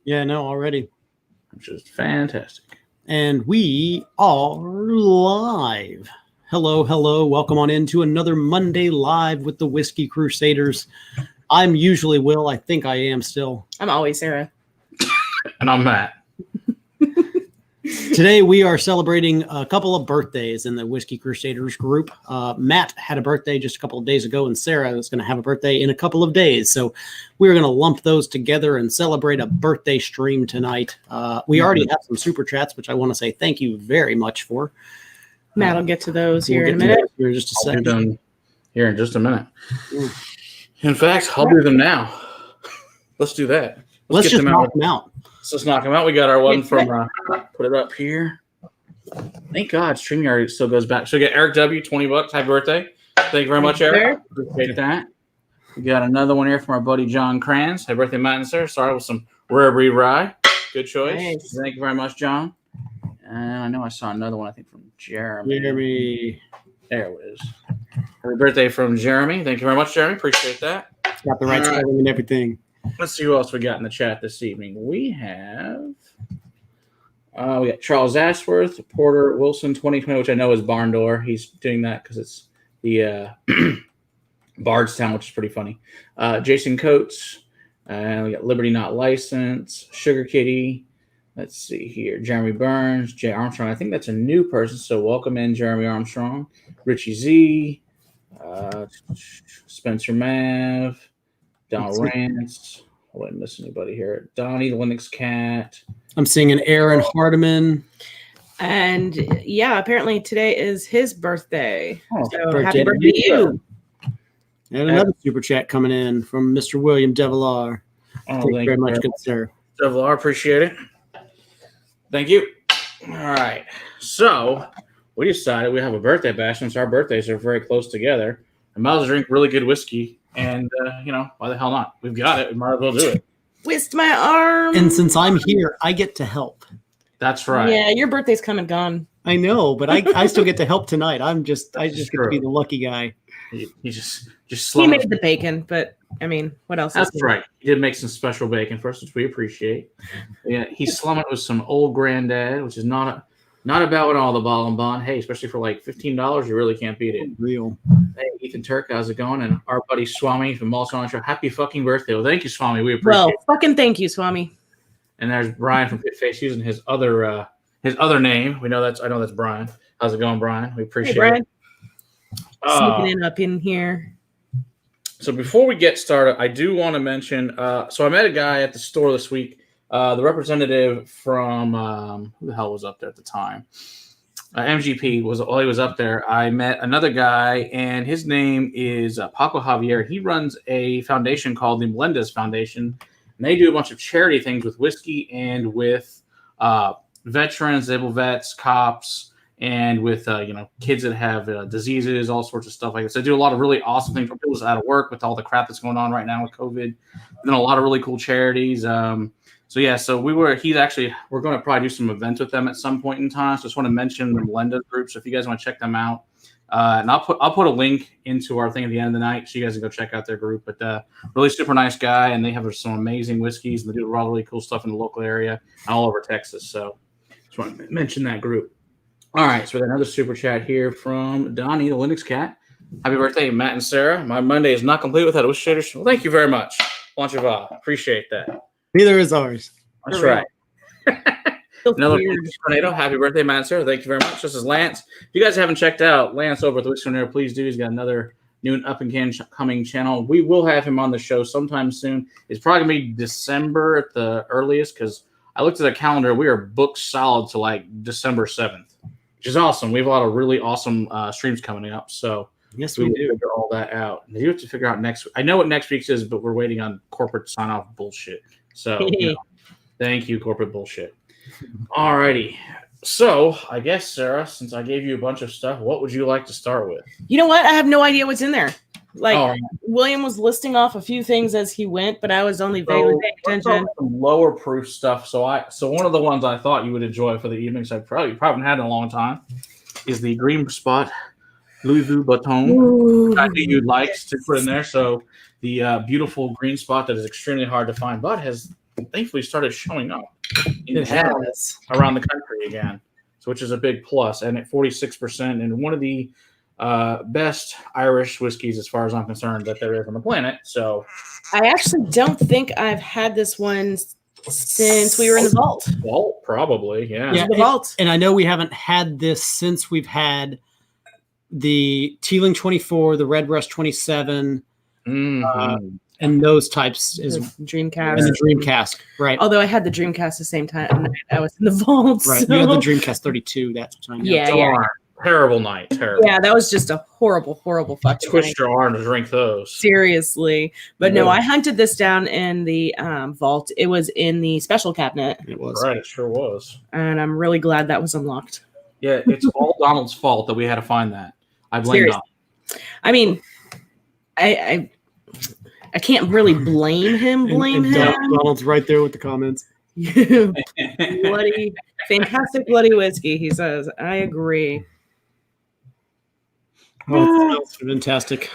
Yeah, no, already. Which is fantastic. And we are live. Hello, hello. Welcome on into another Monday Live with the Whiskey Crusaders. I'm usually Will. I think I am still. I'm always Sarah. And I'm Matt. Today we are celebrating a couple of birthdays in the Whiskey Crusaders group. Matt had a birthday just a couple of days ago, and Sarah is going to have a birthday in a couple of days. So we're going to lump those together and celebrate a birthday stream tonight. We already have some super chats, which I want to say thank you very much for. Matt will get to those here in a minute. Here in just a second. I'll do them here in just a minute. In fact, I'll do them now. Let's do that. Let's just knock them out. So let's knock them out. We got our one from, put it up here. Thank God, StreamYard still goes back. So we got Eric W., $20. Happy birthday. Thank you very much, Eric. Appreciate that. We got another one here from our buddy John Kranz. Happy birthday, Matt and Sarah. Started with some Rare Breed Rye. Good choice. Nice. Thank you very much, John. And I know I saw another one, I think, from Jeremy. There it is. Happy birthday from Jeremy. Thank you very much, Jeremy. Appreciate that. Got the right spelling and everything. Let's see who else we got in the chat this evening. We got Charles Ashworth, Porter Wilson 2020, which I know is Barn Door. He's doing that because it's the Bardstown, which is pretty funny. Jason Coates, we got Liberty Not Licensed, Sugar Kitty. Let's see here. Jeremy Burns, Jay Armstrong. I think that's a new person, so welcome in, Jeremy Armstrong. Richie Z, Spencer Mav, Donald Rance. I didn't miss anybody here. Donnie, the Linux Cat. I'm seeing an Aaron Hardiman. And yeah, apparently today is his birthday. Oh, so happy birthday to you. And another super chat coming in from Mr. William Devilar. Thank you very much, good sir. Devilar, appreciate it. Thank you. All right. So we decided we have a birthday bash since our birthdays are very close together. I might as well drink really good whiskey. And, why the hell not? We've got it. We might as well do it. Twist my arm. And since I'm here, I get to help. That's right. Yeah, your birthday's come and gone. I know, but I still get to help tonight. I just get to be the lucky guy. He just he made the bacon, but I mean, what else? That's right. He did make some special bacon for us, which we appreciate. Yeah, he's slumming it with some Old Granddad, which is not about with all the ball and bond. Hey, especially for like $15, you really can't beat it. Real. Hey, Ethan Turk, how's it going? And our buddy Swami from Malt on Show. Happy fucking birthday! Well, thank you, Swami. We appreciate it. Fucking thank you, Swami. And there's Brian from Pit Face using his other name. I know that's Brian. How's it going, Brian? We appreciate it. Sneaking in up in here. So before we get started, I do want to mention. So I met a guy at the store this week. The representative from who the hell was up there at the time? MGP was up there. I met another guy, and his name is Paco Javier. He runs a foundation called the Melendez Foundation, and they do a bunch of charity things with whiskey and with veterans, disabled vets, cops, and with kids that have diseases, all sorts of stuff like this. They do a lot of really awesome things for people that's out of work with all the crap that's going on right now with COVID, and then a lot of really cool charities. We're going to probably do some events with them at some point in time. So I just want to mention the Melendez group. So if you guys want to check them out, and I'll put a link into our thing at the end of the night so you guys can go check out their group. But really super nice guy, and they have some amazing whiskeys, and they do a lot of really cool stuff in the local area and all over Texas. So just want to mention that group. All right, so we got another super chat here from Donnie, the Linux Cat. Happy birthday, Matt and Sarah. My Monday is not complete without a Whiskey Crusaders. Well, thank you very much. Appreciate that. Neither is ours. That's right. Another Tornado. Happy birthday, Matt and Sarah. Thank you very much. This is Lance. If you guys haven't checked out Lance over at the Whiskey Tornado, please do. He's got another new and up-and-coming channel. We will have him on the show sometime soon. It's probably going to be December at the earliest because I looked at the calendar. We are booked solid to like December 7th, which is awesome. We have a lot of really awesome streams coming up. So yes, we do. Figure all that out. You have to figure out next week. I know what next week's is, but we're waiting on corporate sign-off bullshit. So thank you, corporate bullshit. All righty. So I guess, Sarah, since I gave you a bunch of stuff, what would you like to start with? You know what? I have no idea what's in there. William was listing off a few things as he went, but I was only vaguely paying attention. Some lower proof stuff. So one of the ones I thought you would enjoy for the evenings, you probably haven't had in a long time, is the Green Spot Louis Vuitton. I think you'd like to put in there. So the beautiful green spot that is extremely hard to find, but has thankfully started showing up It has. around the country again, so which is a big plus. And at 46%, and one of the best Irish whiskeys, as far as I'm concerned, that there is on the planet. So I actually don't think I've had this one since we were in the vault. Vault, probably, yeah. The vault. And I know we haven't had this since we've had the Teeling 24, the Redbreast 27, and those types is Dreamcast. and the Dreamcast, right? Although I had the Dreamcast the same time I was in the vault. Right. So. You had the Dreamcast 32 that time. Yeah. Terrible night. Terrible. Yeah, that was just a horrible fucking Twist night. your arm to drink those. Seriously. But no, I hunted this down in the vault. It was in the special cabinet. It was. Right, it sure was. And I'm really glad that was unlocked. Yeah, it's all Donald's fault that we had to find that. I blame Seriously. Donald. I mean, I can't really blame him. Donald's right there with the comments. Bloody, fantastic bloody whiskey, he says. I agree. Oh, that's fantastic.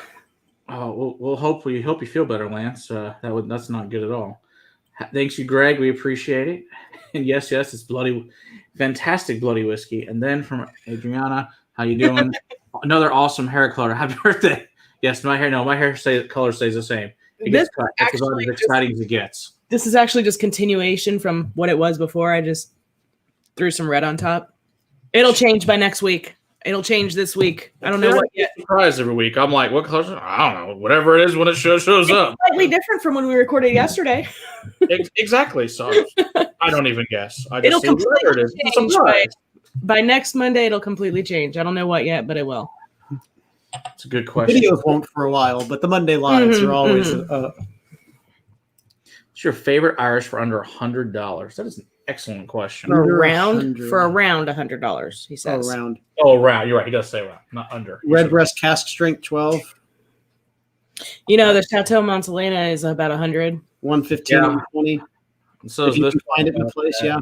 Oh, we'll hope you feel better, Lance. That's not good at all. Thanks you, Greg. We appreciate it. And yes, it's bloody, fantastic bloody whiskey. And then from Adriana, how you doing? Another awesome hair color. Happy birthday. Yes, my hair color stays the same. It gets cut. It's about as exciting as it gets. This is actually just continuation from what it was before. I just threw some red on top. It'll change by next week. It'll change this week. I don't know what yet. Surprised every week. I'm like, what color? I don't know. Whatever it is when it shows up. Slightly different from when we recorded yesterday. Exactly. So I don't even guess. I just It'll see whatever it is. It's a surprise. By next Monday, it'll completely change. I don't know what yet, but it will. It's a good question. Videos won't for a while, but the Monday lives are always. What's your favorite Irish for under $100? That is an excellent question. For around $100, he says. Around. Oh, around. You're right. He does say around, not under. Redbreast cask strength 12. You know, the Chateau Montelena is about 100. 115, 120. So if you can find it in place, yeah.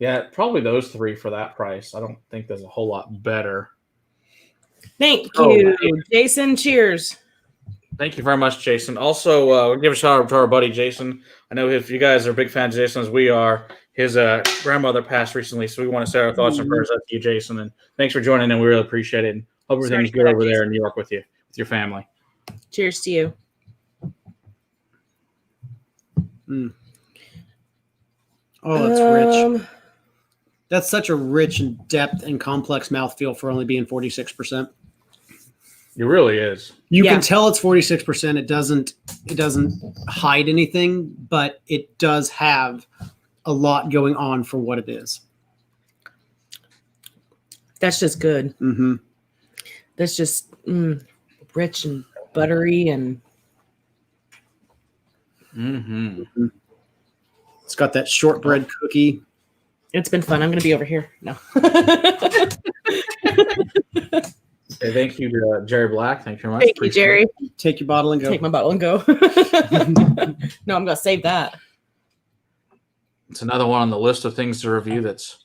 Yeah, probably those three for that price. I don't think there's a whole lot better. Thank you, Jason. Cheers. Thank you very much, Jason. Also, we'll give a shout out to our buddy Jason. I know if you guys are big fans of Jason as we are, his grandmother passed recently, so we want to say our thoughts and prayers out to you, Jason. And thanks for joining, and we really appreciate it. And hope everything's good over there in New York with you, with your family. Cheers to you. Oh, it's rich. That's such a rich and depth and complex mouthfeel for only being 46%. It really is. You can tell it's 46%. It doesn't hide anything, but it does have a lot going on for what it is. That's just good. Mm-hmm. That's just rich and buttery and. Mm-hmm. It's got that shortbread cookie. It's been fun. I'm going to be over here. No. Okay, thank you to Jerry Black. Thank you very much. Thank you, Jerry. Take your bottle and go. Take my bottle and go. No, I'm going to save that. It's another one on the list of things to review that's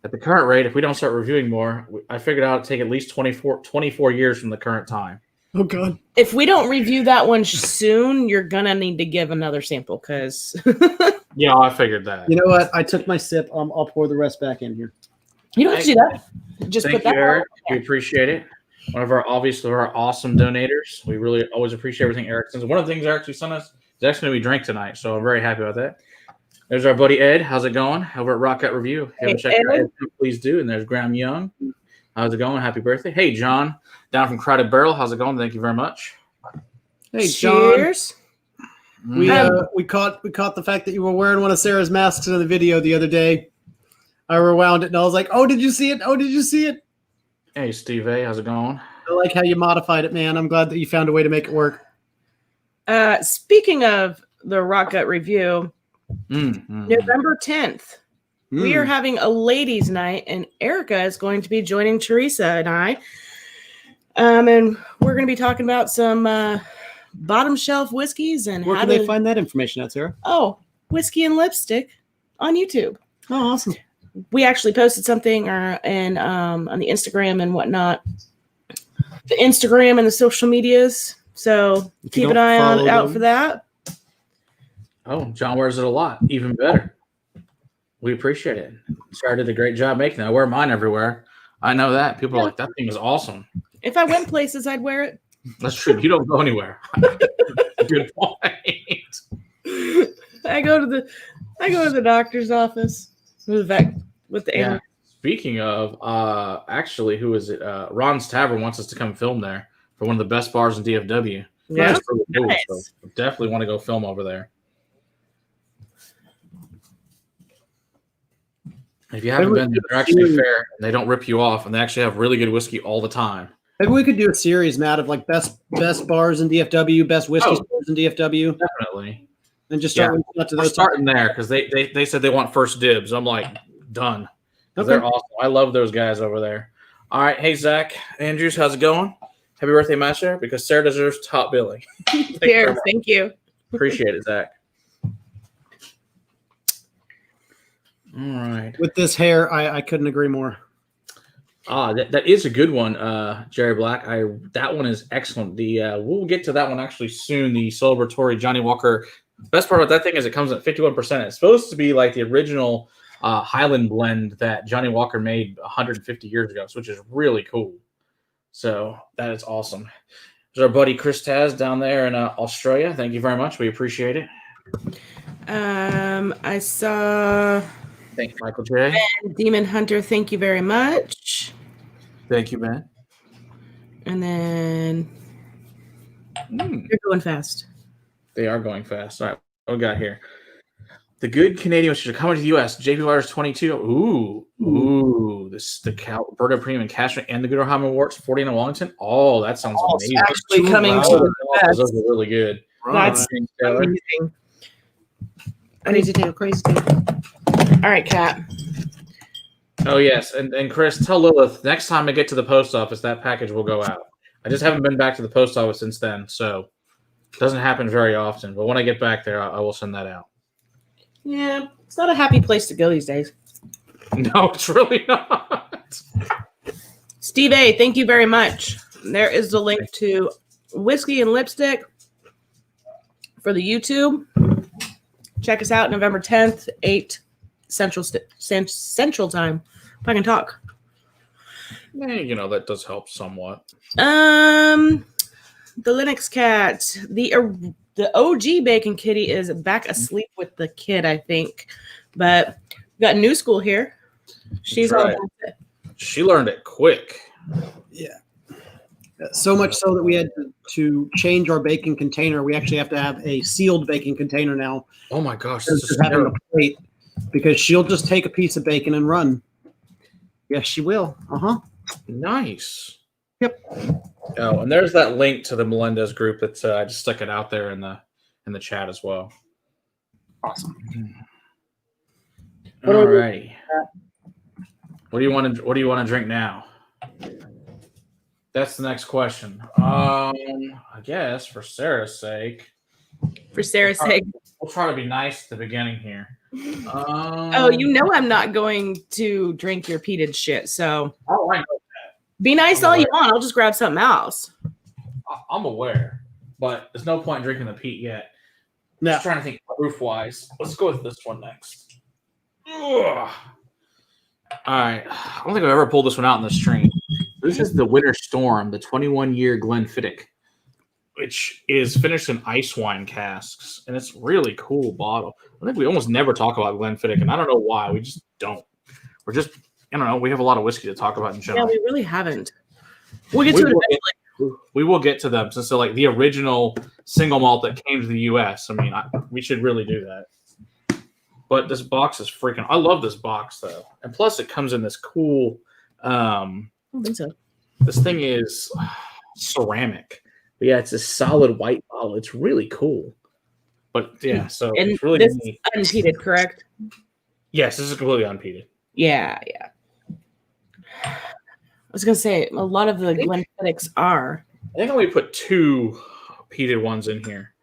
at the current rate. If we don't start reviewing more, I figured out it'd take at least 24 years from the current time. Oh, God. If we don't review that one soon, you're going to need to give another sample because. Yeah, I figured that. You know what? I took my sip. I'll pour the rest back in here. You don't have to do that. Just Thank put that you, Eric. We appreciate it. One of our awesome donators. We really always appreciate everything Eric sends. One of the things Eric sent us is actually we drank tonight, so I'm very happy about that. There's our buddy Ed. How's it going? Over at Rocket Review. If you haven't checked it out, please do. And there's Graham Young. How's it going? Happy birthday. Hey, John, down from Crowded Barrel. How's it going? Thank you very much. Hey, John. Cheers. We caught the fact that you were wearing one of Sarah's masks in the video the other day. I rewound it and I was like, "Oh, did you see it? Oh, did you see it?" Hey, Steve A. How's it going? I like how you modified it, man. I'm glad that you found a way to make it work. Speaking of the Rocket Review, November 10th, we are having a ladies' night, and Erica is going to be joining Teresa and I. And we're going to be talking about some bottom shelf whiskeys and where can they find that information out, Sarah? Oh, Whiskey and Lipstick on YouTube. Oh, awesome. We actually posted something on the Instagram and whatnot. The Instagram and the social medias. So keep an eye out for that. Oh, John wears it a lot. Even better. We appreciate it. Sarah did a great job making it. I wear mine everywhere. I know that. People are like, that thing is awesome. If I went places, I'd wear it. That's true. You don't go anywhere. Good point. I go to the doctor's office with the Yeah. Speaking of, actually, who is it? Ron's Tavern wants us to come film there for one of the best bars in DFW. Yeah, That's really cool. nice. So definitely want to go film over there. If you haven't been, they're actually fair. And they don't rip you off, and they actually have really good whiskey all the time. Maybe we could do a series, Matt, of like best bars in DFW, best whiskey stores in DFW. Definitely. And just start to those. Starting there because they said they want first dibs. I'm like, done. Okay. They're awesome. I love those guys over there. All right. Hey, Zach Andrews, how's it going? Happy birthday, Master, because Sarah deserves top billing. Thank you. Appreciate it, Zach. All right. With this hair, I couldn't agree more. That is a good one, Jerry Black. That one is excellent. We'll get to that one actually soon. The celebratory Johnny Walker. Best part about that thing is it comes at 51%. It's supposed to be like the original Highland blend that Johnny Walker made 150 years ago, which is really cool. So that is awesome. There's our buddy Chris Taz down there in Australia. Thank you very much. We appreciate it. I saw. Thank you, Michael J. Ben, Demon Hunter, thank you very much. Thank you, Ben. And then you're going fast. They are going fast. All right, what we got here? The good Canadian whiskey are coming to the U.S. JP Waters 22. Ooh. This the Alberta Premium Cashmere and the Good Harmon Works 40 in Wellington. Oh, that sounds amazing. Actually coming to the U.S. Those are really good. That's amazing. I need to take a crazy take. All right, Kat. Oh, yes. And Chris, tell Lilith, next time I get to the post office, that package will go out. I just haven't been back to the post office since then, so it doesn't happen very often. But when I get back there, I will send that out. Yeah, it's not a happy place to go these days. No, it's really not. Steve A., thank you very much. There is the link to Whiskey and Lipstick for the YouTube. Check us out November 10th, 8 Central Time. If I can talk. Yeah, that does help somewhat. The Linux Cat, the OG Bacon Kitty is back asleep with the kid, I think. But we got New School here. She's all about it. She learned it quick. Yeah. So much so that we had to change our baking container. We actually have to have a sealed baking container now. Oh my gosh. Having a plate, because she'll just take a piece of bacon and run. Yes, she will. Nice. Yep. Oh, and there's that link to the Melendez group that I just stuck it out there in the chat as well. Awesome. All righty. What do you want to drink now? That's the next question. I guess for Sarah's sake. For Sarah's sake. We'll try to be nice at the beginning here. I'm not going to drink your peated shit, so. Oh, I know that. Be nice all you want. I'll just grab something else. I'm aware, but there's no point in drinking the peat yet. No. Just trying to think proof-wise. Let's go with this one next. Ugh. All right. I don't think I've ever pulled this one out in the stream. This is the Winter Storm, the 21-year Glenfiddich, which is finished in ice wine casks, and it's a really cool bottle. I think we almost never talk about Glenfiddich, and I don't know why. We just don't. We're just, I don't know. We have a lot of whiskey to talk about in general. Yeah, we really haven't. We'll get to it eventually. We will get to them since they're like the original single malt that came to the U.S. I mean, we should really do that. But this box is freaking. I love this box though, and plus it comes in this cool. I don't think so. This thing is ceramic. But yeah, it's a solid white bottle. It's really cool. But yeah, so and it's really this neat. is unpeated, correct? Yes, this is completely unpeated. Yeah. I was gonna say a lot of the Glenfiddichs are. I think I only put 2 peated ones in here.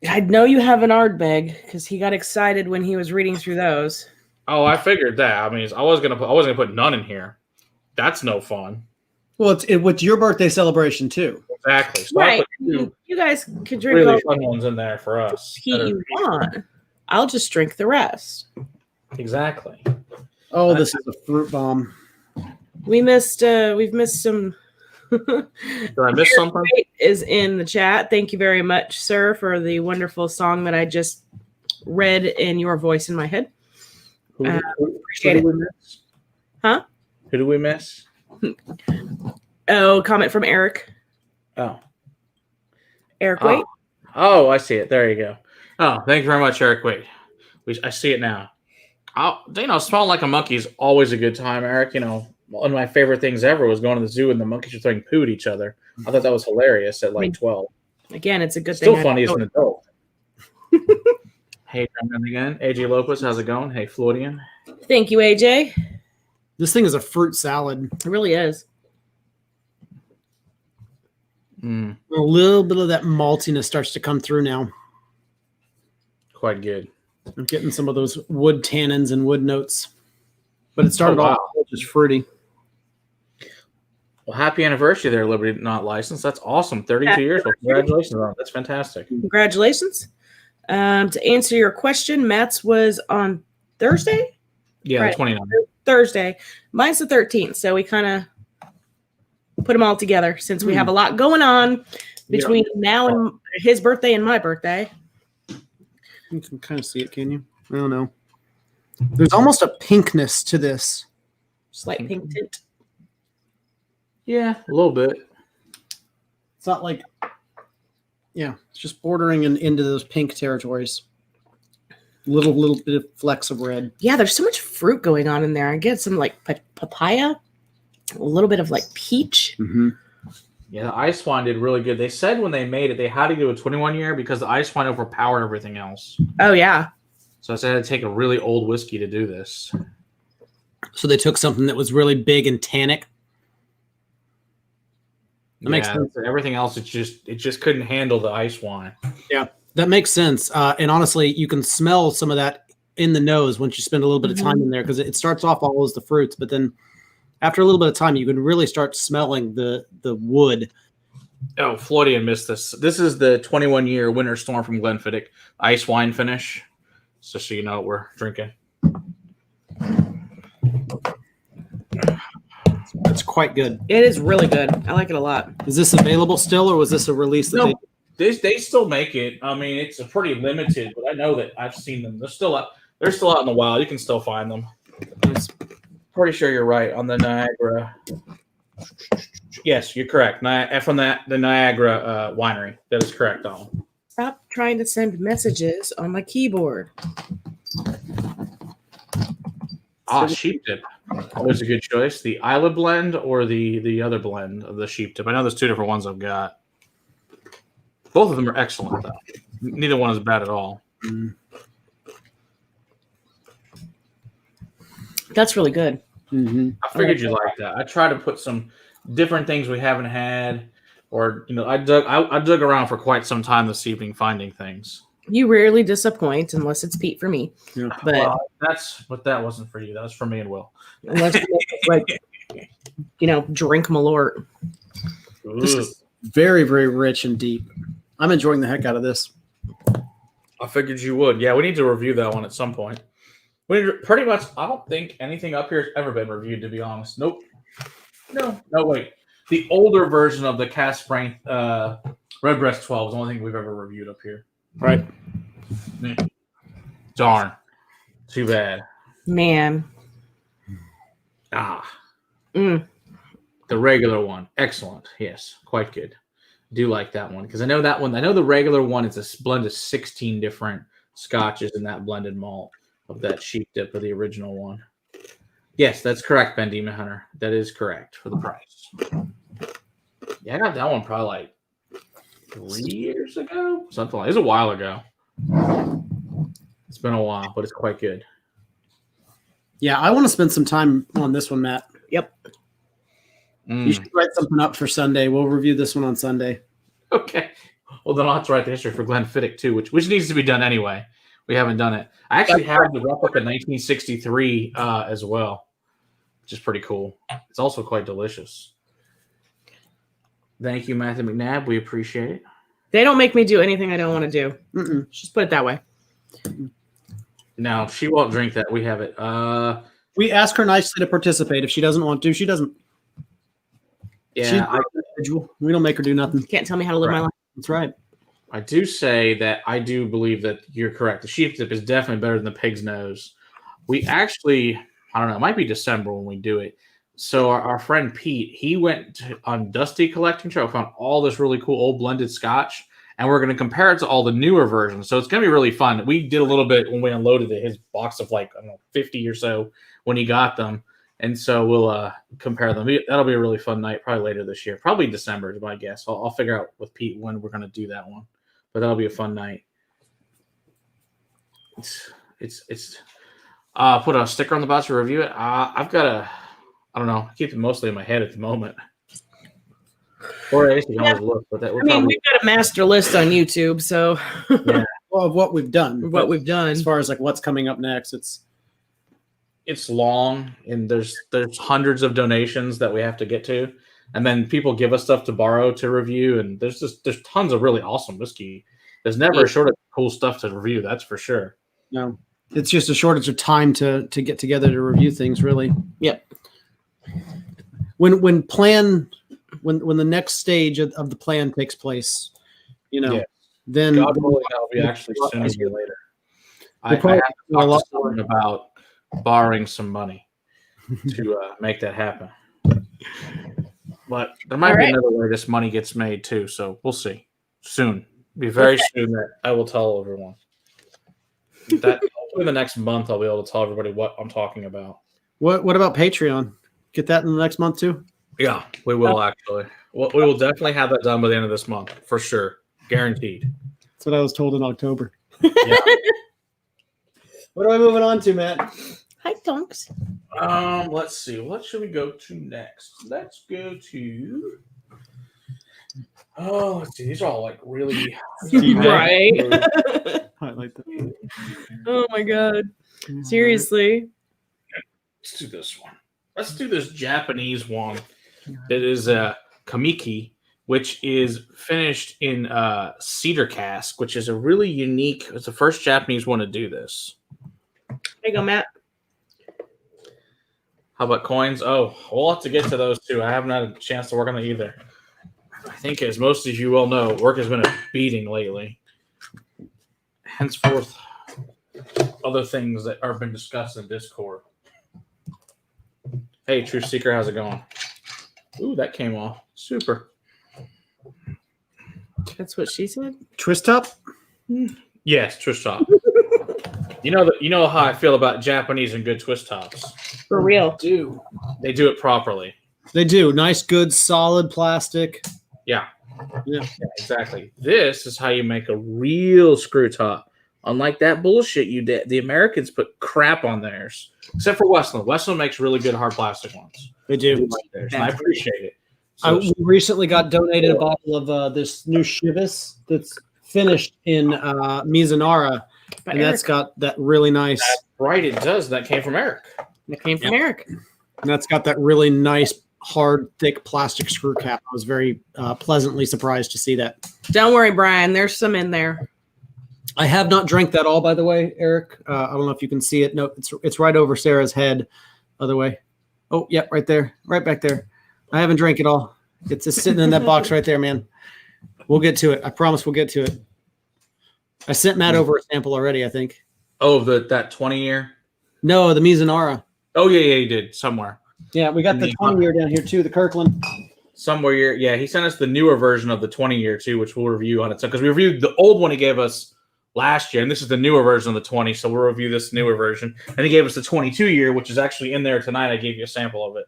I know you have an Ardbeg because he got excited when he was reading through those. Oh, I figured that. I mean, I wasn't gonna put none in here. That's no fun. Well, it's your birthday celebration too. exactly. So Right. I put You guys can drink really all fun ones in there for us. the heat you want. I'll just drink the rest. Exactly. Oh, this is a fruit bomb. We've missed some. Did I miss something? Is in the chat. Thank you very much, sir, for the wonderful song that I just read in your voice in my head. Appreciate it. Who did we miss? Huh? Who do we miss? Oh, comment from Eric. Oh. Eric, wait. Oh, I see it. There you go. Oh, thank you very much, Eric. Wait. I see it now. Smelling like a monkey is always a good time, Eric. One of my favorite things ever was going to the zoo and the monkeys were throwing poo at each other. I thought that was hilarious at like 12. Again, it's a good Still thing. Funny as an adult. Hey, I'm again. AJ Lopez, how's it going? Hey, Floridian. Thank you, AJ. This thing is a fruit salad. It really is. A little bit of that maltiness starts to come through now. Quite good. I'm getting some of those wood tannins and wood notes. But it started off just fruity. Well, happy anniversary there, Liberty Not Licensed. That's awesome. 32 years. Well, congratulations on it. That's fantastic. Congratulations. To answer your question, Matt's was on Thursday? Yeah, right. 29th. Thursday. Mine's the 13th, so we kind of put them all together since we have a lot going on between now and his birthday and my birthday. You can kind of see it, can you? I don't know. There's almost a pinkness to this. Slight pink tint. Yeah, a little bit. It's not like, it's just bordering into those pink territories. Little bit of flecks of red. Yeah, there's so much fruit going on in there. I get some like papaya, a little bit of like peach. Mm-hmm. Yeah, the ice wine did really good. They said when they made it, they had to do a 21 year because the ice wine overpowered everything else. Oh, yeah. So I said I had to take a really old whiskey to do this. So they took something that was really big and tannic. That makes sense. Everything else, it just couldn't handle the ice wine. Yeah, that makes sense. And honestly, you can smell some of that in the nose once you spend a little bit of time in there because it starts off all as the fruits, but then after a little bit of time, you can really start smelling the wood. Oh, Floridian missed this. This is the 21-year Winter Storm from Glenfiddich ice wine finish. Just so you know what we're drinking. That's quite good. It is really good. I like it a lot. Is this available still, or was this a release? That they still make it. I mean, it's a pretty limited, but I know that I've seen them. They're still out in the wild. You can still find them. Pretty sure you're right on the Niagara. Yes, you're correct. From the Niagara winery. That is correct, Donald. Stop trying to send messages on my keyboard. Sheep dip. Always a good choice. The Isla blend or the other blend of the sheep dip. I know there's two different ones I've got. Both of them are excellent, though. Neither one is bad at all. That's really good. Mm-hmm. I figured you'd like that. I try to put some different things we haven't had, or I dug around for quite some time this evening finding things. You rarely disappoint unless it's Pete for me. Yeah. But that wasn't for you. That was for me and Will. Unless drink Malort. This is very, very rich and deep. I'm enjoying the heck out of this. I figured you would. Yeah, we need to review that one at some point. Pretty much, I don't think anything up here has ever been reviewed, to be honest. Nope. No, wait. The older version of the Cask Strength Redbreast 12 is the only thing we've ever reviewed up here. Right. Darn. Too bad. Man. The regular one. Excellent. Yes, quite good. Do like that one because I know that one. I know the regular one is a blend of 16 different scotches in that blended malt of that sheep dip of the original one. Yes, that's correct, Ben Demon Hunter. That is correct for the price. Yeah, I got that one probably like 3 years ago. Something like it was a while ago. It's been a while, but it's quite good. Yeah, I want to spend some time on this one, Matt. Yep. You should write something up for Sunday. We'll review this one on Sunday. Okay. Well, then I'll have to write the history for Glenfiddich too, which needs to be done anyway. We haven't done it. I actually have the replica 1963 as well, which is pretty cool. It's also quite delicious. Thank you, Matthew McNabb. We appreciate it. They don't make me do anything I don't want to do. Mm-mm. Just put it that way. No, she won't drink that. We have it. We ask her nicely to participate. If she doesn't want to, she doesn't. Yeah, We don't make her do nothing. Can't tell me how to live my life. That's right. I do say that I do believe that you're correct. The sheep dip is definitely better than the pig's nose. We actually, I don't know, it might be December when we do it. So our friend Pete, he went on Dusty Collecting Show, found all this really cool old blended scotch, and we're going to compare it to all the newer versions. So it's going to be really fun. We did a little bit when we unloaded his box of 50 or so when he got them. And so we'll compare them. That'll be a really fun night, probably later this year. Probably December is my guess. I'll figure out with Pete when we're going to do that one. But that'll be a fun night. It's put a sticker on the box to review it. I've got I don't know. I keep it mostly in my head at the moment. Or I can always look, but that. We've got a master list on YouTube, so yeah. Well, of what we've done. What we've done. As far as what's coming up next, it's long, and there's hundreds of donations that we have to get to, and then people give us stuff to borrow to review, and there's tons of really awesome whiskey. There's never a shortage of cool stuff to review, that's for sure. No, it's just a shortage of time to get together to review things. Really. Yep. When the next stage of the plan takes place, then God willing, that'll be actually sooner than later. I have to talk to someone about borrowing some money to make that happen. But there might be another way this money gets made too, so we'll see. Soon. Be very soon that I will tell everyone. That hopefully the next month I'll be able to tell everybody what I'm talking about. What about Patreon? Get that in the next month too? Yeah, we will actually. We will definitely have that done by the end of this month, for sure. Guaranteed. That's what I was told in October. Yeah. What are we moving on to, Matt? Hi, Tonks. Let's see. What should we go to next? Let's go to. Oh, let's see. These are all really right. I like that. Oh my god! Seriously. Let's do this one. Let's do this Japanese one. It is a Kamiki, which is finished in cedar cask, which is a really unique. It's the first Japanese one to do this. There you go, Matt. How about coins? Oh, we'll have to get to those too. I haven't had a chance to work on them either. I think, as most of you well know, work has been a beating lately. Henceforth, other things that are been discussed in Discord. Hey, True Seeker, how's it going? Ooh, that came off. Super. That's what she said? Twist top? Yes, twist top. You know how I feel about Japanese and good twist tops. For real. They do it properly. They do. Nice, good, solid plastic. Yeah, exactly. This is how you make a real screw top. Unlike that bullshit you did, the Americans put crap on theirs. Except for Westland. Westland makes really good hard plastic ones. They do. Like theirs, and I appreciate it. So, we recently got donated a bottle of this new Chivas that's finished in Mizunara, and that's got that really nice. That's right, it does. That came from Eric. That came from Eric. And that's got that really nice, hard, thick plastic screw cap. I was very pleasantly surprised to see that. Don't worry, Brian. There's some in there. I have not drank that all, by the way, Eric. I don't know if you can see it. No, it's right over Sarah's head. Other way. Oh, yeah, right there. Right back there. I haven't drank it all. It's just sitting in that box right there, man. We'll get to it. I promise we'll get to it. I sent Matt over a sample already, I think. Oh, that 20-year? No, the Mizunara. Oh, yeah, you did. Somewhere. Yeah, we got the 20-year down here, too, the Kirkland. Somewhere, yeah, he sent us the newer version of the 20-year, too, which we'll review on its own. Because we reviewed the old one he gave us last year, and this is the newer version of the 20, so we'll review this newer version. And he gave us the 22-year, which is actually in there tonight. I gave you a sample of it.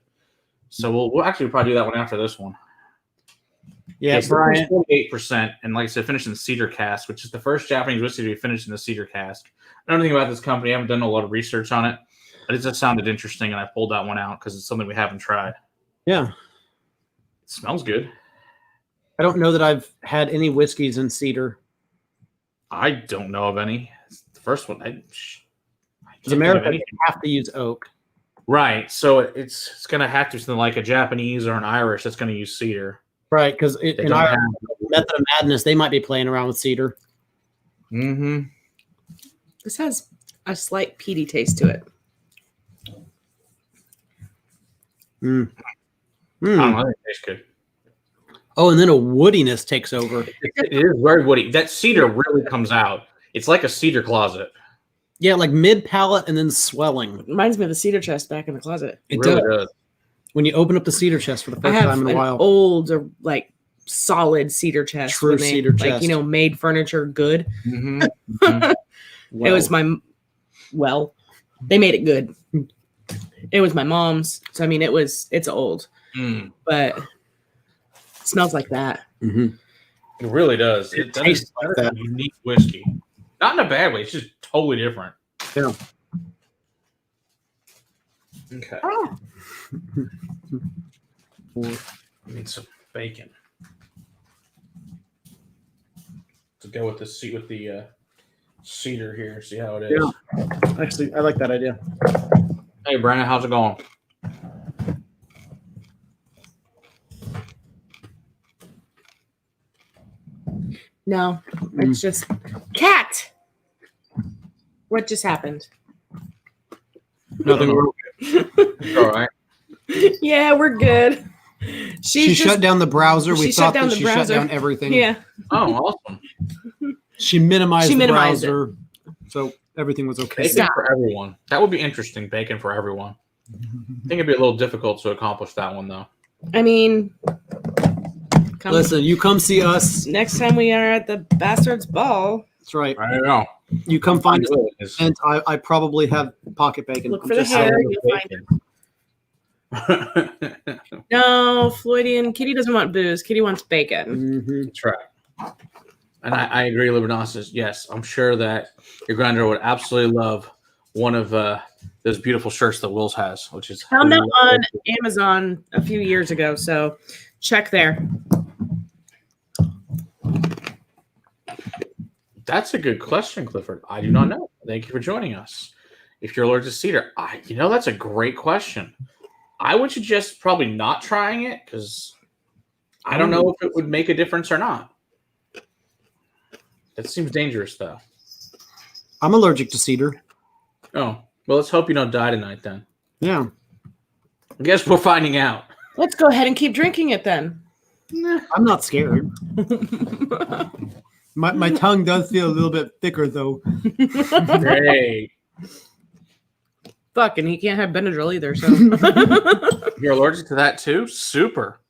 So we'll actually probably do that one after this one. Yeah, so Brian. 48%, and like I said, finished in the cedar cask, which is the first Japanese whiskey to be finished in the cedar cask. I don't know anything about this company. I haven't done a lot of research on it, but it just sounded interesting, and I pulled that one out because it's something we haven't tried. Yeah. It smells good. I don't know that I've had any whiskeys in cedar. I don't know of any. It's the first one. Because America, they have to use oak. Right. So it's going to have to be something like a Japanese or an Irish that's going to use cedar. Right, because in our Method of Madness, they might be playing around with cedar. Mm-hmm. This has a slight peaty taste to it. Mm. I don't know. It tastes good. Oh, and then a woodiness takes over. It is very woody. That cedar really comes out. It's like a cedar closet. Yeah, like mid-palate and then swelling. Reminds me of the cedar chest back in the closet. It really does. When you open up the cedar chest for the first time in a while. Old, like, solid cedar chest. True cedar chest. Like, you know, made furniture good. Mm-hmm. Mm-hmm. It was they made it good. It was my mom's. So, I mean, it's old. But it smells like that. Mm-hmm. It really does. It tastes like that. A unique whiskey. Not in a bad way. It's just totally different. Yeah. Okay. I need some bacon to go with the cedar here. See how it is. Yeah. Actually, I like that idea. Hey, Brandon, how's it going? No, it's just cat. What just happened? Nothing. All right. Yeah, we're good. She shut down the browser. We thought that she shut down everything. Yeah. Oh, awesome. She minimized the browser, so everything was okay. Bacon for everyone. That would be interesting. Bacon for everyone. I think it'd be a little difficult to accomplish that one, though. I mean, listen, you come see us next time we are at the Bastards Ball. That's right. I don't know. You come find us, and I probably have pocket bacon. Look for the hair. You'll find it. No, Floydian. Kitty doesn't want booze. Kitty wants bacon. Mm-hmm. That's right. And I agree, Libanos. Yes, I'm sure that your granddaughter would absolutely love one of those beautiful shirts that Will's has, which is found that on Amazon a few years ago. So check there. That's a good question, Clifford. I do not know. Thank you for joining us. If you're allergic to cedar, that's a great question. I would suggest probably not trying it because I don't know if it would make a difference or not. That seems dangerous, though. I'm allergic to cedar. Oh, well, let's hope you don't die tonight, then. Yeah. I guess we're finding out. Let's go ahead and keep drinking it, then. I'm not scared. My tongue does feel a little bit thicker, though. Hey. Fuck, and he can't have Benadryl either, so. You're allergic to that, too? Super.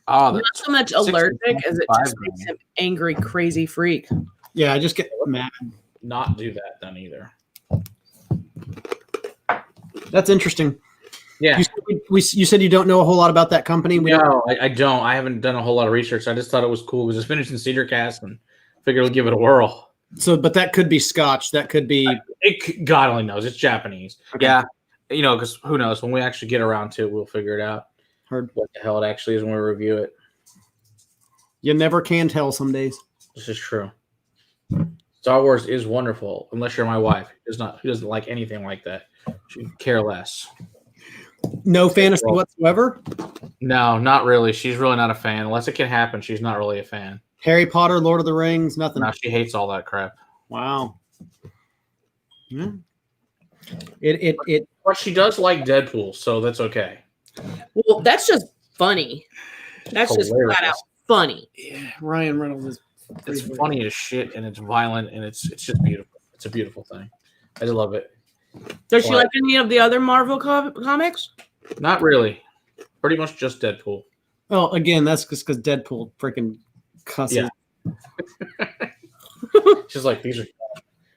Oh, not so much allergic as it just makes him angry, crazy freak. Yeah, I just get mad. Not do that then either. That's interesting. Yeah. You said you don't know a whole lot about that company? No, I don't. I haven't done a whole lot of research. I just thought it was cool because it's finished in cedar cask and figured we'll give it a whirl. So, but that could be Scotch. That could be. God only knows. It's Japanese. Okay. Yeah. Because who knows? When we actually get around to it, we'll figure it out. Heard what the hell it actually is when we review it. You never can tell some days. This is true. Star Wars is wonderful, unless you're my wife. Who doesn't like anything like that. She could care less. No fantasy whatsoever? No, not really. She's really not a fan. Unless it can happen, she's not really a fan. Harry Potter, Lord of the Rings, nothing. No, she hates all that crap. Wow. Yeah. But she does like Deadpool, so that's okay. Well, that's just funny. That's just flat out funny. Yeah, Ryan Reynolds is. It's funny as shit, and it's violent, and it's just beautiful. It's a beautiful thing. I just love it. Does she like any of the other Marvel comics? Not really. Pretty much just Deadpool. Oh, again, that's just because Deadpool freaking cusses. Yeah. She's like, these are.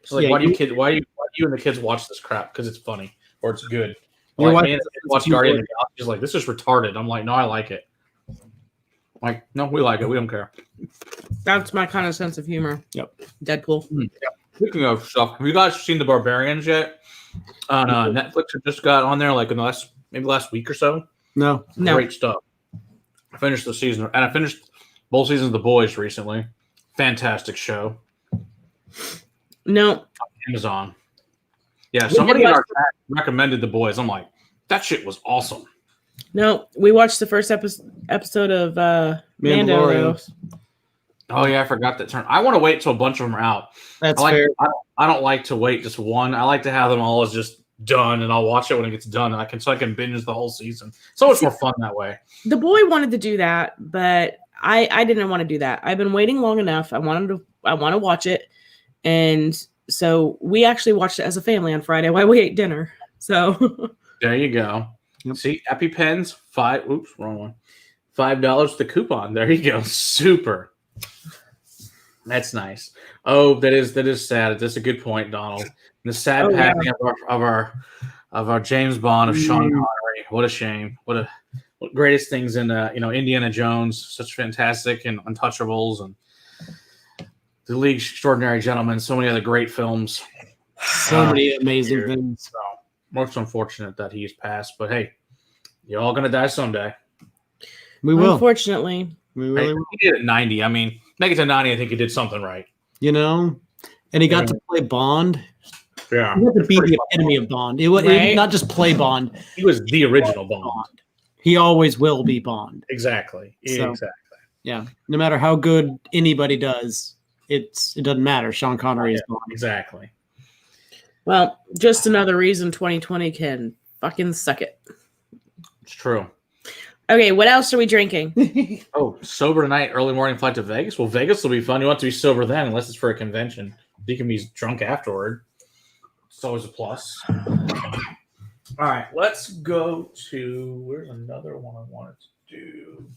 She's like, why do you and the kids watch this crap? Because it's funny or it's good. Your like, wife man, watch Guardian of the Galaxy. She's like, this is retarded. I'm like, no, I like it. I'm like, no, we like it. We don't care. That's my kind of sense of humor. Yep. Deadpool. Yep. Speaking of stuff, have you guys seen The Barbarians yet? On Netflix, it just got on there like in the last week or so. No. Great stuff. I finished the season, and I finished both seasons of The Boys recently. Fantastic show. No. On Amazon. Yeah, somebody in our chat recommended The Boys. I'm like, that shit was awesome. No, we watched the first episode of Mando. Oh yeah, I forgot that term. I want to wait till a bunch of them are out. That's fair. I don't like to wait just one. I like to have them all as just done, and I'll watch it when it gets done, and so I can binge the whole season. So much more fun that way. The boy wanted to do that, but I didn't want to do that. I've been waiting long enough. I want to watch it, and so we actually watched it as a family on Friday while we ate dinner. So there you go. Yep. See, EpiPens, oops, wrong one. $5 the coupon. There you go. Super. That's nice. Oh, that is sad. That's a good point, Donald. The sad passing of our James Bond, of Sean Connery. What a shame. What greatest things in Indiana Jones, such fantastic, and Untouchables, and The League Extraordinary Gentlemen. So many other great films. So many amazing things. So most unfortunate that he's passed, but hey, you're all gonna die someday. We will. Unfortunately, we really will. He did it at 90. I mean, make it to 90. I think he did something right. And he got to play Bond. Yeah, he had to be the epitome of Bond. It was not just play Bond. He was the original Bond. He always will be Bond. Exactly. Exactly. Yeah. No matter how good anybody does, it doesn't matter. Sean Connery is Bond. Exactly. Well, just another reason 2020 can fucking suck it. It's true. Okay, what else are we drinking? Sober tonight, early morning flight to Vegas. Well, Vegas will be fun. You want to be sober then, unless it's for a convention. You can be drunk afterward. It's always a plus. All right, let's go to, where's another one I wanted to do?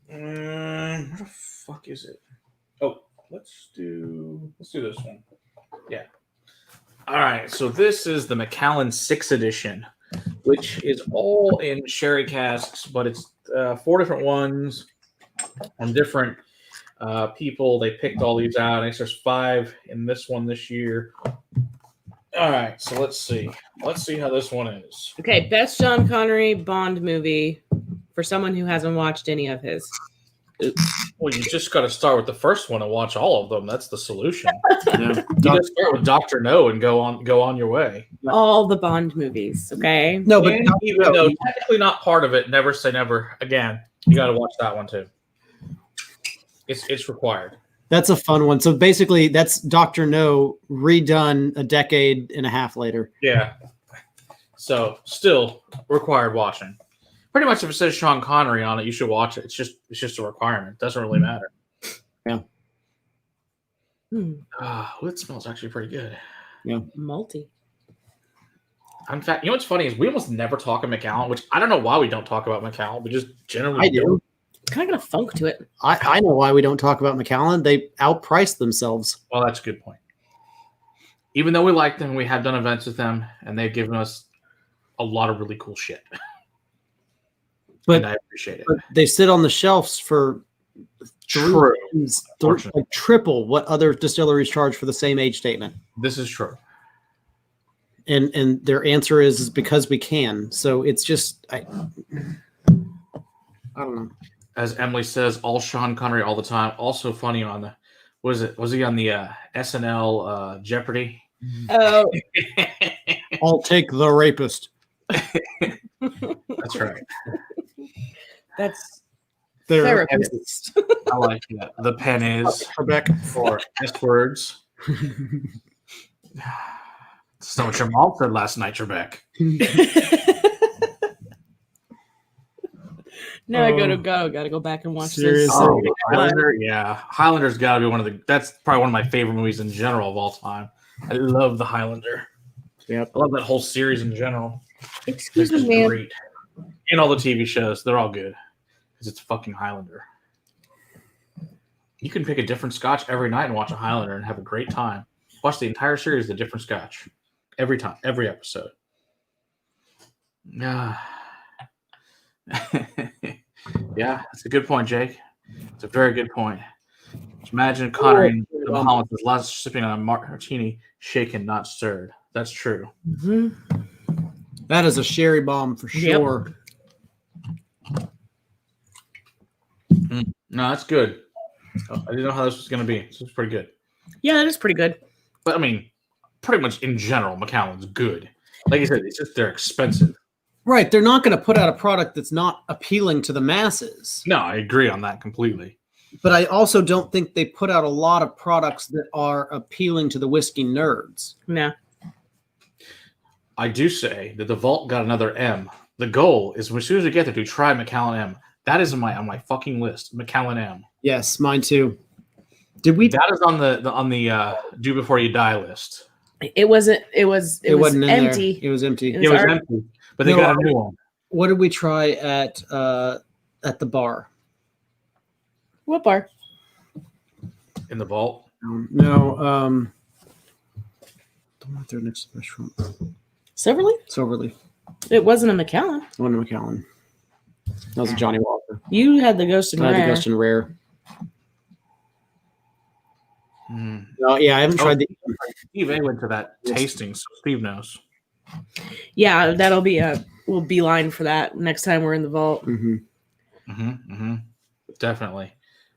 Where the fuck is it? Oh, let's do this one. Yeah. All right, so this is the Macallan 6 edition, which is all in sherry casks, but it's 4 different ones from different people. They picked all these out. I guess there's 5 in this one this year. All right, so let's see. Let's see how this one is. Okay, best Sean Connery Bond movie for someone who hasn't watched any of his. Oops. Well, you just got to start with the first one and watch all of them. That's the solution. You got to start with Dr. No and go on your way. All the Bond movies, okay? No, but even though technically not part of it, never say never again. You got to watch that one too. It's required. That's a fun one. So basically, that's Dr. No redone a decade and a half later. Yeah. So still required watching. Pretty much, if it says Sean Connery on it, you should watch it. It's just a requirement. It doesn't really matter. Yeah. It smells actually pretty good. Yeah. Malty. In fact, you know what's funny is we almost never talk about Macallan, which I don't know why we don't talk about Macallan. We just generally do. It's kind of got a funk to it. I know why we don't talk about Macallan. They outpriced themselves. Well, that's a good point. Even though we like them, we have done events with them, and they've given us a lot of really cool shit. But and I appreciate it. But they sit on the shelves for triple what other distilleries charge for the same age statement. This is true. And their answer is because we can. So it's just I don't know. As Emily says, all Sean Connery all the time. Also funny on the was he on the SNL Jeopardy? Oh. I'll take the rapist. That's right. That's therapist. I like that. The pen is Rebecca for S words. That's not what your mom said last night, Rebecca. Now I gotta go back and watch seriously. this. Oh, Highlander, yeah. Highlander's got to be that's probably one of my favorite movies in general of all time. I love the Highlander. Yep. I love that whole series in general. Excuse me, man. Great. And all the TV shows, they're all good because it's fucking Highlander. You can pick a different scotch every night and watch a Highlander and have a great time. Watch the entire series, the different scotch, every time, every episode. Yeah, that's a good point, Jake. It's a very good point. Just imagine Connery in the Bahamas was last sipping on a martini, shaken, not stirred. That's true. Mm-hmm. That is a sherry bomb for sure. No, that's good. I didn't know how this was going to be. This was pretty good. Yeah, that is pretty good. But I mean, pretty much in general, Macallan's good. Like I said, it's just they're expensive. Right. They're not going to put out a product that's not appealing to the masses. No, I agree on that completely. But I also don't think they put out a lot of products that are appealing to the whiskey nerds. No. I do say that the Vault got another M. The goal is as soon as we get there to try Macallan M. That is on my fucking list. Macallan M. Yes, mine too. Did we? That is on the do before you die list. It wasn't. It was wasn't in empty. There. It was empty. It was empty. But they got a new one. What did we try at the bar? What bar? In the Vault? No. The one there next to the restaurant. Silverleaf. It wasn't a Macallan. One in Macallan. That was a Johnny Walker. You had the Ghost and I Rare. had the Ghost and Rare. No, yeah, I haven't tried the. Steve A went to that tasting, so Steve knows. Yeah, that'll be we'll beeline for that next time we're in the Vault. Definitely.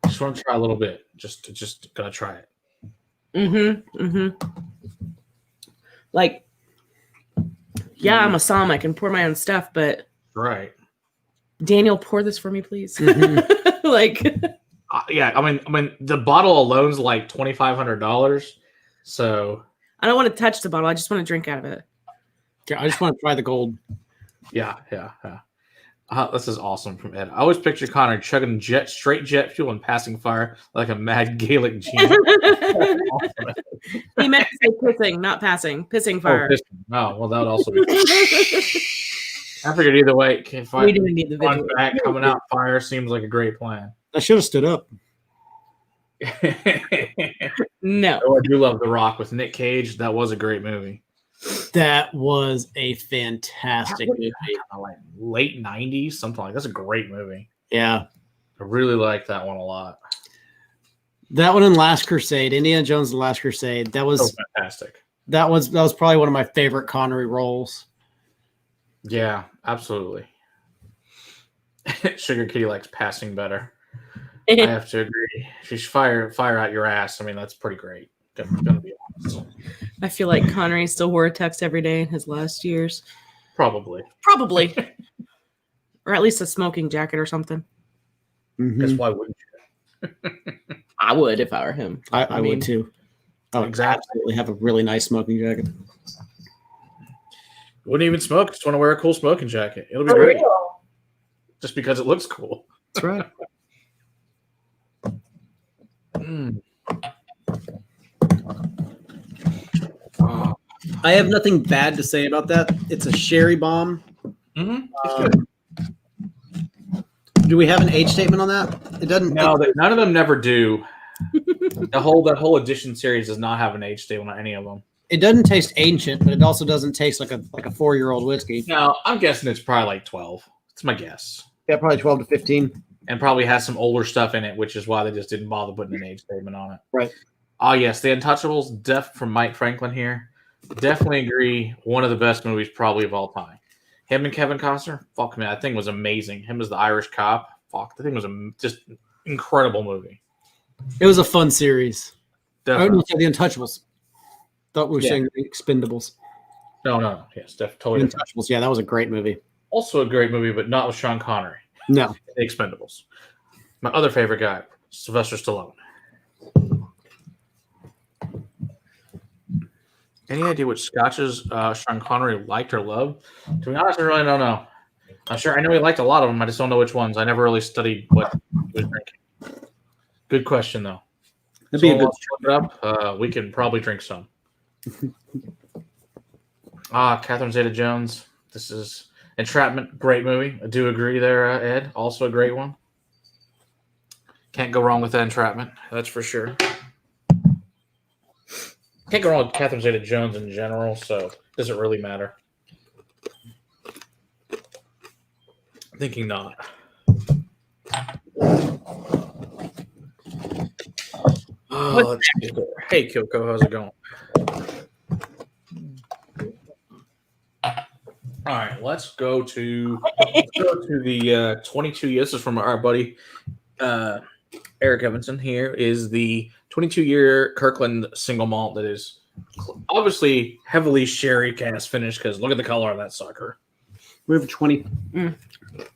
Just want to try a little bit. Just gotta try it. Like, yeah, I'm a som. I can pour my own stuff, but right. Daniel, pour this for me, please. Like, yeah. I mean, the bottle alone's like $2,500. So I don't want to touch the bottle. I just want to drink out of it. Yeah, I just want to try the gold. Yeah. This is awesome from Ed. I always picture Connor chugging straight jet fuel and passing fire like a mad Gaelic genius. He meant to say pissing, not passing. Pissing fire. Oh, well, that would also be. I figured either way. We do need the visual. Back coming out fire seems like a great plan. I should have stood up. No. Oh, I do love The Rock with Nick Cage. That was a great movie. That was a fantastic movie. Like late 90s, something like that. That's a great movie. Yeah. I really like that one a lot. That one in Last Crusade, Indiana Jones and The Last Crusade. That was fantastic. That was probably one of my favorite Connery roles. Yeah, absolutely. Sugar Kitty likes passing better. I have to agree. She's fire out your ass. I mean, that's pretty great. Gonna be honest. I feel like Connery still wore a tux every day in his last years. Probably. Or at least a smoking jacket or something. Guess why wouldn't you? I would if I were him. I would too. Oh, exactly. Absolutely have a really nice smoking jacket. Wouldn't even smoke. Just want to wear a cool smoking jacket. It'll be great. Just because it looks cool. That's right. I have nothing bad to say about that. It's a sherry bomb. Do we have an age statement on that? It doesn't. No, none of them never do. That whole edition series does not have an age statement on any of them. It doesn't taste ancient, but it also doesn't taste like a 4-year-old whiskey. No, I'm guessing it's probably like 12. It's my guess. Yeah, probably 12 to 15. And probably has some older stuff in it, which is why they just didn't bother putting an age statement on it. Right. Oh, yes. The Untouchables, from Mike Franklin here. Definitely agree. One of the best movies probably of all time. Him and Kevin Costner, fuck man, that thing was amazing. Him as the Irish cop, fuck, the thing was just incredible movie. It was a fun series. Definitely. I wouldn't say the Untouchables. Thought we were saying the Expendables. No. Yes, totally. The Untouchables, yeah, that was a great movie. Also a great movie, but not with Sean Connery. No. The Expendables. My other favorite guy, Sylvester Stallone. Any idea which scotches Sean Connery liked or loved? To be honest, I really don't know. I'm sure I know he liked a lot of them. I just don't know which ones. I never really studied what he was drinking. Good question, though. That'd be a good. Look it up. We can probably drink some. Catherine Zeta-Jones. This is Entrapment. Great movie. I do agree there, Ed. Also a great one. Can't go wrong with that Entrapment. That's for sure. Can't go wrong with Catherine Zeta-Jones in general, so it doesn't really matter. I'm thinking not. Let's see. Hey, Kyoko, how's it going? All right, let's go to the 22 years. This is from our buddy Eric Evanson. Here is the 22-year Kirkland single malt that is obviously heavily sherry cast finished because look at the color of that sucker. We have 20.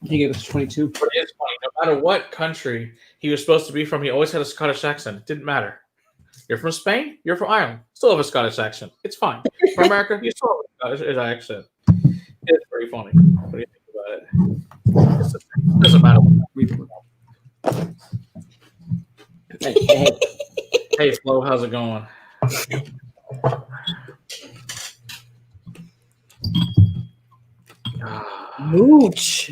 He gave us 22. But it is funny. No matter what country he was supposed to be from, he always had a Scottish accent. It didn't matter. You're from Spain. You're from Ireland. Still have a Scottish accent. It's fine. From America, you still have a Scottish accent. It's pretty funny. What do you think about it? It doesn't matter. Hey, Flo, how's it going? Mooch.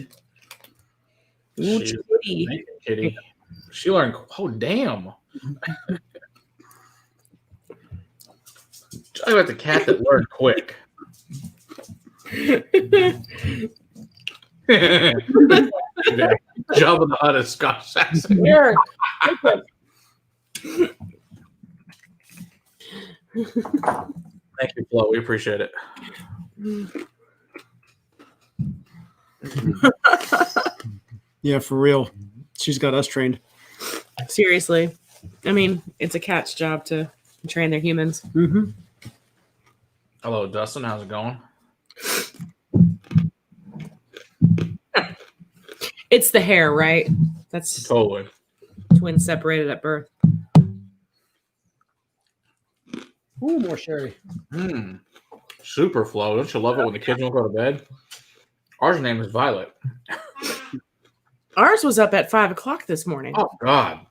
Mooch Kitty. She learned. Oh, damn. Talk about the cat that learned quick. Jabba the Hutt is Scottish accent. Eric. Thank you, Flo. We appreciate it. Yeah, for real. She's got us trained. Seriously. I mean, it's a cat's job to train their humans. Mm-hmm. Hello, Dustin. How's it going? It's the hair, right? That's Totally. twins separated at birth. Ooh, more sherry. Super Flo. Don't you love it when the kids won't go to bed? Ours name is Violet. Ours was up at 5 o'clock this morning. Oh, God.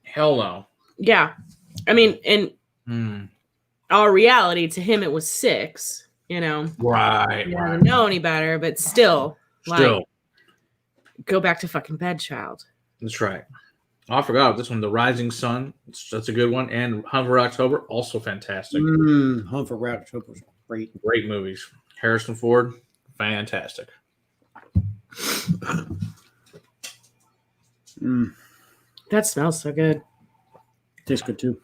Hell no. Yeah. I mean, in our reality, to him, it was 6, you know. Right. He doesn't know any better, but still. Still. Like, go back to fucking bed, child. That's right. Oh, I forgot this one, The Rising Sun. That's a good one. And Hunt for October, also fantastic. Hunt for October was great. Great movies. Harrison Ford, fantastic. That smells so good. Tastes good too.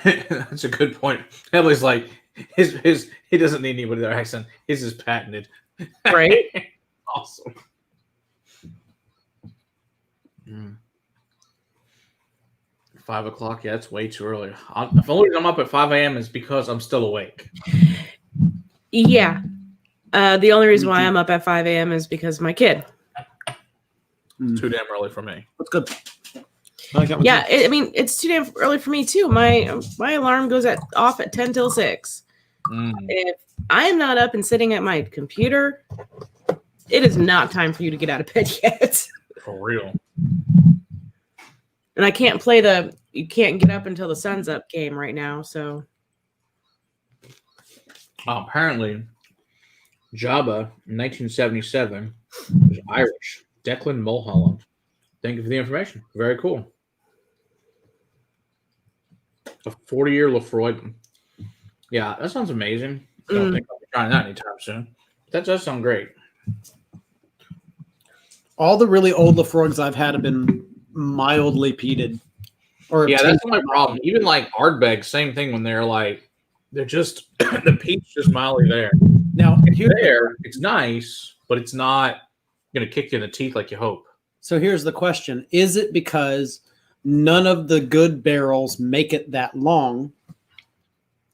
That's a good point. Emily's like, his he doesn't need anybody with their accent. His is patented. Right? Awesome. 5 o'clock, yeah, it's way too early. The only reason I'm up at 5 a.m. is because I'm still awake. Yeah. The only reason why I'm up at 5 a.m. is because my kid. It's too damn early for me. That's good. I like that one Yeah, too. I mean, it's too damn early for me too. My alarm goes off at 10 till 6. If I am not up and sitting at my computer, it is not time for you to get out of bed yet. For real. And I can't play you can't get up until the sun's up game right now, so. Apparently, Jabba in 1977 was Irish. Declan Mulholland. Thank you for the information. Very cool. A 40-year Lafroy. Yeah, that sounds amazing. I don't think I'll be trying that anytime soon. That does sound great. All the really old Lafroigs I've had have been mildly peated. Or Yeah, that's my problem. Even like Ardbeg, same thing when they're just, the peat's just mildly there. Now, It's nice, but it's not going to kick you in the teeth like you hope. so here's the question. Is it because none of the good barrels make it that long?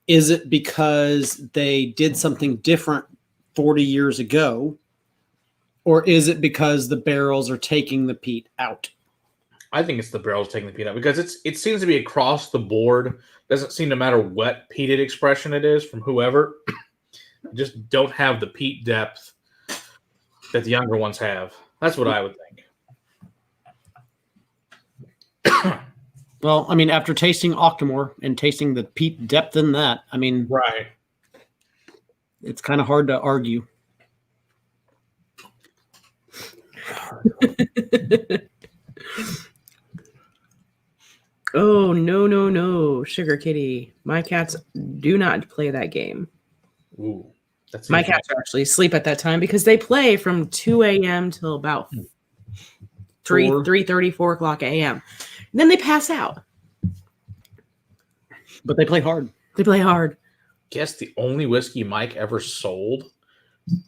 Is it because they did something different 40 years ago? Or is it because the barrels are taking the peat out? I think it's the barrels taking the peat out because it seems to be across the board. Doesn't seem to matter what peated expression it is from whoever. Just don't have the peat depth that the younger ones have. That's what I would think. Well, I mean, after tasting Octomore and tasting the peat depth in that, I mean, Right. it's kind of hard to argue. Oh, no, Sugar Kitty. My cats do not play that game. Ooh, that's My cats are actually asleep at that time because they play from 2 a.m. till about 3:30, 4 o'clock a.m. And then they pass out. But they play hard. They play hard. Guess the only whiskey Mike ever sold,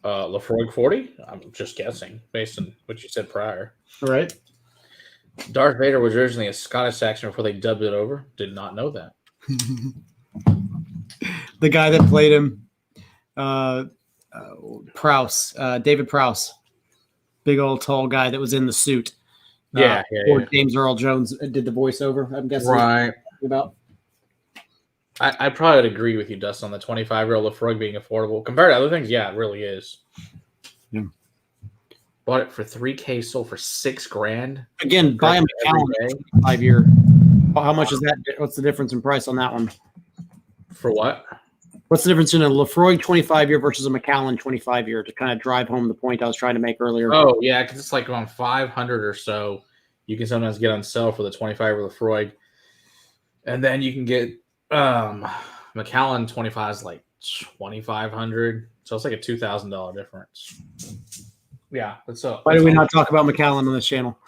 Lafroig 40. I'm just guessing based on what you said prior. All right. Darth Vader was originally a Scottish accent before they dubbed it over. Did not know that. The guy that played him Prowse, David Prowse, big old tall guy that was in the suit. Yeah, James Earl Jones did the voiceover. I'm guessing. Right. About. I probably would agree with you, Dustin, on the 25-year-old Lafroig being affordable compared to other things. Yeah, it really is. Yeah. Bought it for $3,000, sold for $6,000. Again, buy a Macallan 5-year. How much is that? What's the difference in price on that one? For what? What's the difference in a Lafroig 25-year versus a Macallan 25-year to kind of drive home the point I was trying to make earlier? Oh, yeah, because it's like around 500 or so. You can sometimes get on sale for the 25-year Lafroig. And then you can get Macallan 25 is like $2,500. So it's like a $2,000 difference. Yeah. Why do we not talk about Macallan on this channel?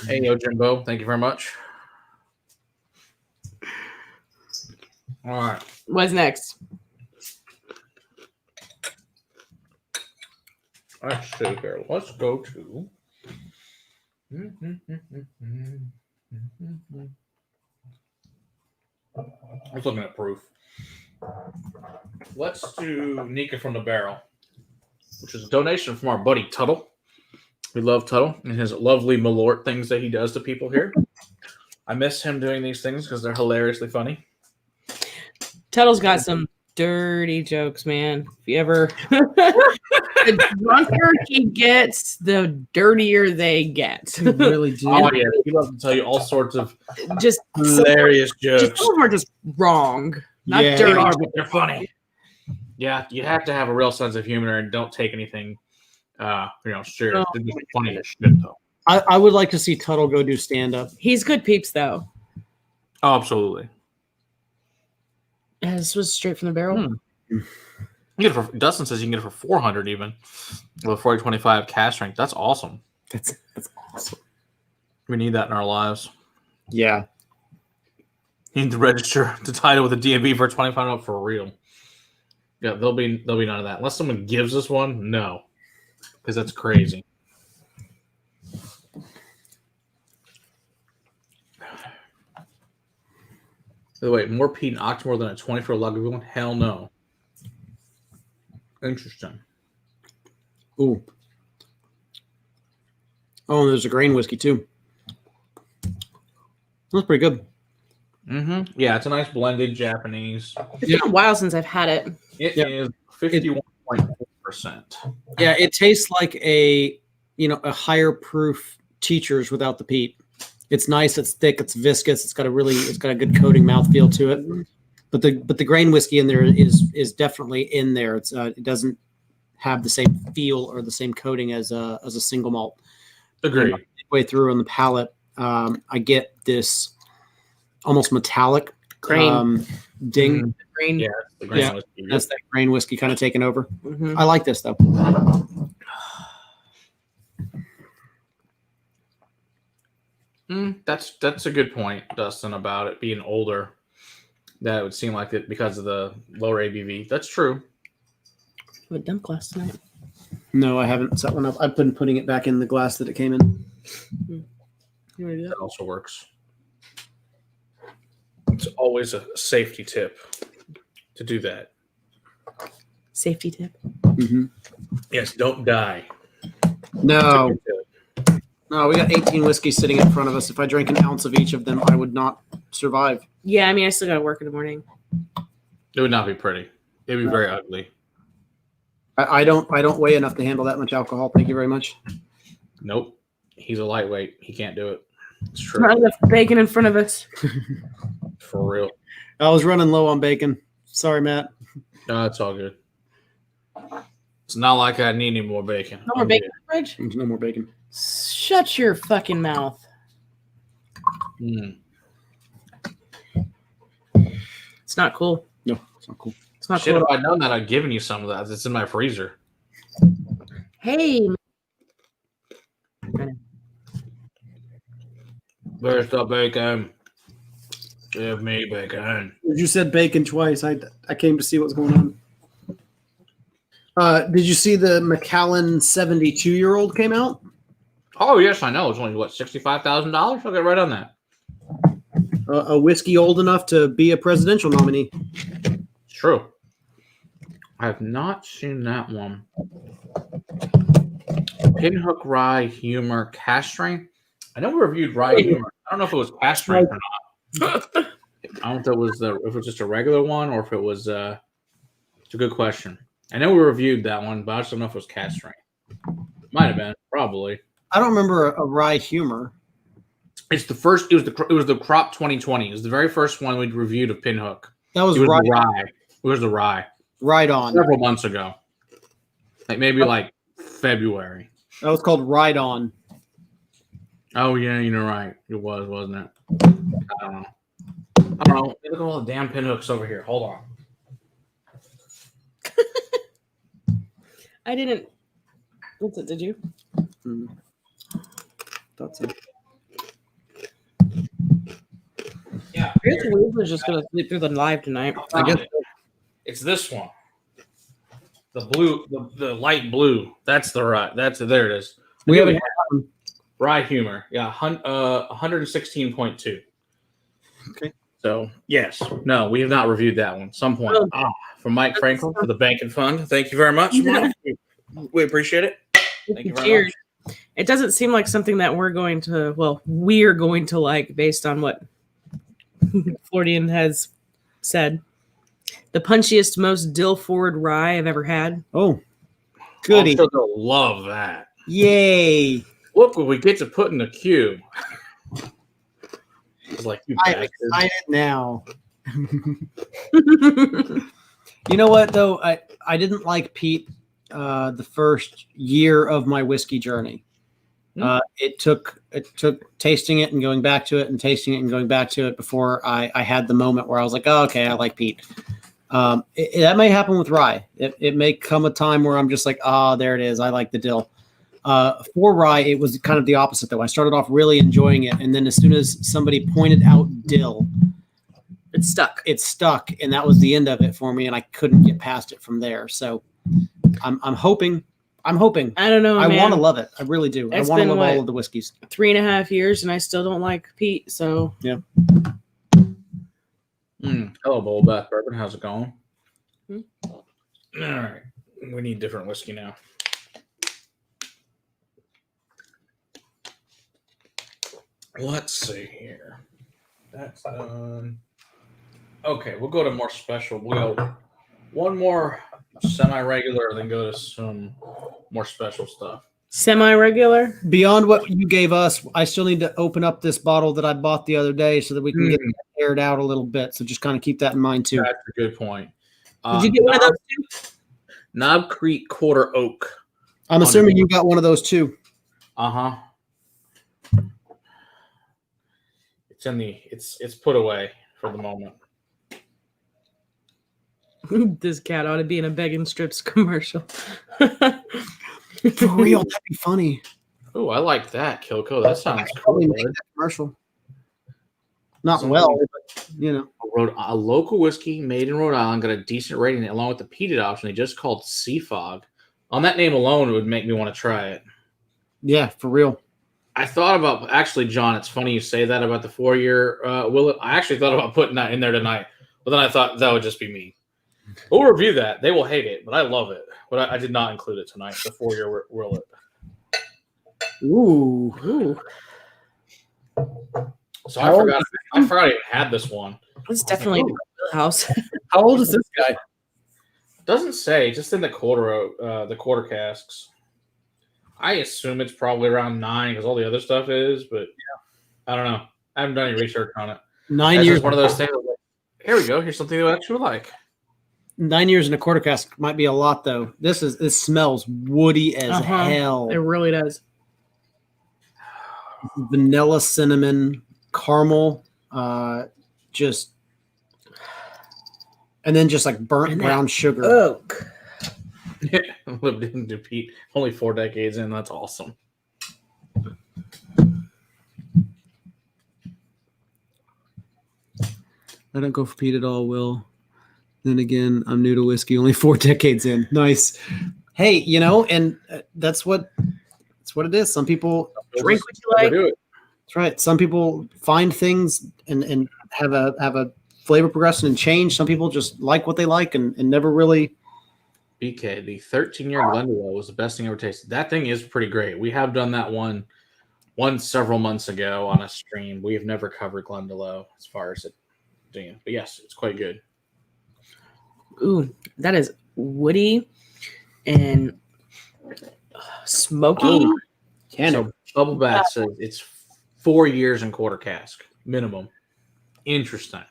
Hey, yo, Jimbo. Thank you very much. All right. What's next? Let's see here. Let's go to. I was looking at proof. Let's do Nika from the Barrel, which is a donation from our buddy Tuttle. We love Tuttle and his lovely Malort things that he does to people here. I miss him doing these things because they're hilariously funny. Tuttle's got some dirty jokes, man. If you ever the drunker he gets, the dirtier they get. Really do. Oh yeah, he loves to tell you all sorts of Just hilarious jokes. Some of them are just wrong, not Yeah, dirty. They are, but they're funny. Yeah, you have to have a real sense of humor and don't take anything, serious. No. They're just funny as shit, though. I would like to see Tuttle go do stand-up. He's good peeps, though. Oh, absolutely. Yeah, this was straight from the barrel. You get it for, Dustin says you can get it for $400 even with a 4025 cash strength. That's awesome. That's awesome. We need that in our lives. Yeah. You need to register to title with a DMV for $25 for real. Yeah, there'll be none of that unless someone gives us one. No, because that's crazy. By the way, more peat and Octomore than a 24 Lagavulin? Hell no. Interesting. Ooh. Oh, there's a grain whiskey too. That's pretty good. Mm-hmm. Yeah, it's a nice blended Japanese. It's been a while since I've had it. It is 51.4%. Yeah, it tastes like a higher proof Teacher's without the peat. It's nice. It's thick. It's viscous. It's got a good coating mouthfeel to it. But the grain whiskey in there is definitely in there. It's it doesn't have the same feel or the same coating as a single malt. Agreed. Midway through on the palate, I get this almost metallic Grain. ding. Grain. Yeah, the grain whiskey. That's that grain whiskey kind of taking over. Mm-hmm. I like this though. That's a good point, Dustin, about it being older. That it would seem like it because of the lower ABV. That's true. What dump glass tonight? No, I haven't set one up. I've been putting it back in the glass that it came in. You want to do That that? also works. It's always a safety tip to do that. Safety tip. Mm-hmm. Yes, don't die. No, we got 18 whiskeys sitting in front of us. If I drank an ounce of each of them, I would not survive. Yeah, I mean, I still got to work in the morning. It would not be pretty. It would be very ugly. I don't weigh enough to handle that much alcohol. Thank you very much. Nope. He's a lightweight. He can't do it. It's There's true. not enough bacon in front of us. For real. I was running low on bacon. Sorry, Matt. No, it's all good. It's not like I need any more bacon. No more bacon in the fridge? There's no more bacon. Shut your fucking mouth. Mm. It's not cool. No, it's not cool. It's not Shit, cool. if I'd known that, I'd given you some of that. It's in my freezer. Hey. Where's the bacon? Give me bacon. You said bacon twice. I came to see what's going on. Did you see the Macallan 72-year-old came out? Oh, yes, I know. It's only, what, $65,000? I'll get right on that. A whiskey old enough to be a presidential nominee. It's true. I have not seen that one. Pinhook Rye Humor Cask Strength. I know we reviewed Rye Humor. I don't know if it was cask strength or not. I don't know if it was just a regular one or if it was. It's a good question. I know we reviewed that one, but I just don't know if it was cask strength. Might have been, probably. I don't remember a rye humor. It's the first. It was the crop 2020. It was the very first one we reviewed of Pinhook. That was rye. It was the rye. Right on. Several months ago, maybe like February. That was called Right On. Oh yeah, you're right. It was, wasn't it? I don't know. Look at all the damn Pinhooks over here. Hold on. I didn't. What's it? Did you? Thought so. Yeah. I guess Weaver's just gonna sleep through the live tonight. I guess it's this one. The blue, the light blue. That's the right. There it is. We haven't had Rye Humor. Yeah, 116.2. Okay. So yes, no, we have not reviewed that one. Some point. From Mike Frankel for the Banking Fund. Thank you very much, Mike. We appreciate it. Thank you very much. It doesn't seem like something that we're going to like based on what Floridian has said. The punchiest, most dill-forward rye I've ever had. Oh, goody. I'm sure they'll love that. Yay. Look what we get to put in the queue. It's like, I'm excited now. You know what, though? I didn't like Pete the first year of my whiskey journey. It took tasting it and going back to it and tasting it and going back to it before I had the moment where I was like, oh, okay, I like Pete. That may happen with rye. It may come a time where I'm just like, there it is. I like the dill. For rye, it was kind of the opposite, though. I started off really enjoying it, and then as soon as somebody pointed out dill, it stuck. And that was the end of it for me, and I couldn't get past it from there. So I'm hoping. I don't know. I want to love it. I really do. I want to love all of the whiskeys. 3.5 years, and I still don't like Pete. So yeah. Hello, Bowl Bath Bourbon. How's it going? All right. We need different whiskey now. Let's see here. That's done. Okay, we'll go to more special. We'll go one more semi-regular, then go to some more special stuff. Semi-regular? Beyond what you gave us, I still need to open up this bottle that I bought the other day so that we can get it aired out a little bit. So just kind of keep that in mind, too. That's a good point. Did you get one of those too? Knob Creek Quarter Oak. I'm assuming you got one of those, too. Uh-huh. It's put away for the moment. This cat ought to be in a Begging Strips commercial. For real, that'd be funny. Oh, I like that, Kilco. That sounds cool. Make that commercial. Not well, but you know. A local whiskey made in Rhode Island got a decent rating along with the peated option. They just called Sea Fog. On that name alone, it would make me want to try it. Yeah, for real. I thought about actually, John. It's funny you say that about the 4-year Willet. I actually thought about putting that in there tonight, but then I thought that would just be me. We'll review that. They will hate it, but I love it. But I did not include it tonight. The 4-year Willet. Ooh. So I forgot I even had this one. It's definitely the house. How old is this guy? Doesn't say. Just in the quarter casks. I assume it's probably around 9 because all the other stuff is, but I don't know. I haven't done any research on it. 9 years. One of those things. Like, here we go. Here's something you actually like. 9 years in a quarter cask might be a lot, though. This smells woody as hell. It really does. Vanilla, cinnamon, caramel, and then just like burnt brown sugar. Oak. Lived in Pete. Only 4 decades in. That's awesome. I don't go for Pete at all, Will. Then again, I'm new to whiskey. Only 4 decades in. Nice. Hey, and that's what it is. Some people drink what you like. That's right. Some people find things and have a flavor progression and change. Some people just like what they like and never really BK, the 13-year Glendalough was the best thing I ever tasted. That thing is pretty great. We have done that one several months ago on a stream. We have never covered Glendalough as far as it doing. But yes, it's quite good. Ooh, that is woody and smoky. So Bubble Bath says it's 4 years and quarter cask minimum. Interesting.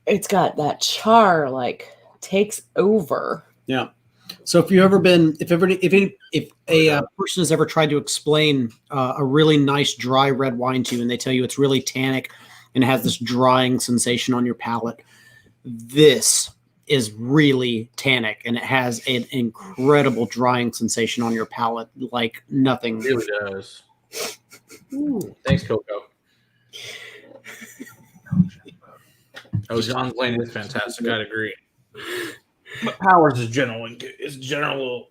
It's got that char takes over. Yeah. So if a person has ever tried to explain a really nice dry red wine to you, and they tell you it's really tannic and it has this drying sensation on your palate, this is really tannic and it has an incredible drying sensation on your palate like nothing. It really does. Ooh, thanks, Coco. Oh, John's Lane is fantastic. I'd agree. But Powers is in general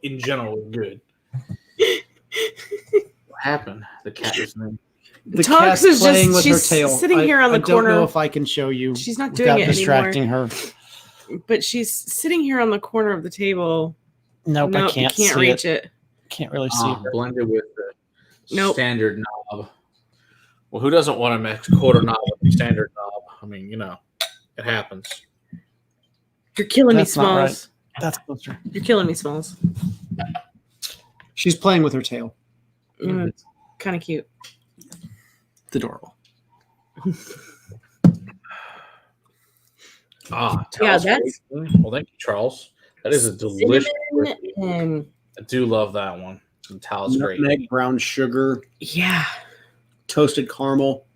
good. What happened? The cat was in. The cat's playing with her tail. Sitting here on the corner. I don't know if I can show you. She's not doing it distracting anymore. her. But she's sitting here on the corner of the table. Nope, I can't see reach it. Can't really see it. Blended with the standard knob. Well, who doesn't want to mix quarter knob with the standard knob? I mean, it happens. You're killing me, That's not right. Smalls. That's closer. You're killing me, Smalls. She's playing with her tail. Kind of cute. It's adorable. Yeah, that's. Well, thank you, Charles. That is a delicious. And I do love that one. Tal's great. Nutmeg, brown sugar, yeah, toasted caramel.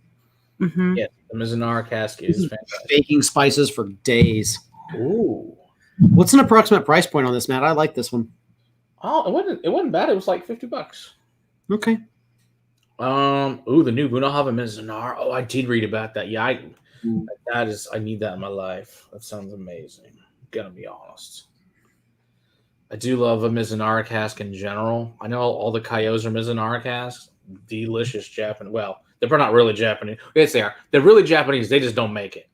Mm-hmm. Yeah, the Mizunara cask is fantastic. Baking spices for days. Ooh. What's an approximate price point on this, Matt? I like this one. Oh, it wasn't bad. It was like $50. Okay. The new Bunahava Mizunara. Oh, I did read about that. Yeah, I need that in my life. That sounds amazing. Gonna be honest. I do love a Mizunara cask in general. I know all the Kayos are Mizunara casks. Delicious Japanese. Well, they're probably not really Japanese. Yes, they are. They're really Japanese. They just don't make it.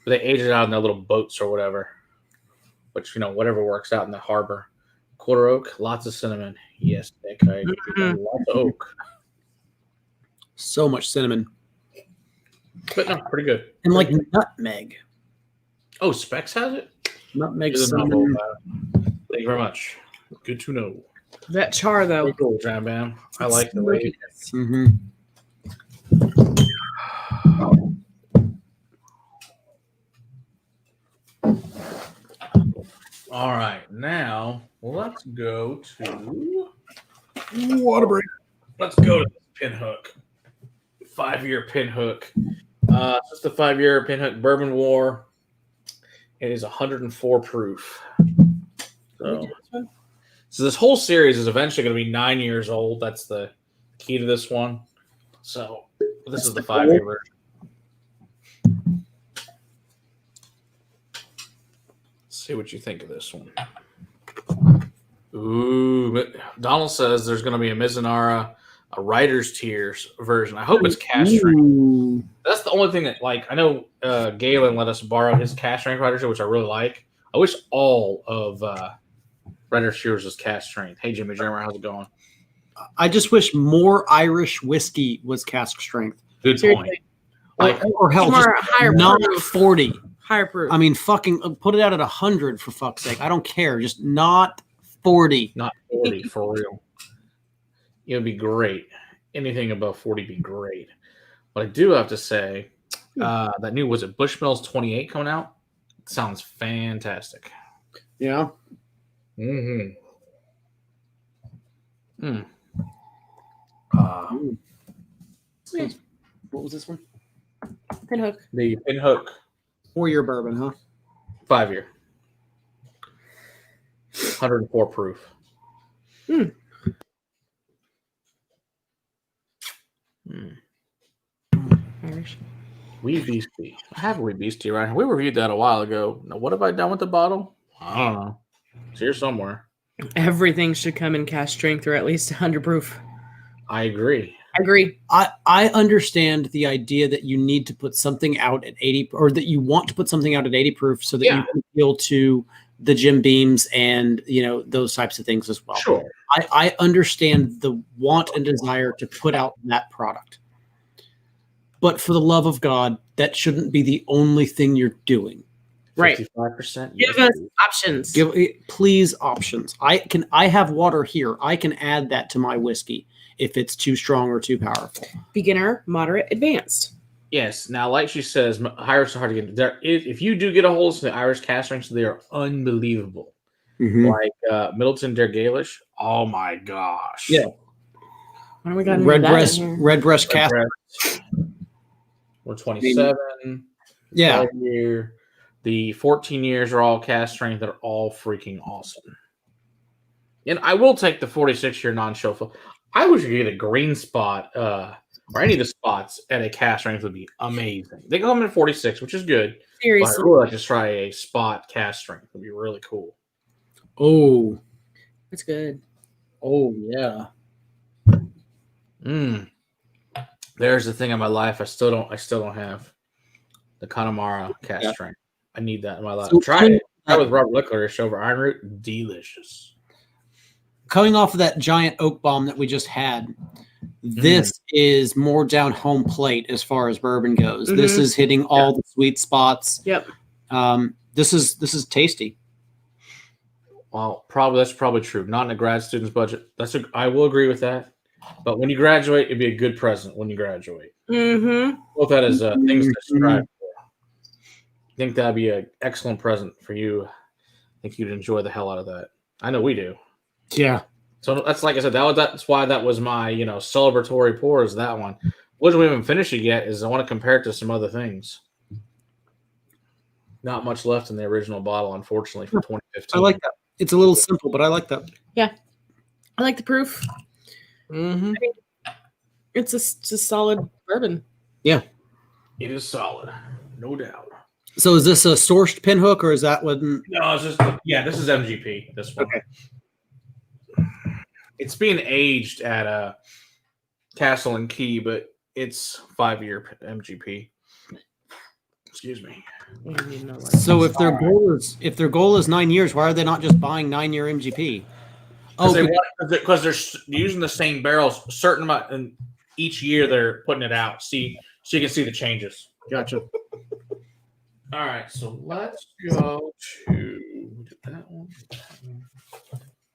But they age it out in their little boats or whatever. Which, whatever works out in the harbor. Quarter oak, lots of cinnamon. Yes, Nick. Lots of oak. So much cinnamon. But no, pretty good. And nutmeg. Oh, Specs has it? Nutmeg cinnamon. Thank you very much. Good to know. That char, though. Pretty cool, Jam Bam. I like the way. Mm-hmm. All right, now let's go to Water break. Let's go to this Pinhook. 5-year Pinhook. Just the 5-year Pinhook Bourbon War. It is 104 proof. So this whole series is eventually going to be 9 years old. That's the key to this one. So this is the 5-year version. See what you think of this one. Ooh, Donald says there's going to be a Mizunara, a Writer's Tears version. I hope it's cash strength. That's the only thing that, I know Galen let us borrow his cash strength Writer's Tears, which I really like. I wish all of Writer's Tears was cash strength. Hey, Jimmy Jeremy, how's it going? I just wish more Irish whiskey was cask strength. Good point. Or hell, just higher not proof. 40. Higher proof. I mean, fucking put it out at 100 for fuck's sake. I don't care. Just not 40. Not 40 for real. It would be great. Anything above 40 would be great. But I do have to say, that new, was it Bushmills 28 coming out? Sounds fantastic. Yeah. Mm-hmm. What was this one? Pinhook. The Pinhook 4-year bourbon, huh? 5-year. 104 proof. Irish. Wee Beastie. I have a Wee Beastie right here. We reviewed that a while ago. Now, what have I done with the bottle? I don't know. It's here somewhere. Everything should come in cask strength or at least 100 proof. I agree. I agree. I understand the idea that you need to put something out at 80, or that you want to put something out at 80 proof so that you can appeal to the Jim Beams and, those types of things as well. Sure. I understand the want and desire to put out that product. But for the love of God, that shouldn't be the only thing you're doing. Right. 55%. Give us options. Please options. I have water here. I can add that to my whiskey if it's too strong or too powerful. Beginner, moderate, advanced. Yes. Now, like she says, Irish are hard to get. If you do get a hold of the Irish cask strengths, they are unbelievable. Mm-hmm. Like Middleton Der Gaelish. Oh my gosh. Yeah. What do we got? Redbreast cask. We're 27. Yeah. Year. The 14 years are all cask strength. They're all freaking awesome. And I will take the 46-year non-show fill. I wish you could get a green spot or any of the spots at a cask strength would be amazing. They come in at 46, which is good. Seriously. But I would like to try a spot cask strength. It would be really cool. Oh. That's good. Oh, yeah. There's the thing in my life I still don't have. The Connemara cask strength. I need that in my life. So Try it. Try with rubber licorice over iron root. Delicious. Coming off of that giant oak bomb that we just had, this is more down home plate as far as bourbon goes. Mm-hmm. This is hitting all the sweet spots. Yep. This is tasty. Well, that's probably true. Not in a grad student's budget. I will agree with that. But when you graduate, it'd be a good present when you graduate. Mm-hmm. Both that as things to strive for. I think that'd be an excellent present for you. I think you'd enjoy the hell out of that. I know we do. Yeah. So that's like I said. That's why that was my celebratory pour is that one. Which we haven't finished it yet. Is I want to compare it to some other things. Not much left in the original bottle, unfortunately, for 2015. I like that. It's a little simple, but I like that. Yeah, I like the proof. Mm-hmm. It's a solid bourbon. Yeah, it is solid, no doubt. So is this a sourced pinhook or is that one? No, it's just this is MGP. This one. Okay. It's being aged at Castle and Key, but it's 5-year MGP. Excuse me. So if their goal is 9 years, why are they not just buying 9-year MGP? Because they're using the same barrels a certain amount, and each year they're putting it out. So you can see the changes. Gotcha. All right, so let's go to that one.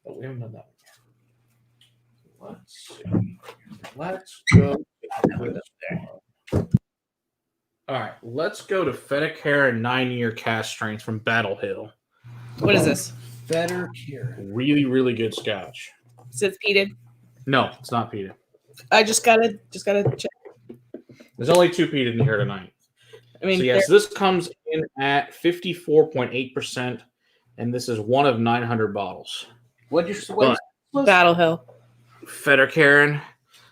Oh, we haven't done that one. Let's see. Let's go to this one. All right, let's go to Fettercare 9-year cask strength from Battle Hill. What is this? Fettercare. Really, really good scotch. Is it peated? No, it's not peated. I just gotta check. There's only 2 peated in here tonight. I mean, so yes, this comes in at 54.8%, and this is one of 900 bottles. What Battle Hill? Fettercare.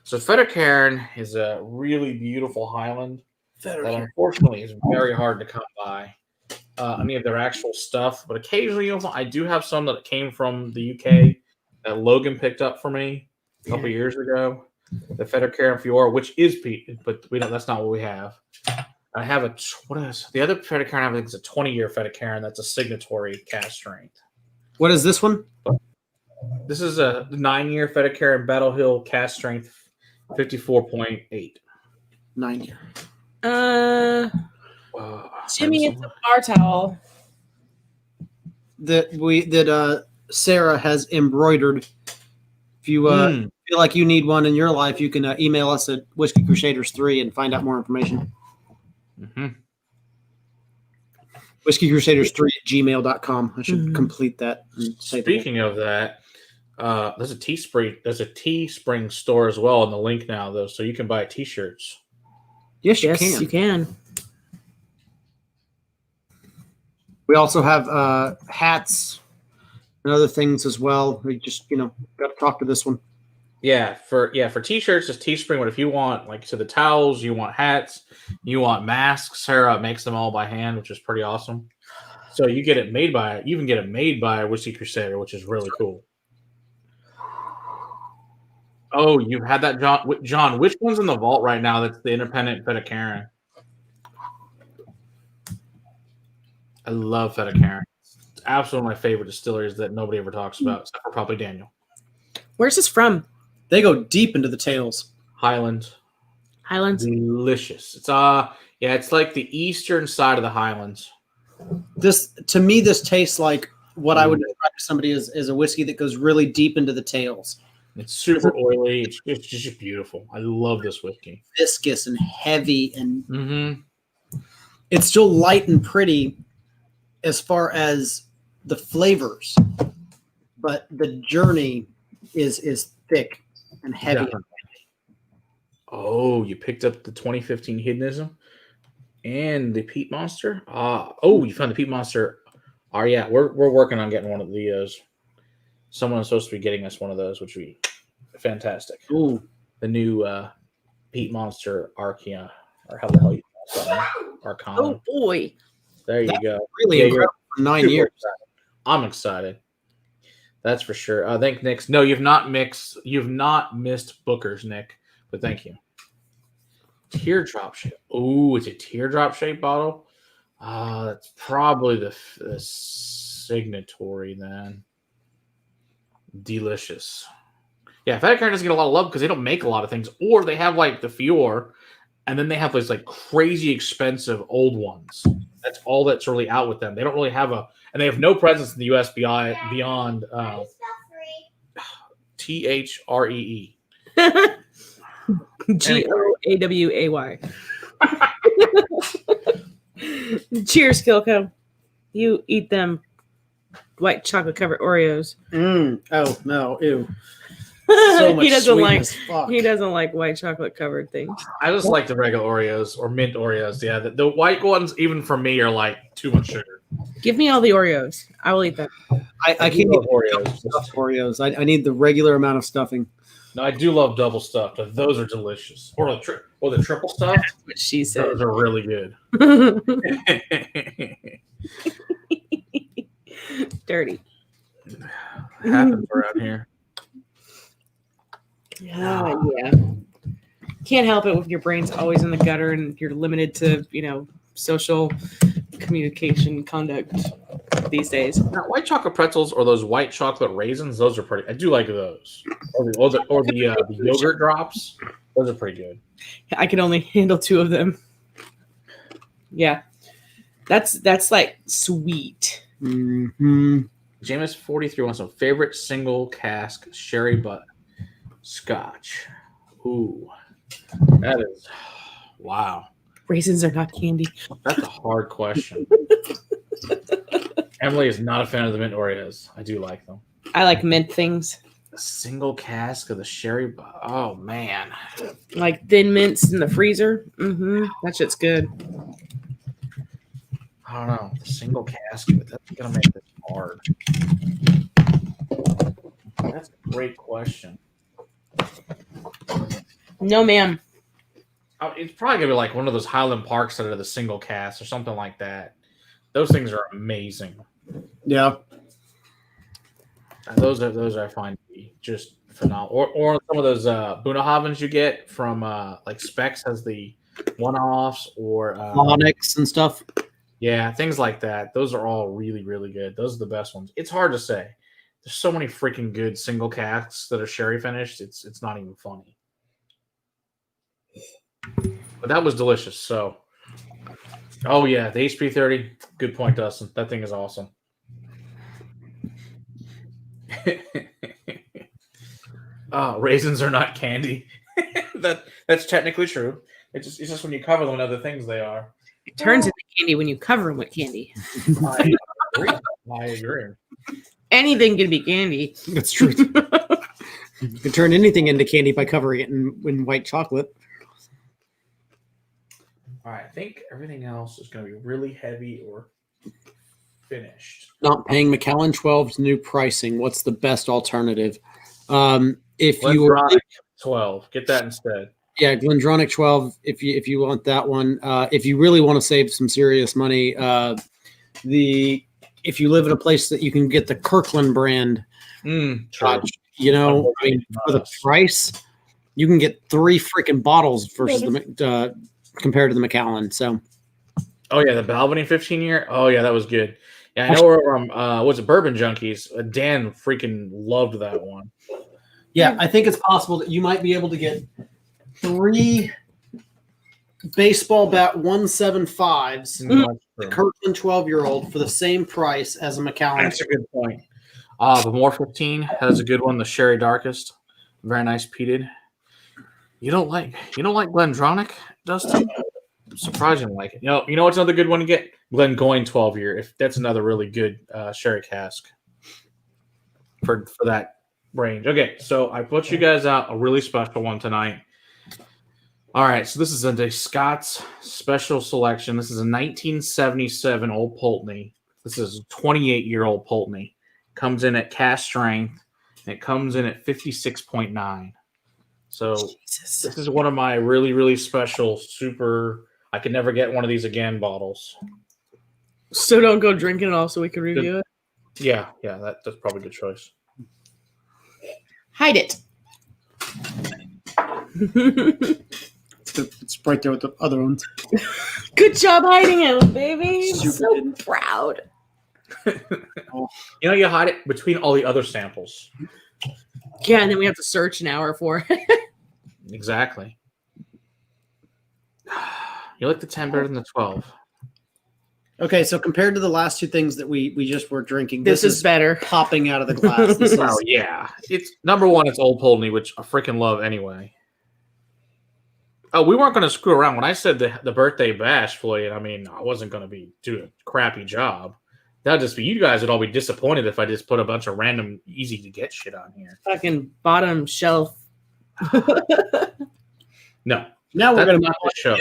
So Fettercare is a really beautiful Highland that unfortunately is very hard to come by. Any of their actual stuff, but occasionally I do have some that came from the UK that Logan picked up for me a couple years ago. The Fettercare Fiora, which is peated, but we don't. That's not what we have. I have the other Fettercare? I think it's a 20-year Fettercare, and that's a signatory cask strength. What is this one? This is a 9-year Fettercare and Battle Hill cask strength, 54.8. 9-year. Jimmy, it's a bar towel that Sarah has embroidered. If you feel like you need one in your life, you can email us at Whiskey Crusaders 3 and find out more information. Mm-hmm. Whiskey Crusaders 3 at gmail.com. I should complete that. Speaking of that, there's a Teespring store as well in the link now, though, so you can buy T-shirts. Yes, you can. We also have hats and other things as well. We just, got to talk to this one. Yeah, for T-shirts, it's Teespring. But if you want, the towels, you want hats, you want masks, Sarah makes them all by hand, which is pretty awesome. So you can get it made by a Whiskey Crusader, which is really cool. Oh, you've had that, John. John, which one's in the vault right now that's the independent Fettercare? I love Fettercare. absolutely my favorite distilleries that nobody ever talks about, except for probably Daniel. Where's this from? They go deep into the tails. Highlands. Delicious. It's it's like the eastern side of the Highlands. This tastes like what I would describe to somebody as a whiskey that goes really deep into the tails. It's super oily. It's just beautiful. I love this whiskey. Viscous and heavy, and it's still light and pretty as far as the flavors, but the journey is thick and heavy. Definitely. Oh, you picked up the 2015 Hedonism and the Peat Monster. You found the Peat Monster. Oh yeah, we're working on getting one of those. Someone's supposed to be getting us one of those, which would be fantastic. Ooh, the new Peat Monster Archia, or how the hell you call it? Arcana. Oh boy, there you go. Really incredible for 9 years. Excited. I'm excited. That's for sure. I think Nick's. No, you've not missed Booker's, Nick. But thank you. Teardrop shape. Oh, it's a teardrop shape bottle. That's probably the signatory then. Delicious. Yeah, Fat Car doesn't get a lot of love because they don't make a lot of things, or they have like the Fior, and then they have those like crazy expensive old ones. That's all that's really out with them. They don't really have and they have no presence in the U.S. beyond THREE. GOAWAY. Cheers, Kilco. You eat them white chocolate covered Oreos. Oh no, ew. So much he doesn't like white chocolate covered things. I just like the regular Oreos or mint Oreos. Yeah, the white ones, even for me, are like too much sugar. Give me all the Oreos. I will eat them. I can't eat Oreos. I need the regular amount of stuffing. No, I do love double stuffed. Those are delicious. Or the triple stuffed. That's what she said. Those are really good. Dirty. Happens around here. Yeah. Can't help it if your brain's always in the gutter and you're limited to, social communication conduct these days. Now, white chocolate pretzels or those white chocolate raisins, those are pretty. I do like those. Or the yogurt drops, those are pretty good. I can only handle 2 of them. Yeah, that's like sweet. Jameis 43 wants some favorite single cask sherry butt scotch. Ooh, that is wow. Raisins are not candy. That's a hard question. Emily is not a fan of the mint Oreos. I do like them. I like mint things. A single cask of the sherry. Oh, man. Like thin mints in the freezer. That shit's good. I don't know. The single cask. That's going to make this hard. That's a great question. No, ma'am. It's probably going to be like one of those Highland Parks that are the single cask or something like that. Those things are amazing. Yeah. Those I find to be just phenomenal. Or some of those Bunnahavens you get from like Specs has the one-offs or Onyx and stuff. Yeah, things like that. Those are all really, really good. Those are the best ones. It's hard to say. There's so many freaking good single casks that are sherry finished. It's not even funny. But that was delicious. So, oh yeah, the HP30. Good point, Dustin. That thing is awesome. Raisins are not candy. That's technically true. It's just when you cover them with other things, they are. It turns into candy when you cover them with candy. I agree. Anything can be candy. That's true. You can turn anything into candy by covering it in white chocolate. All right, I think everything else is going to be really heavy or finished. Not paying Macallan 12's new pricing. What's the best alternative? If you were 12, get that instead. Yeah, Glendronach 12. If you want that one, if you really want to save some serious money, if you live in a place that you can get the Kirkland brand, for the price, you can get 3 freaking bottles versus compared to the Macallan. So, oh yeah, the Balvenie 15-year. Oh yeah, that was good. Yeah, I know we're from was it Bourbon Junkies? Dan freaking loved that one. Yeah, I think it's possible that you might be able to get 3 baseball bat 175s, the Kirkland 12-year-old for the same price as a Macallan. That's a good point. The Moore 15 has a good one. The Sherry Darkest, very nice peated. You don't like Glendronach, Dustin? Surprisingly like it. You know what's another good one to get? Glengoyne 12-year. If that's another really good sherry cask for that range. Okay, so I put you guys out a really special one tonight. All right, so this is a Scott's special selection. This is a 1977 Old Pulteney. This is a 28-year-old Pulteney. Comes in at cast strength, and it comes in at 56.9. So Jesus. This is one of my really, really special super. I could never get one of these again bottles. So don't go drinking it all so we can review it? Yeah, that's probably a good choice. Hide it. It's right there with the other ones. Good job hiding it, baby. I'm so proud. You hide it between all the other samples. Yeah, and then we have to search an hour for it. Exactly. You like the 10 better than the 12. Okay, so compared to the last 2 things that we just were drinking, this is better. Popping out of the glass. Oh, yeah. It's number one, it's Old Pulteney, which I freaking love anyway. Oh, we weren't going to screw around. When I said the birthday bash, Floyd, I mean, I wasn't going to be doing a crappy job. That'd just be, you guys would all be disappointed if I just put a bunch of random easy to get shit on here. Fucking bottom shelf. No. Now we're going to make the show.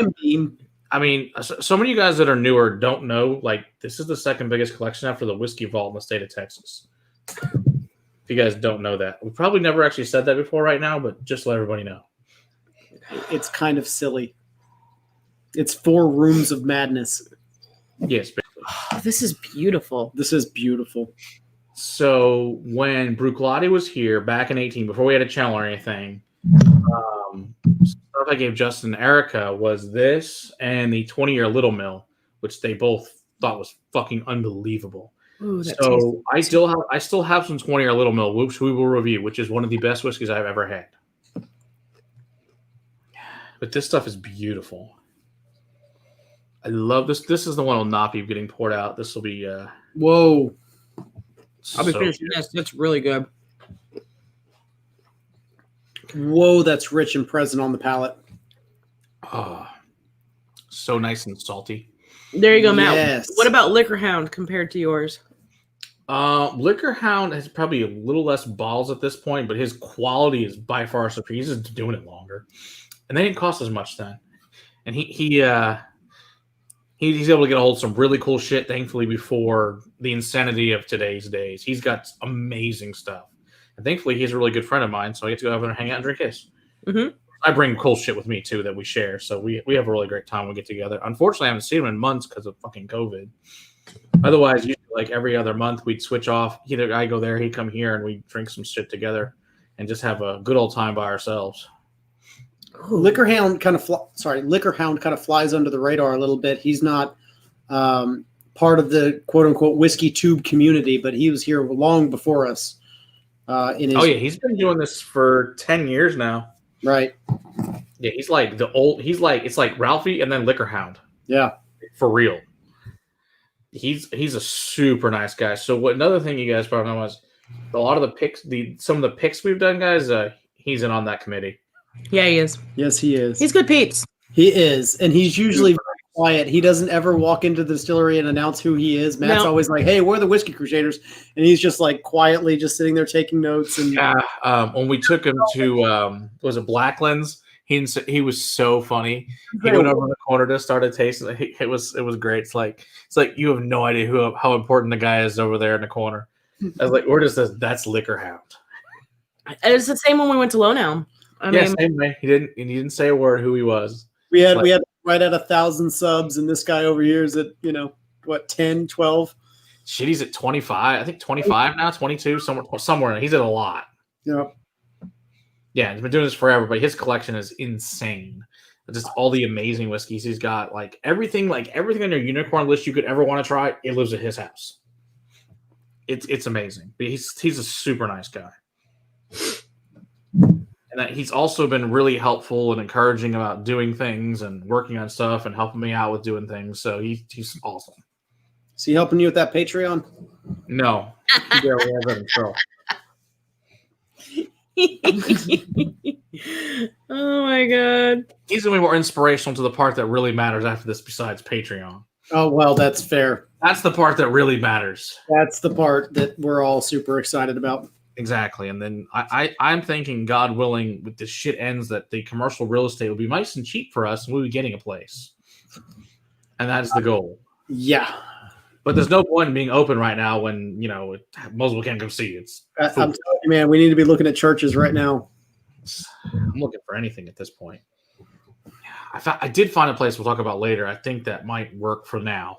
I mean, so many of you guys that are newer don't know, like, this is the second biggest collection after the Whiskey Vault in the state of Texas. If you guys don't know that. We probably never actually said that before right now, but just let everybody know. It's kind of silly. It's 4 rooms of madness. Yes. Oh, this is beautiful. This is beautiful. So when Bruichladdich was here back in 18, before we had a channel or anything, stuff I gave Justin and Erica was this and the 20-year Little Mill, which they both thought was fucking unbelievable. Ooh, so I still have some 20-year Little Mill, which we will review, which is one of the best whiskeys I've ever had. But this stuff is beautiful. I love this. This is the one will not be getting poured out. This will be whoa. I'll be finishing this. That's really good. Whoa, that's rich and present on the palate. Oh, so nice and salty. There you go, Matt. Yes. What about Liquor Hound compared to yours? Liquor Hound has probably a little less balls at this point, but his quality is by far superior. He's just doing it longer. And they didn't cost as much then. And he's able to get a hold of some really cool shit, thankfully, before the insanity of today's days. He's got amazing stuff. And thankfully, he's a really good friend of mine, so I get to go over and hang out and drink his. Mm-hmm. I bring cool shit with me, too, that we share. So we have a really great time when we get together. Unfortunately, I haven't seen him in months because of fucking COVID. Otherwise, usually, like every other month, we'd switch off. Either I go there, he'd come here, and we'd drink some shit together and just have a good old time by ourselves. Liquor Hound kind of flies under the radar a little bit. He's not part of the quote unquote whiskey tube community, but he was here long before us. He's been doing this for 10 years now. Right. Yeah, it's like Ralphie and then Liquor Hound. Yeah. For real. He's a super nice guy. So another thing you guys probably know was a lot of the picks, some of the picks we've done, guys, he's in on that committee. Yeah, he is. Yes, he is. He's good peeps. He is. And he's usually very quiet. He doesn't ever walk into the distillery and announce who he is. Matt's always like, hey, we're the Whiskey Crusaders. And he's just like quietly just sitting there taking notes. And when we took him to, was it Blacklands? He was so funny. He went over in the corner to started tasting. It was great. It's like you have no idea how important the guy is over there in the corner. I was like, where does this? That's Liquor Hound. And it's the same when we went to Lowdown. Same way. He didn't say a word who he was. We had right at 1,000 subs, and this guy over here is at 10, 12. Shit, he's at 25. I think 25 now, 22, somewhere. He's at a lot. Yeah. Yeah, he's been doing this forever, but his collection is insane. Just all the amazing whiskeys he's got, like everything on your unicorn list you could ever want to try, it lives at his house. It's amazing. But he's a super nice guy. And that he's also been really helpful and encouraging about doing things and working on stuff and helping me out with doing things. So he's awesome. Is he helping you with that Patreon? No. He barely has that himself. Oh my god. He's gonna be more inspirational to the part that really matters after this besides Patreon. Oh, well, that's fair. That's the part that really matters. That's the part that we're all super excited about. Exactly. And then I'm thinking, God willing, with this shit ends, that the commercial real estate will be nice and cheap for us and we'll be getting a place. And that's the goal. Yeah. But there's no point in being open right now when, most people can't come see it. I'm telling you, man, we need to be looking at churches right now. I'm looking for anything at this point. I did find a place we'll talk about later. I think that might work for now.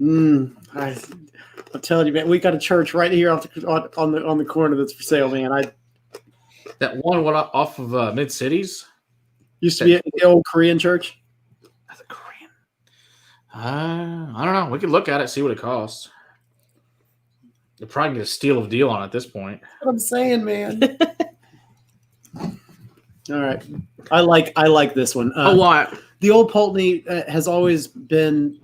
I'm telling you, man, we got a church right here on the corner that's for sale, man. That one off of Mid Cities used to be the old Korean church. The Korean. I don't know. We could look at it, see what it costs. You'll probably get a steal of deal on it at this point. That's what I'm saying, man. All right, I like this one. A lot. The Old Pulteney has always been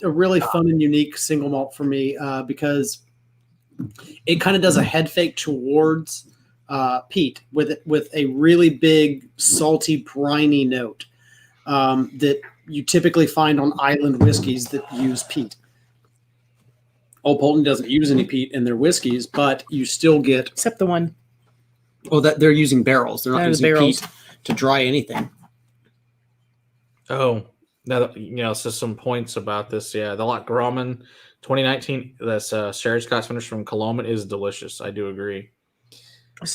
a really fun and unique single malt for me because it kind of does a head fake towards peat with a really big salty briny note that you typically find on island whiskeys that use peat. Old Pulteney doesn't use any peat in their whiskeys, but you still get Except the one. Oh, that they're using barrels. They're not using peat to dry anything. Oh, now, so some points about this. Yeah, the Loch Grommen 2019, that's Sherry Scott's finish from Coloma is delicious. I do agree.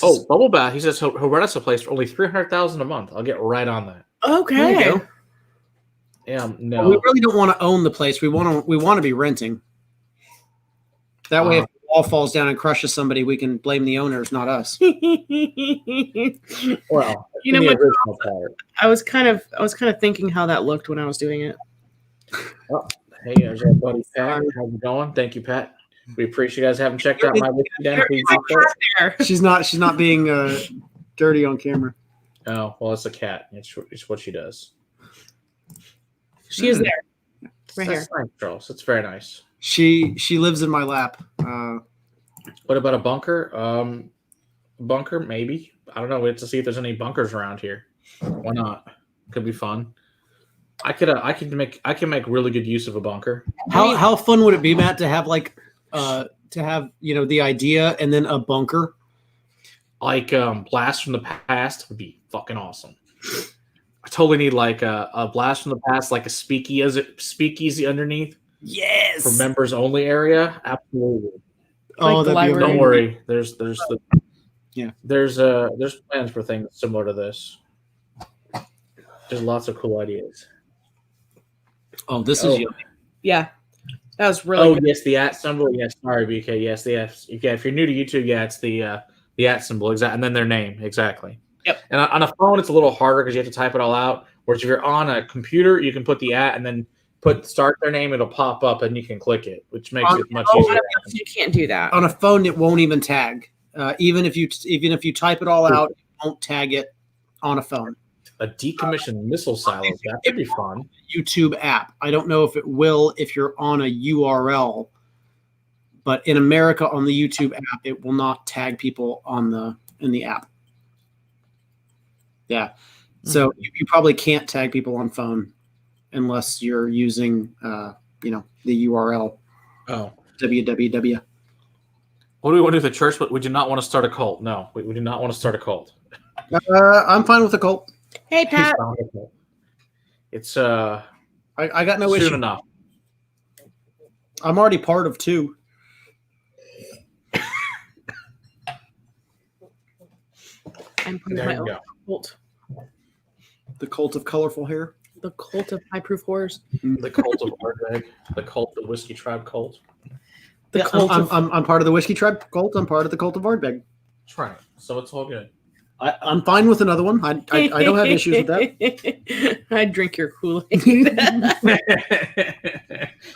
Oh, Bubble Bath, he says he'll rent us a place for only $300,000 a month. I'll get right on that. Okay. Yeah, no. Well, we really don't want to own the place. We want to be renting. That way, if the wall falls down and crushes somebody, we can blame the owners, not us. Well, you know what? I was kind of thinking how that looked when I was doing it. Oh, hey, there's our buddy Pat. How's it going? Thank you, Pat. We appreciate you guys having checked out my whiskey den. She's not being dirty on camera. Oh, well, it's a cat. It's what she does. She is there. Right That's here. nice, Charles. It's very nice. She lives in my lap. What about a bunker? Bunker, maybe. I don't know. We have to see if there's any bunkers around here. Why not? Could be fun. I can make really good use of a bunker. How fun would it be, Matt, to have the idea and then a bunker? Like Blast from the Past would be fucking awesome. I totally need like a Blast from the Past, like a speakeasy underneath. Yes. For members only area. Absolutely. Oh, like don't worry. There's plans for things similar to this. There's lots of cool ideas. Oh, this is yummy. Yeah. That was really good. Yes, the @ symbol. Yes, sorry, BK. Yes, the F. Yeah, if you're new to YouTube, yeah, it's the @ symbol, exactly, and then their name, exactly. Yep. And on a phone, it's a little harder because you have to type it all out. Whereas if you're on a computer, you can put the @ and then start their name. It'll pop up and you can click it, which makes it much easier. You can't do that on a phone. It won't even tag. Even if you type it all out, it won't tag it on a phone. A decommissioned missile silo. That could be fun. YouTube app. I don't know if it will if you're on a URL, but in America on the YouTube app, it will not tag people in the app. Yeah. So you probably can't tag people on phone unless you're using the URL. Oh. www. What do we want to do with the church? But we do not want to start a cult. No, we do not want to start a cult. I'm fine with a cult. Hey, Pat. It's I got no issue. Soon enough. I'm already part of 2. I'm putting my own cult. The cult of colorful hair. The cult of high proof whores. The cult of Ardbeg. The cult of Whiskey Tribe cult. I'm part of the Whiskey Tribe cult. I'm part of the cult of Ardbeg. That's right. So it's all good. I'm fine with another one. I don't have issues with that. I'd drink your Kool-Aid.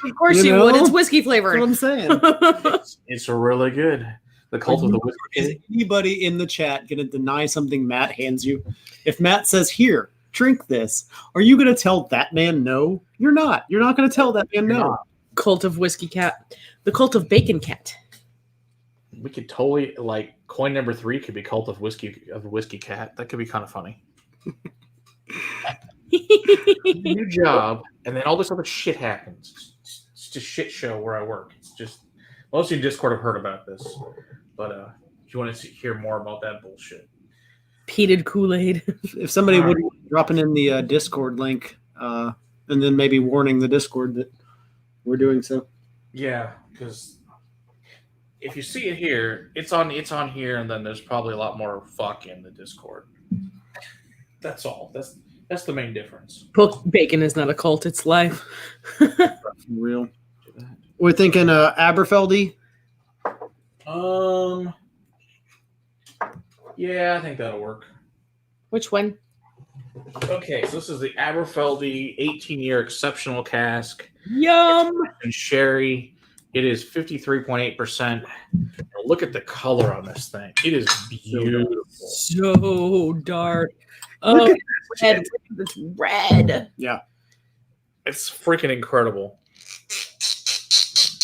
Of course you would. It's whiskey flavored. That's what I'm saying. It's really good. The cult of the whiskey. Is anybody in the chat going to deny something Matt hands you? If Matt says, "Here, drink this," are you going to tell that man no? You're not. You're not going to tell that man no. Cult of Whiskey Cat. The cult of Bacon Cat. We could totally coin number 3 could be cult of whiskey cat. That could be kind of funny. New job, and then all this other shit happens. It's just shit show where I work. It's just most of you Discord have heard about this, but if you want to hear more about that bullshit, Peated Kool-Aid. If somebody would dropping in the Discord link, and then maybe warning the Discord that we're doing so. Yeah, because if you see it here, it's on here, and then there's probably a lot more fuck in the Discord. That's all. That's the main difference. Bacon is not a cult; it's life. Real. We're thinking Aberfeldy. Yeah, I think that'll work. Which one? Okay, so this is the Aberfeldy 18-year exceptional cask. Yum! And sherry. It is 53.8%. Look at the color on this thing. It is beautiful. So dark. Oh, it's red. Yeah. It's freaking incredible.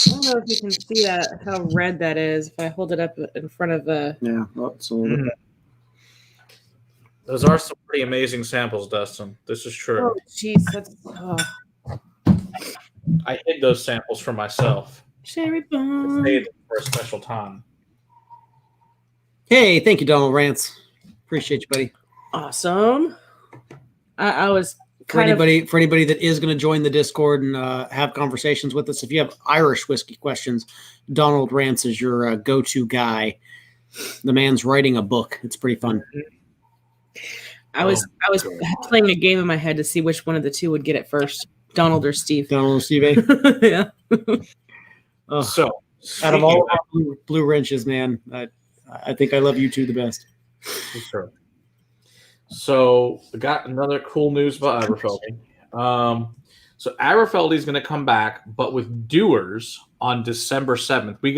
I don't know if you can see that, how red that is. If I hold it up in front of the... Yeah. It's a little bit. Those are some pretty amazing samples, Dustin. This is true. Oh, jeez. That's... Oh. I hid those samples for myself. Cherry bomb. Saved them for a special time. Hey, thank you, Donald Rance. Appreciate you, buddy. Awesome. I was for anybody that is going to join the Discord and have conversations with us, if you have Irish whiskey questions, Donald Rance is your go-to guy. The man's writing a book. It's pretty fun. I was playing a game in my head to see which one of the two would get it first, Donald or Steve. Donald or Steve. Yeah. So, out of all our blue wrenches, man, I think I love you two the best. Sure. So, we got another cool news about Aberfeldy. So, Aberfeldy is going to come back, but with Dewar's on December 7th. We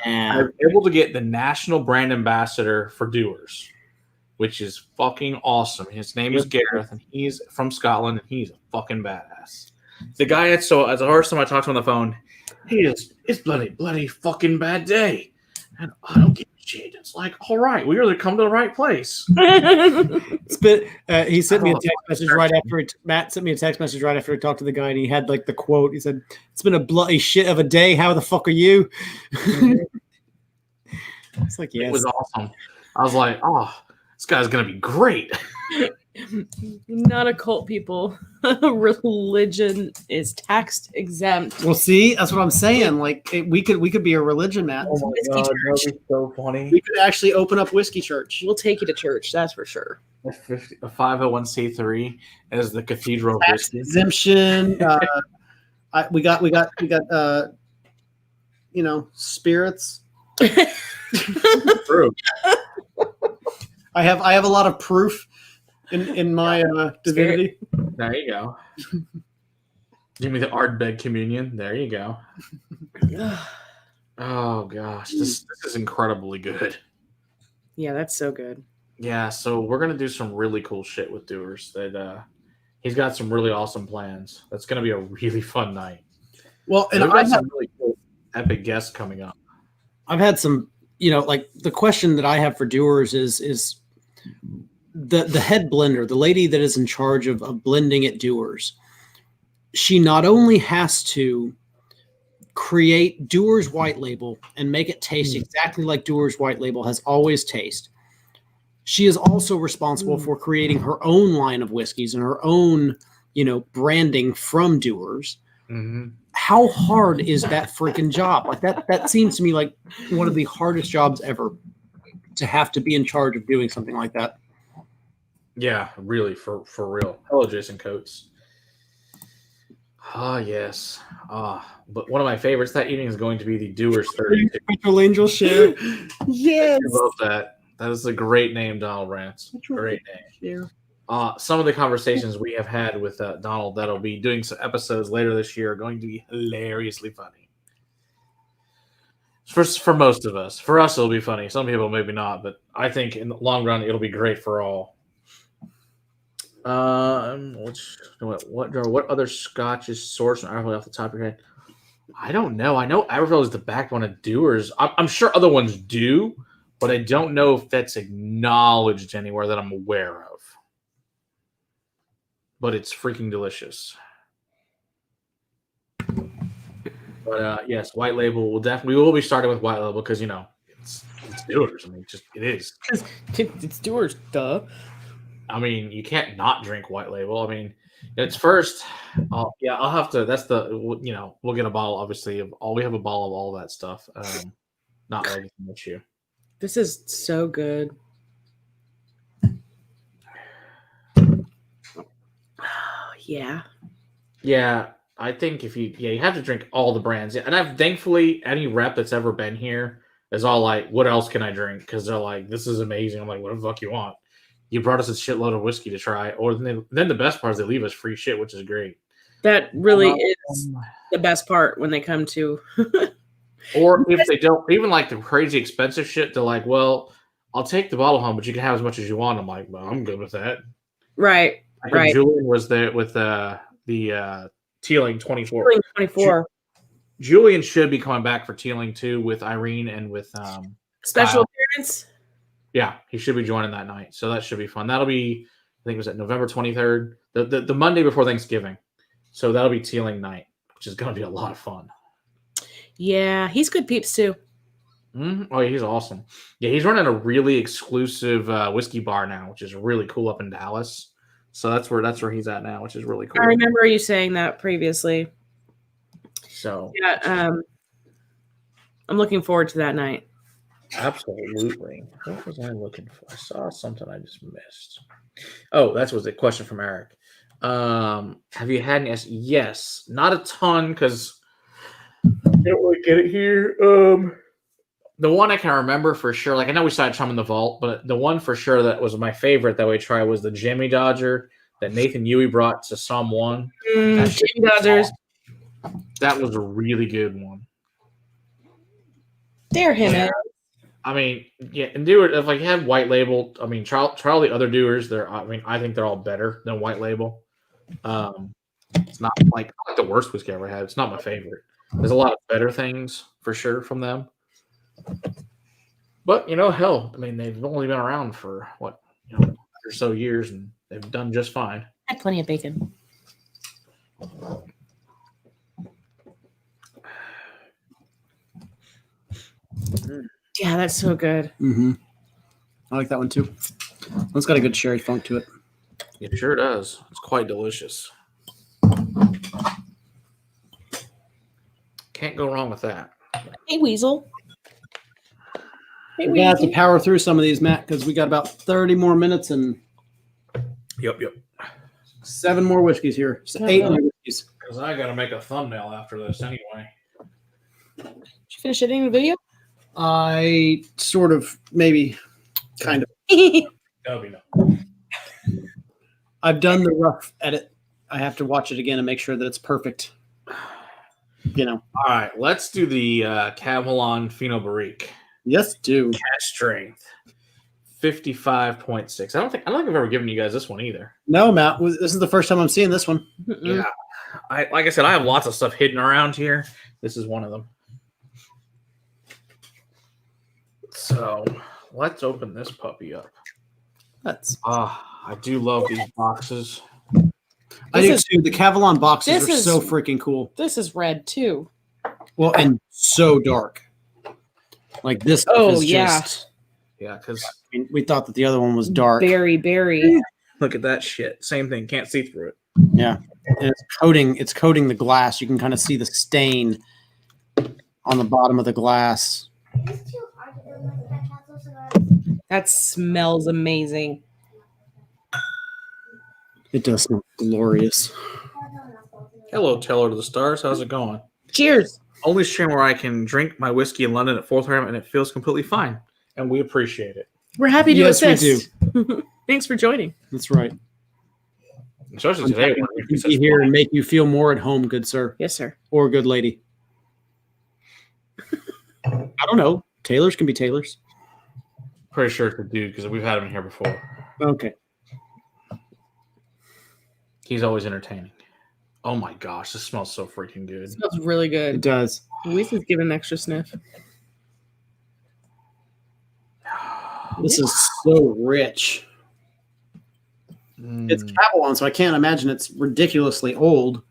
are able to get the national brand ambassador for Dewar's, which is fucking awesome. His name is Gareth, and he's from Scotland, and he's a fucking badass. The guy as the first time I talked to him on the phone, it's bloody fucking bad day. And I don't give a shit. It's like, all right, we really come to the right place. He sent me a text message right after Matt sent me a text message right after he talked to the guy, and he had the quote. He said, "It's been a bloody shit of a day. How the fuck are you?" It's like, yes. It was awesome. I was like, oh, this guy's gonna be great. Not a cult, people. Religion is tax exempt. Well, see, that's what I'm saying. We could be a religion, Matt. Oh my god, that'd be so funny. We could actually open up Whiskey Church. We'll take you to church, that's for sure. A 501c3 as the cathedral of tax whiskey exemption. We got spirits. True. I have a lot of proof in my divinity. There you go. Give me the Ardbeg communion. There you go. Oh gosh, this is incredibly good. Yeah, that's so good. Yeah, so we're gonna do some really cool shit with Dewar's. That he's got some really awesome plans. That's gonna be a really fun night. Well, and I've got some really cool epic guests coming up. I've had some, the question that I have for Dewar's is the head blender, the lady that is in charge of blending at Dewar's. She not only has to create Dewar's white label and make it taste exactly like Dewar's white label has always tasted. She is also responsible for creating her own line of whiskeys and her own, branding from Dewar's. Mm-hmm. How hard is that freaking job? That seems to me like one of the hardest jobs ever, to have to be in charge of doing something like that. Yeah, really, for real. Hello, Jason Coates. Ah, yes. But one of my favorites that evening is going to be the Dewar's 32. Angel share. Yes. I love that. That is a great name, Donald Rance. Great name. Some of the conversations we have had with Donald that'll be doing some episodes later this year are going to be hilariously funny. For most of us. For us, it'll be funny. Some people maybe not, but I think in the long run, it'll be great for all. What other Scotch is sourced from Ireland off the top of your head? I don't know. I know Aberfeld is the backbone of Dewar's. I'm sure other ones do, but I don't know if that's acknowledged anywhere that I'm aware of. But it's freaking delicious. But yes, white label we will be starting with white label because it's Dewar's. I mean, it is. It's Dewar's, duh. I mean, you can't not drink white label. I mean, it's first. I'll have to. That's we'll get a bottle. Obviously, we have a bottle of all that stuff. Not ready to much you. This is so good. Yeah. Yeah, I think if you have to drink all the brands. And I've thankfully any rep that's ever been here is all like, what else can I drink? Because they're like, this is amazing. I'm like, what the fuck you want? You brought us a shitload of whiskey to try. Or then the best part is they leave us free shit, which is great. That really is the best part when they come to. Or if they don't, even like the crazy expensive shit, they're like, well, I'll take the bottle home, but you can have as much as you want. I'm like, well, I'm good with that. Right. I think Julian was there with the Teeling 24. Teeling 24. Julian should be coming back for Teeling too with Irene and with special Kyle. appearance. Yeah, he should be joining that night, so that should be fun. That'll be, I think it was at November 23rd, the Monday before Thanksgiving. So that'll be Teeling night, which is going to be a lot of fun. Yeah, he's good peeps too. Mm-hmm. Oh, yeah, he's awesome. Yeah, he's running a really exclusive whiskey bar now, which is really cool up in Dallas. So that's where he's at now, which is really cool. I remember you saying that previously. So yeah, I'm looking forward to that night. Absolutely. What was I looking for? I saw something I just missed. Oh, that was a question from Eric. Have you had any? Yes, not a ton because I don't really get it here. The one I can remember for sure, like I know we started some in the vault, but the one for sure that was my favorite that we tried was the Jimmy Dodger that Nathan Huey brought to someone. Jimmy Dodgers. That was a really good one. Dare him. Yeah. I mean, yeah, and Dewar, if like you have white label, I mean, try the other Dewars. I think they're all better than white label. It's not like the worst whiskey I ever had. It's not my favorite. There's a lot of better things for sure from them. But hell, I mean, they've only been around for what, 100 or so years, and they've done just fine. I had plenty of bacon. Yeah, that's so good. Mm-hmm. I like that one too. It's got a good sherry funk to it. It sure does. It's quite delicious. Can't go wrong with that. Hey, Weasel. We have to power through some of these, Matt, because we got about 30 more minutes and Yep. 7 more whiskeys here. So 8 more whiskeys. Because I got to make a thumbnail after this anyway. Did you finish editing the video? I sort of, maybe, kind of. That'll be no. I've done the rough edit. I have to watch it again and make sure that it's perfect. All right, let's do the Cavalon Fino Barrique. Yes, do. Cash strength, 55.6. I don't think I've ever given you guys this one either. No, Matt. This is the first time I'm seeing this one. Yeah, like I said, I have lots of stuff hidden around here. This is one of them. So let's open this puppy up. I do love these boxes. I do too. The Cavalon boxes are so freaking cool. This is red too. Well, and so dark. Like this. Oh, yeah. Because we thought that the other one was dark. Berry. Look at that shit. Same thing. Can't see through it. Yeah. And it's coating the glass. You can kind of see the stain on the bottom of the glass. That smells amazing. It does smell glorious. Hello, Teller to the Stars. How's it going? Cheers. Only stream where I can drink my whiskey in London at 4th Ram, and it feels completely fine. And we appreciate it. We're happy to Yes, assist. We do. Thanks for joining. That's right. Especially today. We'll be here and make you feel more at home, good sir. Yes, sir. Or good lady. I don't know. Tailors can be tailors. Pretty sure it's a dude because we've had him here before. Okay. He's always entertaining. Oh my gosh, this smells so freaking good. It smells really It good. does. Luis is giving an extra sniff. This is so rich. It's Cavalon, so I can't imagine it's ridiculously old.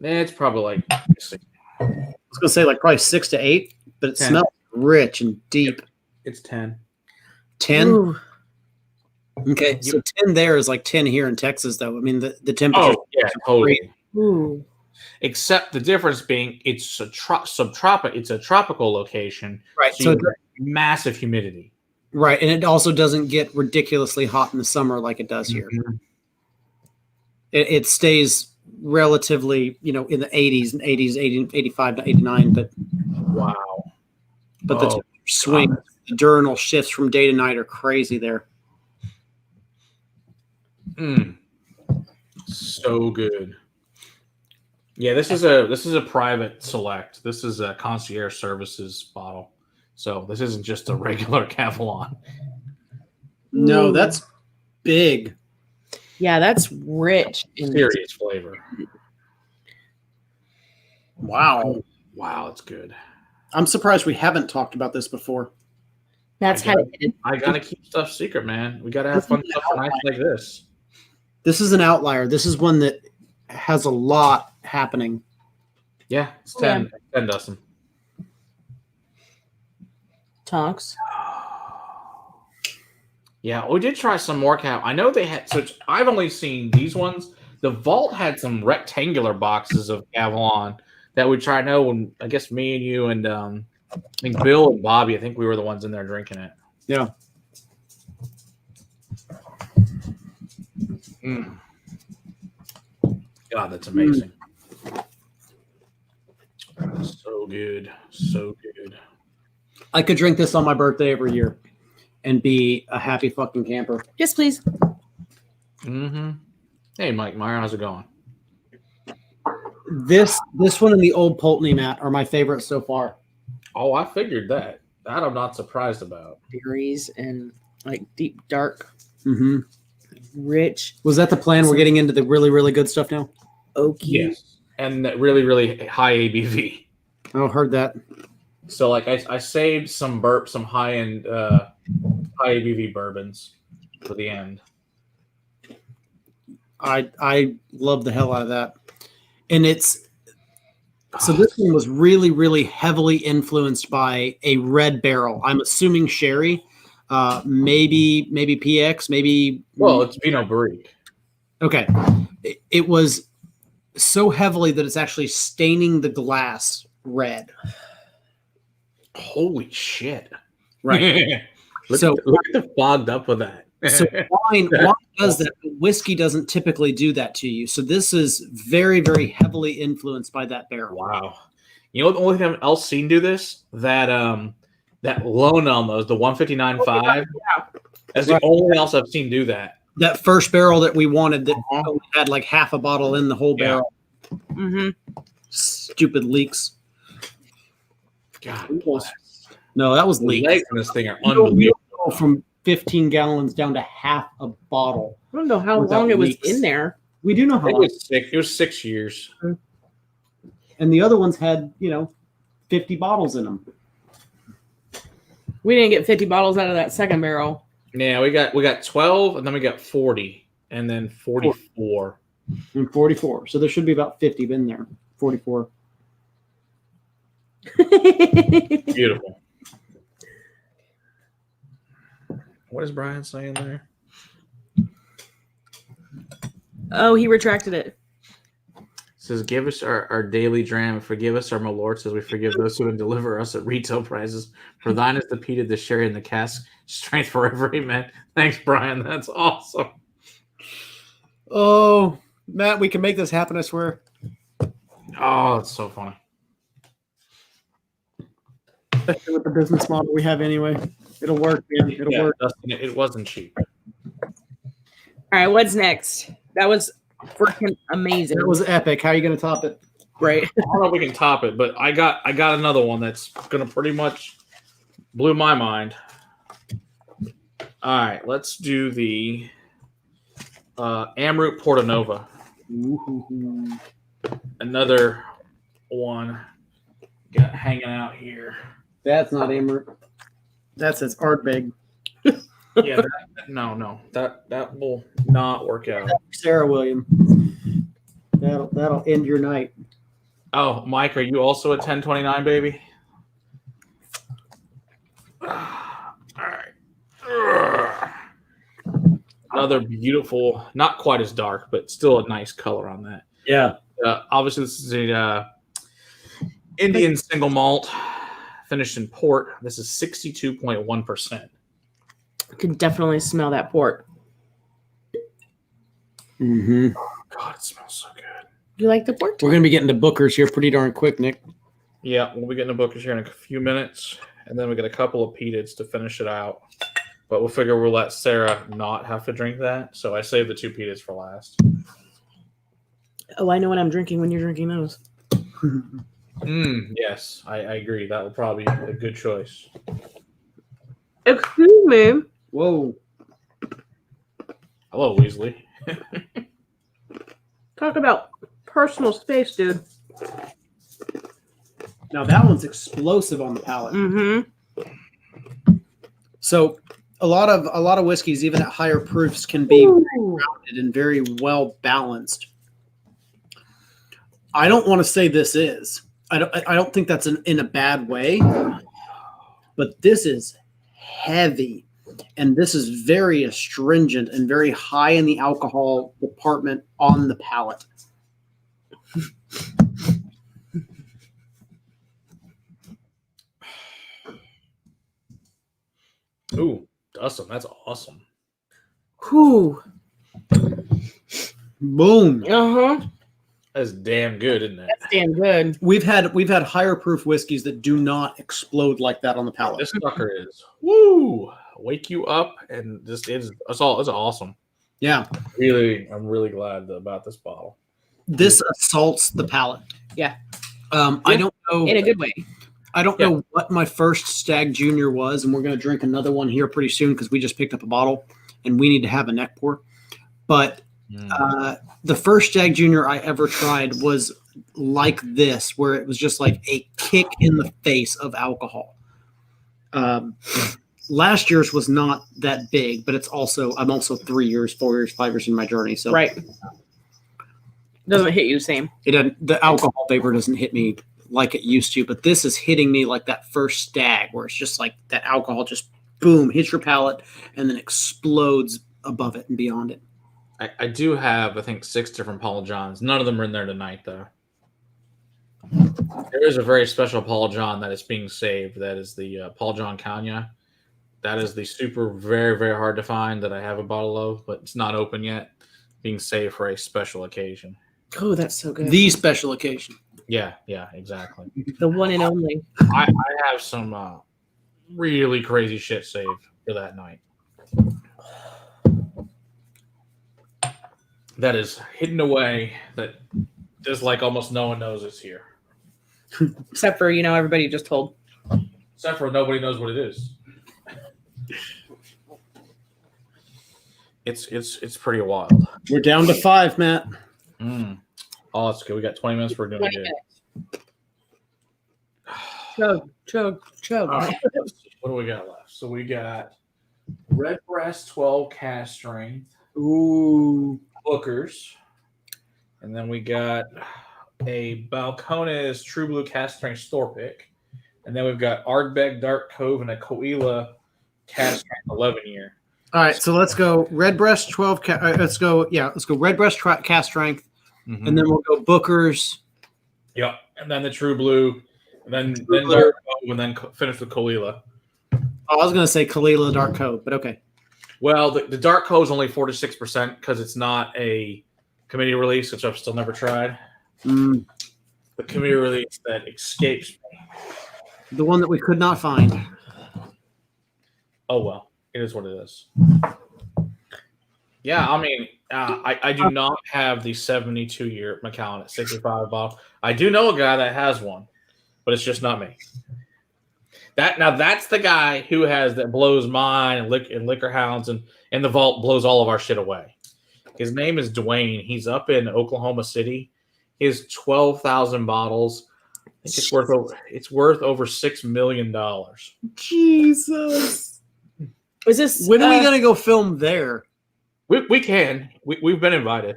It's probably like I was going to say like probably 6 to 8, but it 10. smells rich and deep. it's 10. 10? Ooh. Okay, so 10 there is like 10 here in Texas, though. I mean, the temperature. Oh yeah, totally. Ooh. Except the difference being it's a subtropical. It's a tropical location, Right. So So you get massive humidity. right, and it also doesn't get ridiculously hot in the summer like it does here. Mhm. It stays relatively, in the 80s and 85 to 89, but Wow. the Oh, temperature swing, the diurnal shifts from day to night are crazy there. So good. Yeah, this is a private select. This is a concierge services bottle. So this isn't just a regular Cavalon. No, Ooh. that's big. Yeah, that's rich. Serious flavor. Wow. Wow, it's good. I'm surprised we haven't talked about this before. That's how it I gotta keep stuff secret, man. We gotta have fun stuff nights like this. This is an outlier. This is one that has a lot happening. Yeah, it's 10. 10 dozen. talks. Yeah, we did try some more Cav. I know they had. So I've only seen these ones. The Vault had some rectangular boxes of Cavalon that we tried. No, when I guess me and you and I think Bill and Bobby. I think we were the ones in there drinking it. Yeah. God, that's amazing. So good, so good. I could drink this on my birthday every year and be a happy fucking camper. Yes, please. Mm-hmm. Hey, Mike Meyer, how's it going? This one and the Old Pulteney, Matt, are my favorites so far. Oh, I figured that. That I'm not surprised about. Berries and like deep, dark, Mm-hmm. rich, Was that the plan? We're getting into the really, really good stuff now? oaky. Yes, and that really, really high ABV. Oh, heard that. So, like, I saved some high end, high ABV bourbons for the end. I love the hell out of that. And it's so this one was really, really heavily influenced by a red barrel. I'm assuming sherry, maybe PX, maybe. Well, it's Pinot Barrique. Okay. It was so heavily that it's actually staining the glass red. Holy shit! Right. look So- at the fogged up of that. So wine does that. But whiskey doesn't typically do that to you. So this is very, very heavily influenced by that barrel. Wow. You know what? The only thing else seen do this that Lona on those the 159.5. That's the Right. only else I've seen do that. That first barrel that we wanted that only had like half a bottle in the whole Yeah. barrel. Mm-hmm. Stupid leaks. God bless. No, that was The leaks. legs on this thing are You don't unbelievable. go from 15 gallons down to half a bottle. I don't know how Without long it was leaks. in there. We do know how It long. was 6. It was 6 years. And the other ones had, 50 bottles in them. We didn't get 50 bottles out of that second barrel. Yeah, we got 12, and then we got 40, and then 44. And 44. So there should be about 50 in there. 44. Beautiful. What is Brian saying there? Oh, he retracted it. Says, give us our daily dram and forgive us, our my Lord says we forgive those who would deliver us at retail prices. For thine is the peated, the sherry, and the cask. Strength forever, amen. Thanks, Brian. That's awesome. Oh, Matt, we can make this happen, I swear. Oh, it's so funny. Especially with the business model we have anyway. It'll work, man. It'll work. Dustin, it wasn't cheap. All right, what's next? That was freaking amazing. It was epic. How are you going to top it? Great. I don't know if we can top it, but I got another one that's gonna pretty much blew my mind. All right, let's do the Amrut Porto Nova. Ooh. Another one got hanging out here. That's not Amrut. That says Ardbeg. Yeah, no, that will not work out. Sarah William. That'll end your night. Oh, Mike, are you also a 1029 baby? All right. Another beautiful, not quite as dark, but still a nice color on that. Yeah. Obviously, this is a Indian single malt finished in port. This is 62.1%. I can definitely smell that port. Mm-hmm. God, it smells so good. You like the port? We're going to be getting to Booker's here pretty darn quick, Nick. Yeah, we'll be getting to Booker's here in a few minutes, and then we got a couple of peated to finish it out. But we'll figure we'll let Sarah not have to drink that, so I saved the 2 peated for last. Oh, I know what I'm drinking when you're drinking those. Yes, I agree. That will probably be a good choice. Excuse me. Whoa. Hello, Weasley. Talk about personal space, dude. Now that one's explosive on the palate. Mm-hmm. So a lot of whiskeys, even at higher proofs, can be very rounded and very well balanced. I don't want to say this is. I don't think that's in a bad way, but this is heavy, and this is very astringent and very high in the alcohol department on the palate. Ooh, Dustin, that's awesome. Whew. Boom. Uh-huh. That's damn good, isn't it? That's damn good. We've had higher proof whiskeys that do not explode like that on the palate. This sucker is wake you up, and it's awesome. Yeah, I'm really glad about this bottle. this assaults the palate. Yeah. I don't know In a good way. I don't know what my first Stag Junior was, and we're going to drink another one here pretty soon because we just picked up a bottle, and we need to have a neck pour. But the first Stag Junior I ever tried was like this, where it was just like a kick in the face of alcohol. Last year's was not that big, but I'm also 3 years, 4 years, 5 years in my journey. So Right. Doesn't hit you the same. it doesn't, the alcohol vapor doesn't hit me like it used to, but this is hitting me like that first Stag, where it's just like that alcohol just boom hits your palate and then explodes above it and beyond it. I do have, I think, 6 different Paul Johns. None of them are in there tonight, though. There is a very special Paul John that is being saved. That is the Paul John Cagna. That is the super, very, very hard to find that I have a bottle of, but it's not open yet. Being saved for a special occasion. Oh, that's so good. The special occasion. Yeah, exactly. The one and only. I have some really crazy shit saved for that night. That is hidden away, that just like almost no one knows it's here. Except for, everybody just told. Except for nobody knows what it is. It's pretty wild. We're down to 5, Matt. Oh, that's good. We got 20 minutes for doing it. Chug. Right. What do we got left? So we got Redbreast 12 cast strength. Ooh. Bookers. And then we got a Balcones True Blue cast strength store pick. And then we've got Ardbeg Dark Cove and a Coela cast strength 11-year. All right, so let's go Redbreast 12. Let's go Redbreast cast strength, and then we'll go Booker's. Yep, and then the True Blue, and then Dark Cove, and then finish with Coela. Oh, I was going to say Kalila Dark Cove, but okay. Well, the Dark Cove is only 4-6% because it's not a committee release, which I've still never tried. The committee release that escapes me The one that we could not find. Oh, well. It is what it is. Yeah, I mean, I do not have the 72-year Macallan at 65 bottle. I do know a guy that has one, but it's just not me. That's the guy who has that blows mine and Liquor Hounds and the vault blows all of our shit away. His name is Dwayne. He's up in Oklahoma City. He has 12,000 bottles. I think it's worth over $6 million. Jesus. Is this when are we gonna go film there? We can. We've been invited.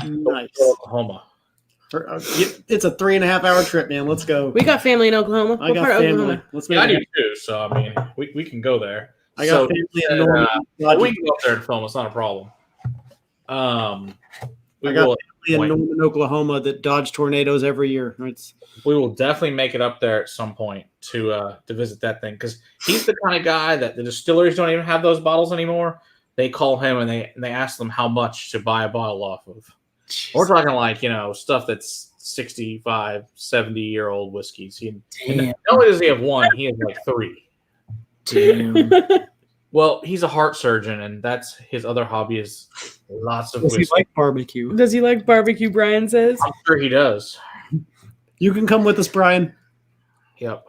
Nice. Oklahoma. It's a 3.5 hour trip, man. Let's go. We got family in Oklahoma. I got family. Let's make I do too. So I mean, we can go there. I got family in Norman. We can go up there and film. It's not a problem. We got family in Norman, Oklahoma that dodge tornadoes every year. We will definitely make it up there at some point to visit that thing because he's the kind of guy that the distilleries don't even have those bottles anymore. They call him and they ask them how much to buy a bottle off of. Jeez. We're talking like, stuff that's 65, 70-year-old whiskeys. Not only does he have one, he has like 3. Damn. Well, he's a heart surgeon, and that's his other hobby is lots of whiskey. Does he like barbecue? Does he like barbecue, Brian says? I'm sure he does. You can come with us, Brian. Yep.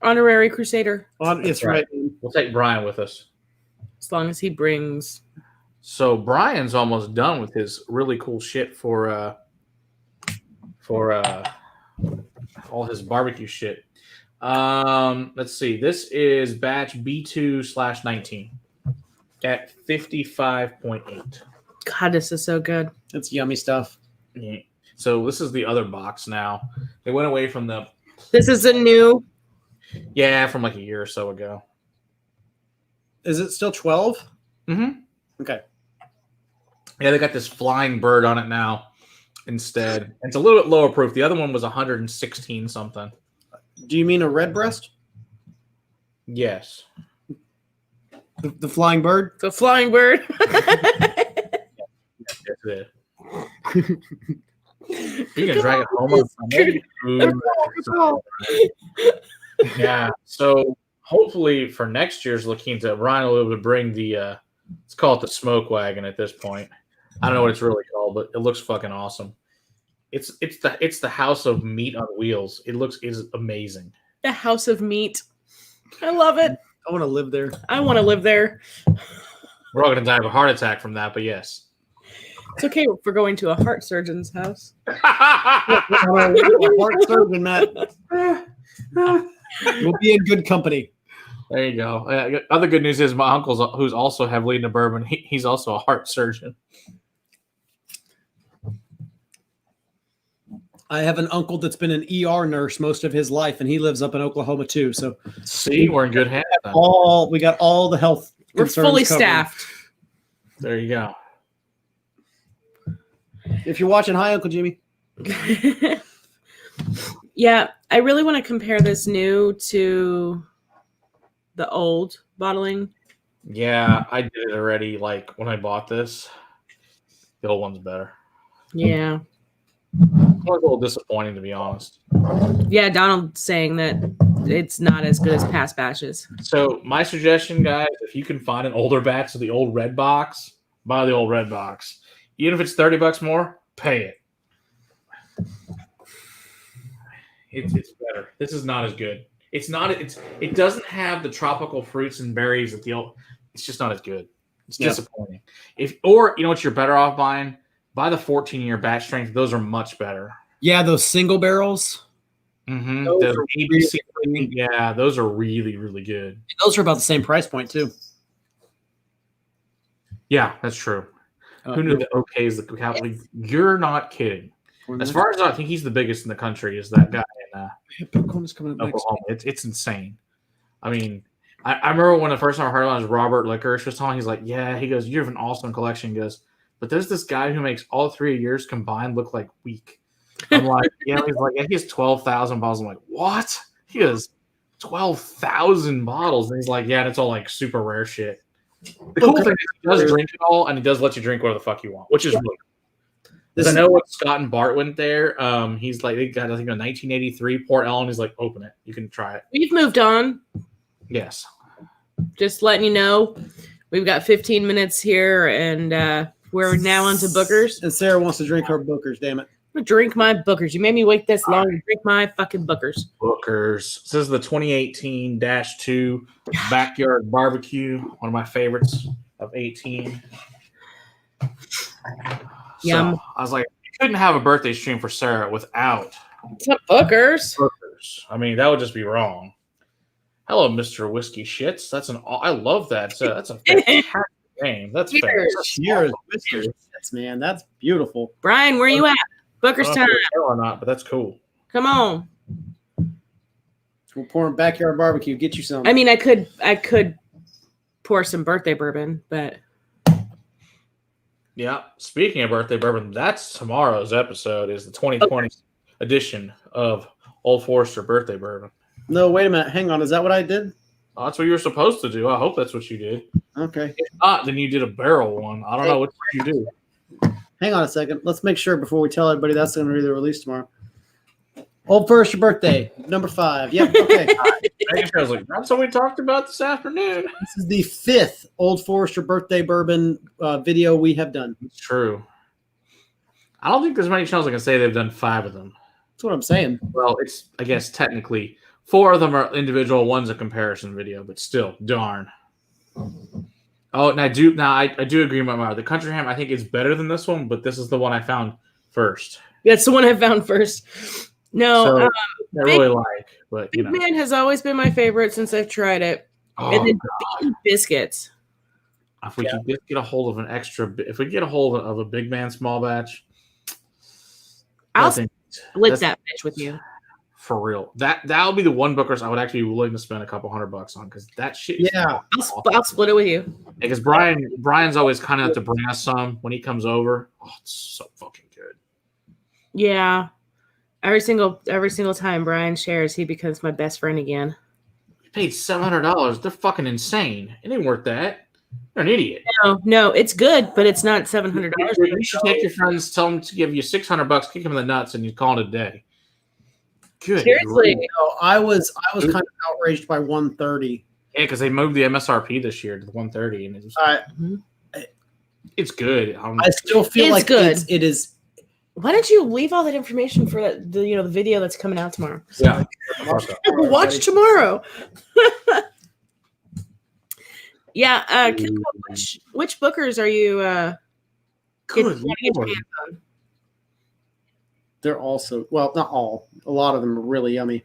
Honorary Crusader. It's right. We'll take Brian with us. As long as he brings... So Brian's almost done with his really cool shit for all his barbecue shit. Let's see. This is batch B2/19 at 55.8. God, this is so good. It's yummy stuff. Yeah. So this is the other box now. They went away from the. This is a new. Yeah, from like a year or so ago. Is it still 12? Mm-hmm. Okay. Yeah, they got this flying bird on it now instead. It's a little bit lower proof. The other one was 116 something. Do you mean a red breast? Yes. The flying bird? The flying bird. Yes, it is. You can drag it home. Yeah. So hopefully for next year's La Quinta, Brian will be able to bring the let's call it the smoke wagon at this point. I don't know what it's really called, but it looks fucking awesome. It's the house of meat on wheels. It's amazing. The house of meat. I love it. I want to live there. I want to live there. We're all going to die of a heart attack from that, but yes. It's okay if we're going to a heart surgeon's house. Heart surgeon, Matt. We'll be in good company. There you go. Other good news is my uncle's, who's also heavily into bourbon, he's also a heart surgeon. I have an uncle that's been an ER nurse most of his life, and he lives up in Oklahoma too. So, see, we're in good hands. We got all the health. We're fully staffed. There you go. If you're watching, hi, Uncle Jimmy. Yeah, I really want to compare this new to the old bottling. Yeah, I did it already. Like when I bought this, the old one's better. Yeah. It was a little disappointing, to be honest. Yeah, Donald's saying that it's not as good as past batches. So my suggestion, guys, if you can find an older batch of the old red box, buy the old red box. Even if it's $30 more, pay it. It's better. This is not as good. It doesn't have the tropical fruits and berries that the old. It's just not as good. It's disappointing. Or you know what you're better off buying? Buy the 14-year batch strength. Those are much better. Yeah, those single barrels. Mm-hmm. Those are ABC, yeah, those are really, really good. Those are about the same price point too. Yeah, that's true. Who knew that OK is the capital league? You're not kidding. As far as I think he's the biggest in the country is that guy in Balcones coming up Oklahoma. It's insane. I mean, I remember when the first time I heard about it was Robert Licorice was talking. He's like, yeah, he goes, you have an awesome collection. He goes, but there's this guy who makes all 3 years combined look like weak. I'm like, yeah, he's like, yeah, he has 12,000 bottles. I'm like, what? He has 12,000 bottles. And he's like, yeah, it's all like super rare shit. The cool thing is he does drink it all, and he does let you drink whatever the fuck you want, which is really I know when Scott and Bart went there, he's like, they got, I think, a 1983 Port Ellen. He's like, open it. You can try it. We've moved on. Yes. Just letting you know, we've got 15 minutes here, and we're now on to Bookers. And Sarah wants to drink her Bookers, damn it. I'm going to drink my Bookers. You made me wait this long to drink my fucking Bookers. Bookers. This is the 2018-2 Backyard Barbecue, one of my favorites of 18. Yum. So I was like, you couldn't have a birthday stream for Sarah without Some Bookers. Bookers. I mean, that would just be wrong. Hello, Mr. Whiskey Shits. I love that. That's a fantastic name. That's Cheers. Cheers, Mr. Shits, man. That's beautiful. Brian, where you at? Bookers time. Or not, but that's cool. Come on. We're pouring Backyard Barbecue. Get you some. I mean, I could pour some birthday bourbon, but Yeah. Speaking of birthday bourbon, that's tomorrow's episode. Is the 2020 edition of Old Forester birthday bourbon. No, wait a minute. Hang on. Is that what I did? Oh, that's what you were supposed to do. I hope that's what you did. Okay. If not, then you did a barrel one. I don't know what you do. Hang on a second. Let's make sure before we tell everybody that's going to be the release tomorrow. Old Forester birthday, number 5. Yep. Okay. I was like, that's what we talked about this afternoon. This is the 5th Old Forester birthday bourbon video we have done. It's true. I don't think there's many channels that can say they've done 5 of them. That's what I'm saying. Well, it's, I guess, technically 4 of them are individual. One's a comparison video, but still, darn. Oh, and I do agree with my mother. The Country Ham, I think, is better than this one, but this is the one I found first. that's the one I found first. No, So, I really like, but Big Man has always been my favorite since I've tried it. Oh, And then Beaten Biscuits. if we can get a hold of if we get a hold of a Big Man small batch, I'll I think split that bitch with you. for real. That'll be the one Bookers I would actually be willing to spend a couple $100 on, because that shit. Yeah. I'll split it with you. Because Brian's always kind of have to bring us some when he comes over. Oh, it's so fucking good. Yeah. Every single time Brian shares, he becomes my best friend again. We paid $700. They're fucking insane. It ain't worth that. You're an idiot. No, it's good, but it's not $700. You should take your friends, tell them to give you $600, kick them in the nuts, and you call it a day. Good. Seriously. No, I was kind of outraged by 130. Yeah, because they moved the MSRP this year to the 130, and it's good. I still feel It's like good. it is. Why don't you leave all that information for the video that's coming out tomorrow? Yeah. Watch tomorrow. Yeah, which Bookers are you Good getting your Lord. hands on? They're also, well, not all. A lot of them are really yummy.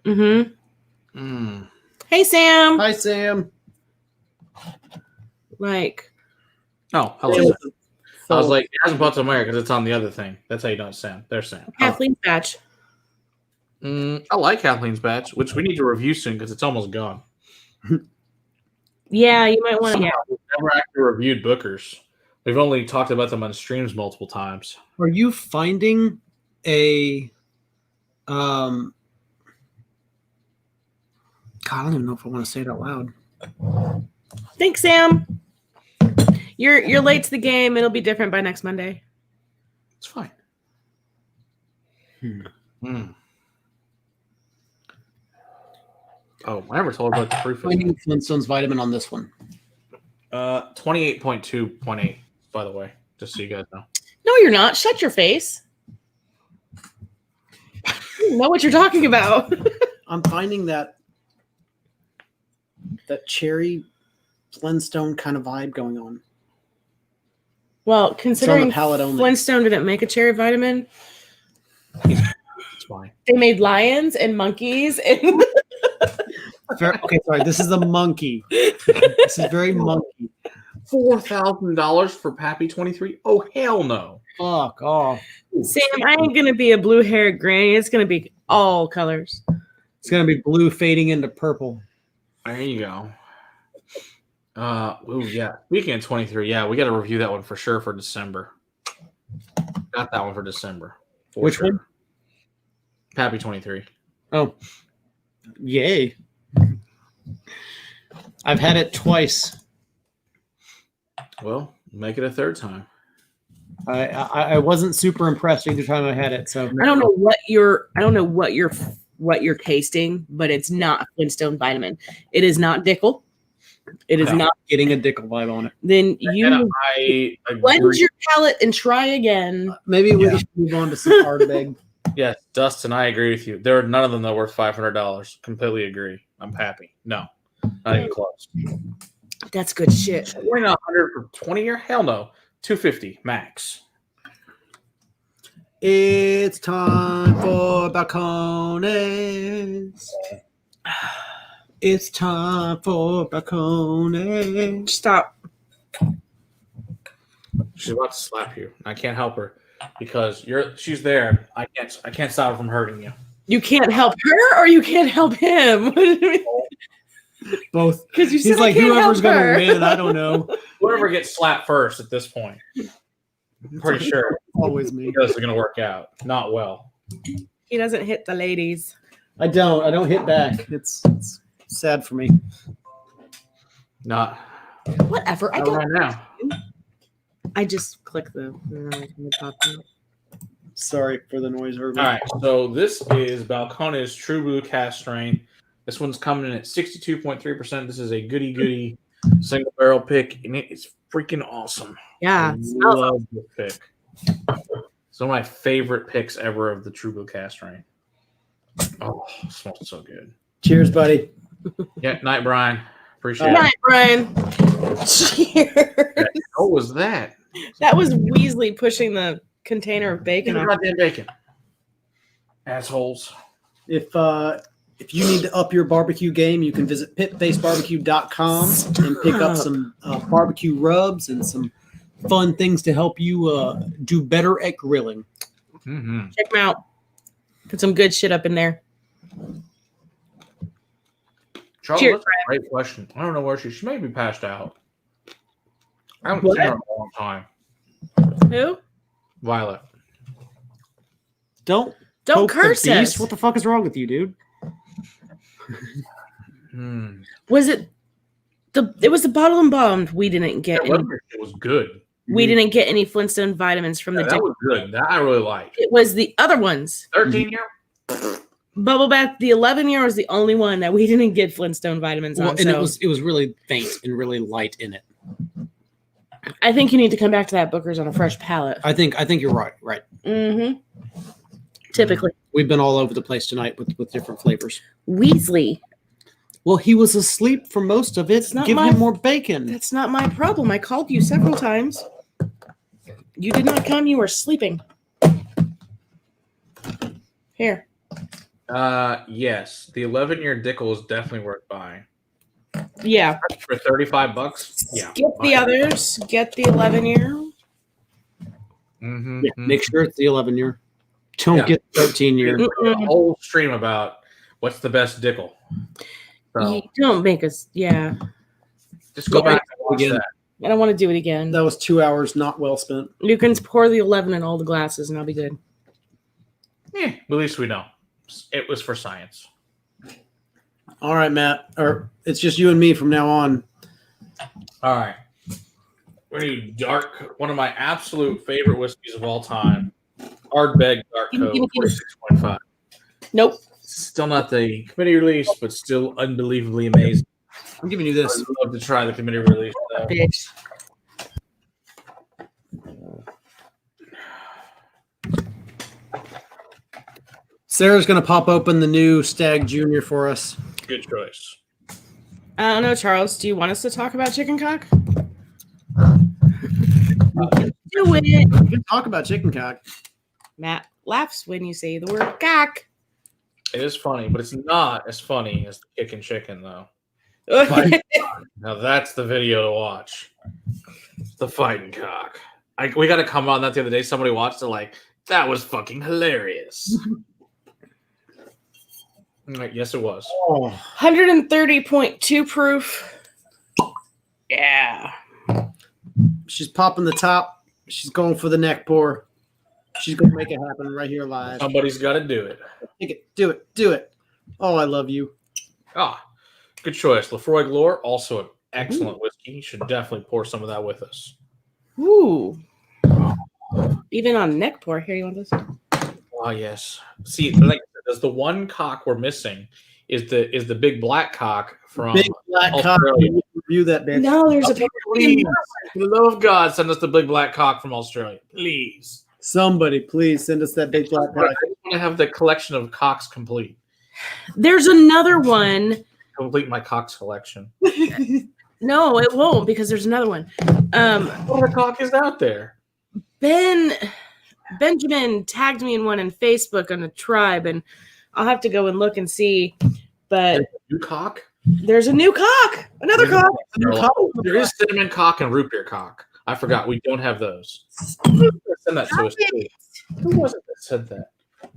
Mm-hmm. Mm. Hey, Sam. Hi, Sam. Like, Oh, hello. So, I was like, it hasn't bought to America because it's on the other thing. That's how you know it's Sam. There's Sam. Kathleen's batch. I like Kathleen's batch, which we need to review soon because it's almost gone. Yeah, you might want to. Yeah. We've never actually reviewed Bookers. We've only talked about them on streams multiple times. are you finding a God, I don't even know if I want to say it out loud. Thanks, Sam. You're late to the game. It'll be different by next Monday. It's fine. Oh, I never told about the proof. Finding Flintstones vitamin on this one. 28.2.8, by the way, just so you guys know. No, you're not. Shut your face. You know what you're talking about. I'm finding that cherry Flintstone kind of vibe going on. Well, considering palate only. Flintstone didn't make a cherry vitamin, It's fine. they made lions and monkeys. And Okay, sorry. This is a monkey. This is very monkey. $4,000 for Pappy 23? Oh, hell no. Fuck off. Sam, I ain't gonna be a blue-haired granny. It's gonna be all colors. It's gonna be blue fading into purple. There you go. Yeah. Speaking of 23, yeah, we got to review that one for sure for December. Got that one for December. Which one? Pappy 23. Oh, yay! I've had it twice. Well, make it a third time. I wasn't super impressed either time I had it. So I don't know what you're tasting, but it's not Flintstone vitamin. It is not Dickel. It is not getting a Dickel vibe on it. Then you cleanse your palate and try again. Maybe we should move on to some Ardbeg. Yes, Dustin, I agree with you. There are none of them that are worth $500. Completely agree. I'm happy. No, not even close. That's good shit. We're not 100 for 20 year? Hell no. 250 max. It's time for Balcones. It's time for Balcones. Stop. She's about to slap you. I can't help her because she's there. I can't stop her from hurting you. You can't help her or you can't help him. Both. Because he's like, whoever's going to win, I don't know. Whoever gets slapped first at this point. I'm pretty sure. Always me. It's going to work out. Not well. He doesn't hit the ladies. I don't hit back. It's sad for me. Not. Whatever. I don't right now. I just click the top. Sorry for the noise, Herbie. All right. So this is Balcones True Blue Cask Strain. This one's coming in at 62.3%. This is a goody single barrel pick, and it is freaking awesome. Yeah. I love this pick. It's one of my favorite picks ever of the True Blue Cask Strain. Oh, it smells so good. Cheers, buddy. Yeah, night, Brian. Appreciate it. Night, Brian. Cheers. What was that? That was Weasley pushing the container of bacon. Goddamn bacon. Assholes. If you need to up your barbecue game, you can visit pitbasebarbecue.com and pick up some barbecue rubs and some fun things to help you do better at grilling. Mm-hmm. Check them out. Put some good shit up in there. Charlotte, Cheers, that's a great question. I don't know where she may be passed out. I haven't seen her in a long time. Who? Violet. Don't curse us. What the fuck is wrong with you, dude? Was it it was the bottle and bombed. We didn't get It was good. We didn't get any Flintstone vitamins from the that was good. That I really liked. It was the other ones. 13-year? Bubble Bath, the 11-year was the only one that we didn't get Flintstone vitamins on. And it was really faint and really light in it. I think you need to come back to that Booker's on a fresh palate. I think you're right. Mm-hmm. Typically. We've been all over the place tonight with different flavors. Weasley. Well, he was asleep for most of it. Give him more bacon. That's not my problem. I called you several times. You did not come. You were sleeping. Here. Yes. The 11-year Dickel is definitely worth buying. Yeah. For $35? Yeah. Get the others. Get the 11-year. Mm-hmm. Yeah, make sure it's the 11-year. Don't get 13-year. A whole stream about what's the best Dickel. So, don't make us. Yeah. Just go back and watch again. that. I don't want to do it again. That was 2 hours not well spent. You can pour the 11 in all the glasses and I'll be good. Yeah, at least we know. It was for science. All right, Matt. Or it's just you and me from now on. All right. We're going to do dark, one of my absolute favorite whiskeys of all time. Ardbeg Dark Cove 46.5. Nope. Still not the committee release, but still unbelievably amazing. I'm giving you this. I'd love to try the committee release, though. Bitch. Sarah's going to pop open the new Stag Junior for us. Good choice. I don't know, Charles. Do you want us to talk about chicken cock? We can do it. We can talk about chicken cock. Matt laughs when you say the word cock. It is funny, but it's not as funny as the kicking chicken, though. Now that's the video to watch. The fighting cock. We got to comment on that the other day. Somebody watched it like, that was fucking hilarious. Like, yes, it was. 130.2 proof. Yeah. She's popping the top. She's going for the neck pour. She's going to make it happen right here live. Somebody's got to do it. Take it. Do it. Do it. Oh, I love you. Good choice. Lefroy Glore, also an excellent whiskey. You should definitely pour some of that with us. Ooh. Even on neck pour. Here, you want this? Oh yes. See, like there's the one cock we're missing is the big black cock from Big black cock. Australia. Review that bitch. No, there's a Please, for the love of God, send us the big black cock from Australia, please. Somebody, please send us that big black I cock. want to have the collection of cocks complete. There's another one. Complete my cocks collection. No, it won't because there's another one. What other cock is out there? Benjamin tagged me in one in Facebook on the tribe, and I'll have to go and look and see. But New cock? there's a new cock, another cock. There is cinnamon cock and root beer cock. I forgot we don't have those. Send that to us. Too. Who was it that said that?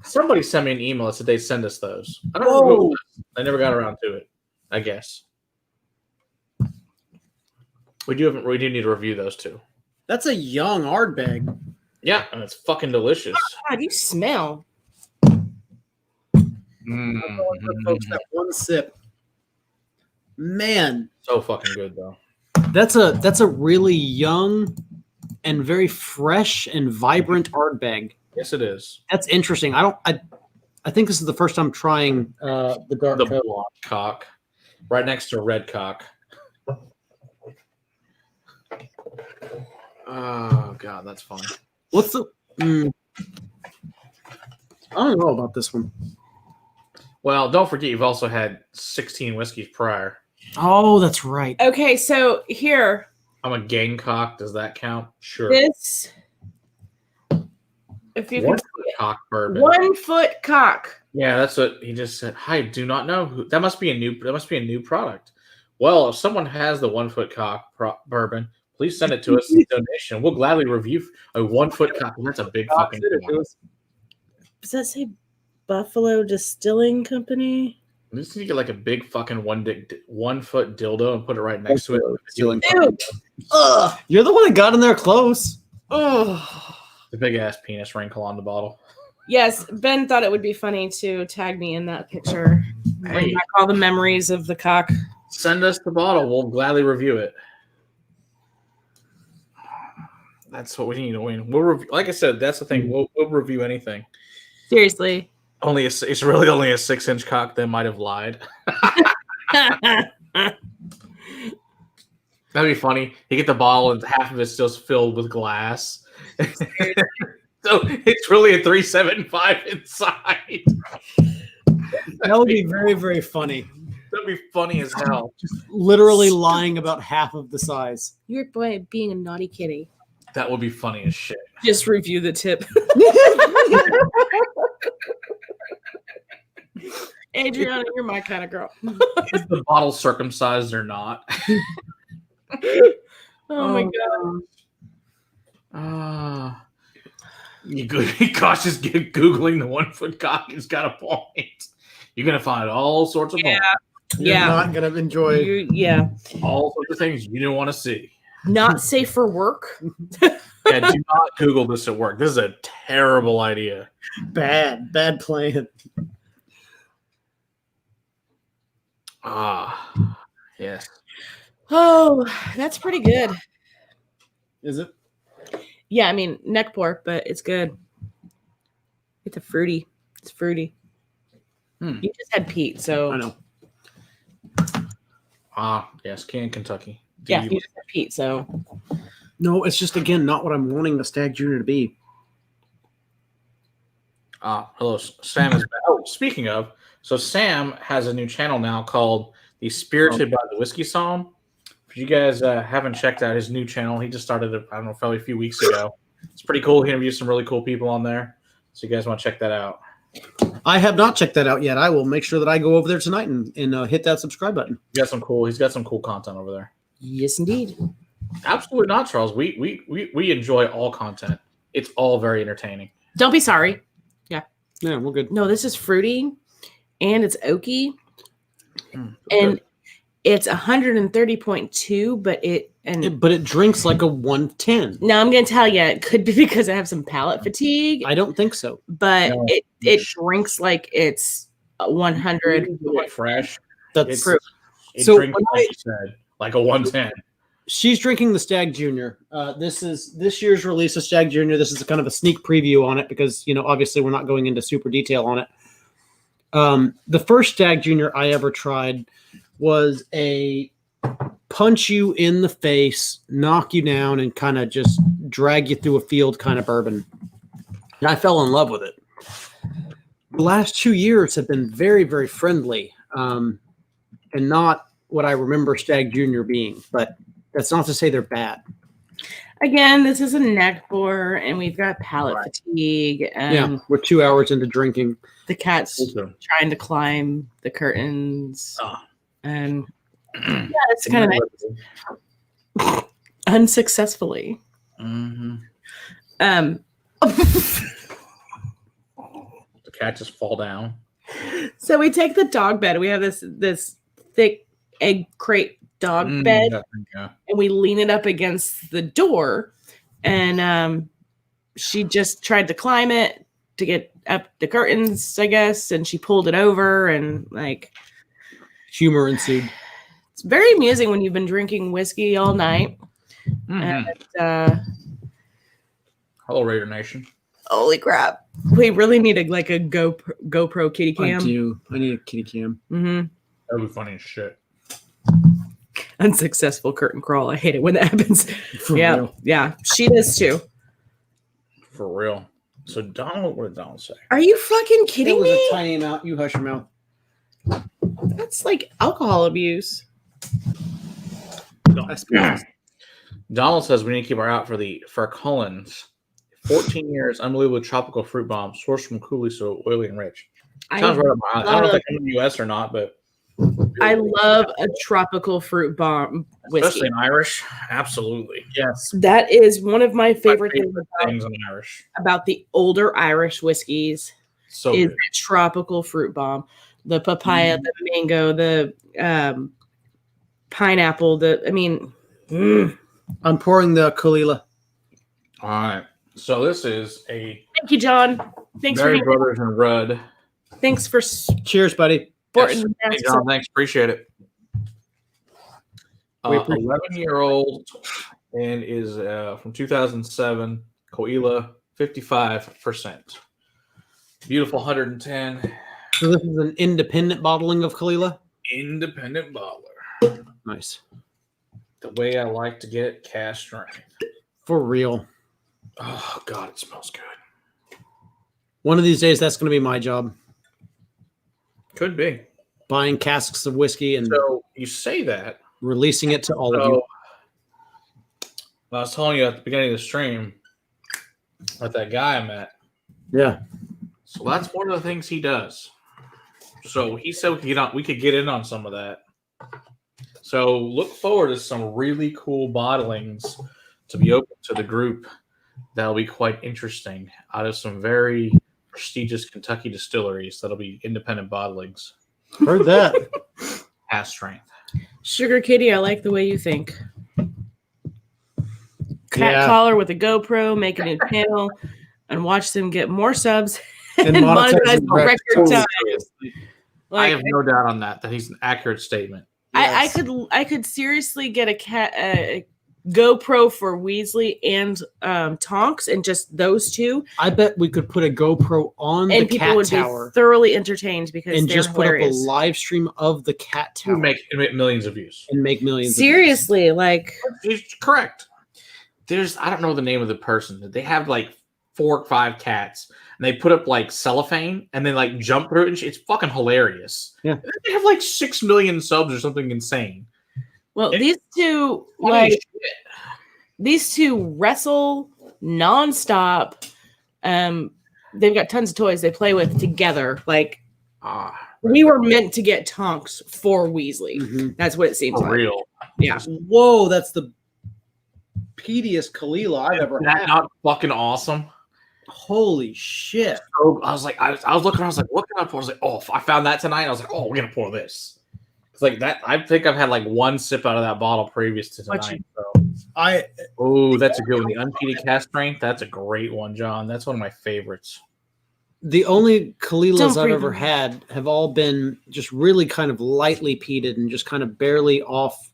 Somebody sent me an email that said they'd send us those. I don't know. Who it was. I never got around to it. I guess we do need to review those too. That's a young Ardbeg. Yeah, and it's fucking delicious. Oh, God, you smell. Folks, that one sip. Man, So fucking good though. that's a really young and very fresh and vibrant Ardbeg. Yes, it is. That's interesting. I think this is the first time trying the dark The coat. blonde cock, right next to red cock. Oh God, that's fun. What's the? I don't know about this one. Well, don't forget you've also had 16 whiskeys prior. Oh, that's right. Okay, so here, I'm a gang cock. Does that count? Sure. this. If you One can, foot cock bourbon. 1 foot cock. Yeah, that's what he just said. I do not know who. That must be a new product. Well, if someone has the 1 foot cock bourbon, please send it to us as a donation. We'll gladly review a 1 foot cock. That's a big fucking one. Does that say Buffalo Distilling Company? We just need to get like a big fucking 1 foot dildo and put it right next to it. Ew. Ugh. You're the one that got in there close. Ugh. The big ass penis wrinkle on the bottle. Yes, Ben thought it would be funny to tag me in that picture. Bring back all the memories of the cock. Send us the bottle. We'll gladly review it. That's what we need to win. We'll review. Like I said, that's the thing. We'll review anything. Seriously. It's really only a 6-inch cock that might have lied. That'd be funny. You get the bottle and half of it's still filled with glass. So it's really a 375 inside. That would be very, very funny. That'd be funny as hell. Literally lying about half of the size. You're being a naughty kitty. That would be funny as shit. Just review the tip. Adriana, you're my kind of girl. Is the bottle circumcised or not? Oh my God. You cautious Googling the 1 foot cock has got a point. You're going to find all sorts of points. You're not going to enjoy all sorts of things you don't want to see. Not safe for work. Yeah, do not Google this at work. This is a terrible idea. bad plan. Yes. Oh, that's pretty good. Is it? Yeah, I mean, neck pour, but it's good. It's fruity. It's fruity. You just had Pete, so. I know. Yes, Kentucky. Yeah, you just had Pete, so. No, it's just, again, not what I'm wanting the Stag Junior to be. Hello, Sam is back. Oh, speaking of, so Sam has a new channel now called The Spirited by the Whiskey Psalm. If you guys haven't checked out his new channel, he just started it, I don't know, probably a few weeks ago. It's pretty cool. He interviews some really cool people on there. So you guys want to check that out. I have not checked that out yet. I will make sure that I go over there tonight and hit that subscribe button. He's got some cool content over there. Yes, indeed. Absolutely not, Charles. We enjoy all content. It's all very entertaining. Don't be sorry. Yeah, we're good. No, this is fruity, and it's oaky, and Good. it's 130.2, but it drinks like a 110. now I'm gonna tell you, it could be because I have some palate fatigue, I don't think so. but No. it drinks like it's 100. Like fresh. That's True. It So drinks when like you said, like a 110. She's drinking the Stag Junior. This is this year's release of Stag Junior. This is kind of a sneak preview on it because, obviously we're not going into super detail on it. The first Stag Junior I ever tried was a punch you in the face, knock you down, and kind of just drag you through a field kind of bourbon. And I fell in love with it. The last 2 years have been very, very friendly, and not what I remember Stag Junior being, but that's not to say they're bad. Again, this is a neck bore, and we've got palate fatigue. And we're 2 hours into drinking. The cat's trying to climb the curtains. And it's kind of nice. Unsuccessfully. Mm-hmm. The cat just fall down. So we take the dog bed. We have this thick egg crate dog bed, and we lean it up against the door. And she just tried to climb it to get up the curtains, I guess, and she pulled it over, and humor ensued. It's very amusing when you've been drinking whiskey all night. Mm-hmm. And, hello, Raider Nation. Holy crap. We really need a GoPro kitty cam. I do. I need a kitty cam. Mm-hmm. That would be funny as shit. Unsuccessful curtain crawl. I hate it when that happens. For real. Yeah. She does too. For real. So Donald, what did Donald say? Are you fucking kidding me? It was a tiny amount. You hush your mouth. That's like alcohol abuse. Donald says we need to keep our eye out for the Falcones. 14 years, unbelievable tropical fruit bomb, sourced from Cooley, so oily and rich. Sounds right up my alley. I don't know if they're in the U.S. or not, but I love a tropical fruit bomb whiskey. Especially in Irish. Absolutely. Yes. That is one of my favorite things in Irish. About the older Irish whiskeys so is good. that tropical fruit bomb. The papaya, the mango, the pineapple, I'm pouring the Kalila. All right. So this is a thank you, John. Thanks Mary for Brothers and Rudd. Thanks for cheers, buddy. Yes. Hey, John, thanks. Appreciate it. 11-year-old and is from 2007. Coila, 55%. Beautiful 110. So this is an independent bottling of Kalila? Independent bottler. Nice. The way I like to get cast strength. For real. Oh, God, it smells good. One of these days, that's going to be my job. Could be. Buying casks of whiskey and so you say that. Releasing it to all of you. I was telling you at the beginning of the stream about that guy I met. Yeah. So that's one of the things he does. So he said we could get in on some of that. So look forward to some really cool bottlings to be open to the group. That'll be quite interesting. Out of some very prestigious Kentucky distilleries, that'll be independent bottlings. Heard that. Past strength. Sugar Kitty, I like the way you think. Cat collar with a GoPro, make a new channel, and watch them get more subs and monetize the record time. I have no doubt on that. That he's an accurate statement. Yes. I could seriously get a GoPro for Weasley and Tonks, and just those two. I bet we could put a GoPro on the cat tower. Be thoroughly entertained because and they're just hilarious. Put up a live stream of the cat tower. And make millions of views. And make millions. Seriously, He's correct. I don't know the name of the person. They have like 4 or 5 cats, and they put up like cellophane and then like jump through it. And it's fucking hilarious. Yeah, they have like 6 million subs or something insane. Well, these two wrestle nonstop. They've got tons of toys they play with together. We were meant to get Tonks for Weasley. Mm-hmm. That's what it seems like. Real. Yeah. Whoa, that's the peatiest Kalila I've ever had. Not fucking awesome. Holy shit. So I was like, I was looking, I was like, what can I pour? I was like, oh, I found that tonight. I was like, oh, we're gonna pour this. It's like that. I think I've had like 1 sip out of that bottle previous to tonight. That's a good one. The unpeated cast strength. That's a great one, John. That's one of my favorites. The only Kalilas I've ever had have all been just really kind of lightly peated and just kind of barely off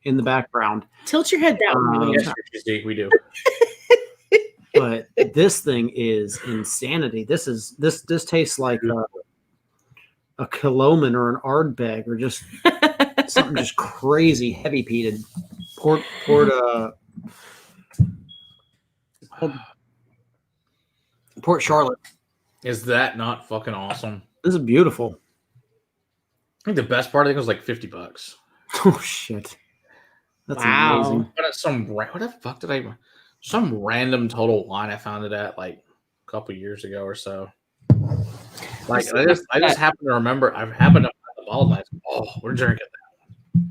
in the background. Tilt your head down. Yes, we do. But this thing is insanity. This tastes like a Killoman or an Ardbeg or just something just crazy heavy peated. Port Charlotte. Is that not fucking awesome? This is beautiful. I think the best part of it was like $50. Oh shit. That's amazing. What the fuck did I? Some random Total Wine I found it at like a couple years ago or so. Like I just happen to remember. I happened to find the bottle. And I said, "Oh, we're drinking that."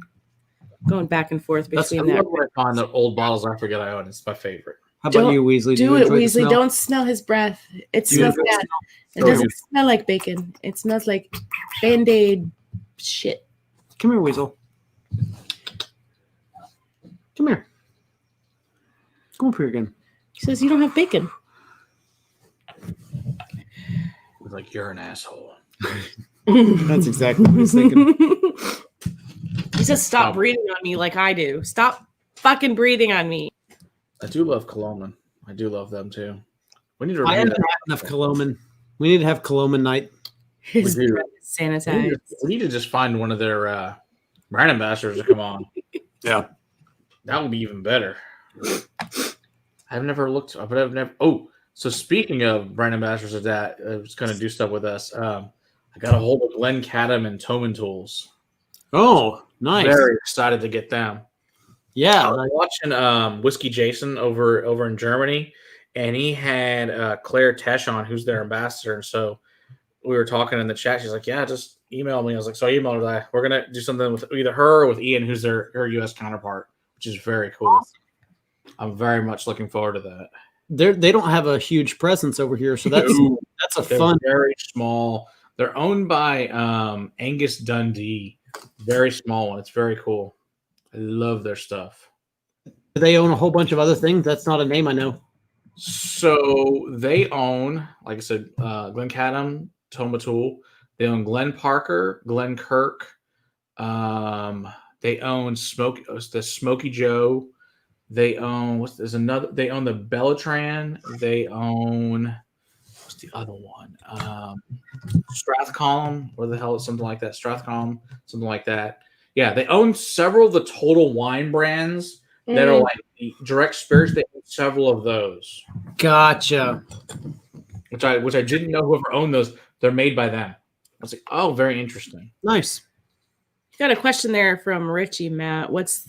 Going back and forth between that. When I find the old bottles I forget I own. It's my favorite. How about you, Weasley? Do it, Weasley. Don't smell his breath. It smells bad. It doesn't smell like bacon. It smells like Band-Aid shit. Come here, Weasel. Come here. Come up here again. He says you don't have bacon. Like you're an asshole. That's exactly what he's thinking. He says stop breathing on me like I do. Stop fucking breathing on me. I do love Killoman. I do love them too. We need to. I haven't had enough Killoman. We need to have Killoman night. His breath is sanitized. We need to just find one of their brand ambassadors to come on. Yeah, that would be even better. I've never looked, but I've never. Oh, so speaking of brand ambassadors of that, was going to do stuff with us. I got a hold of Glenfiddich and Toman Tools. Oh, nice! Very excited to get them. Yeah, I was watching Whiskey Jason over in Germany, and he had Claire Tesh on, who's their ambassador. And so we were talking in the chat. She's like, "Yeah, just email me." I was like, "So I emailed her. We're gonna do something with either her or with Ian, who's her U.S. counterpart, which is very cool." Awesome. I'm very much looking forward to that. They don't have a huge presence over here, so that's They're fun. Very small. They're owned by Angus Dundee. Very small one. It's very cool. I love their stuff. Do they own a whole bunch of other things? That's not a name I know. So they own, like I said, Glencaddam, Tomatul. They own Glen Parker, Glen Kirk. They own the Smoky Joe. They own they own the Bellatran. They own what's the other one? Strathcolm, or the hell is something like that? Strathcolm, something like that. Yeah, they own several of the Total Wine brands that are like the direct spirits. They own several of those. Gotcha. Which I didn't know whoever owned those. They're made by them. I was like, oh, very interesting. Nice. Got a question there from Richie, Matt. What's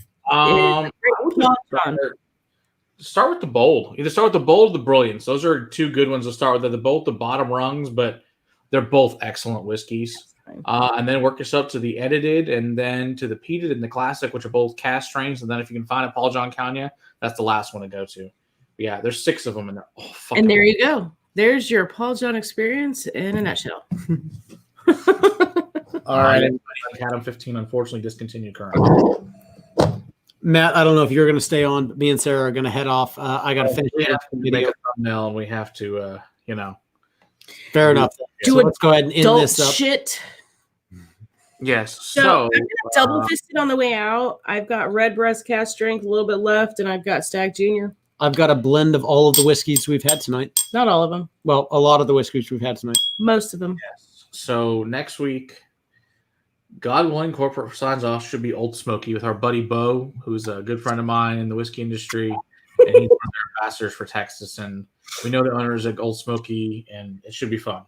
start with the bold. Either start with the bold or the brilliance. Those are two good ones to start with. They're both the bottom rungs, but they're both excellent whiskeys. And then work yourself to the edited, and then to the peated and the classic, which are both cast strains. And then if you can find a Paul John Cagna, that's the last one to go to. But yeah, there's 6 of them, and they're fucking. And there you go. There's your Paul John experience in a nutshell. All right, Adam 15 unfortunately discontinued currently. Matt, I don't know if you're going to stay on, but me and Sarah are going to head off. I got to finish the video thumbnail, and we have to, Fair enough. So let's go ahead and end this up. Shit. Yes. So I'm going to double fist it on the way out. I've got Redbreast cast strength, a little bit left, and I've got Stag Junior. I've got a blend of all of the whiskeys we've had tonight. Not all of them. Well, a lot of the whiskeys we've had tonight. Most of them. Yes. So next week, God willing, corporate signs off should be Old Smoky with our buddy Bo, who's a good friend of mine in the whiskey industry, and he's one of their ambassadors for Texas. And we know the owners at Old Smoky, and it should be fun.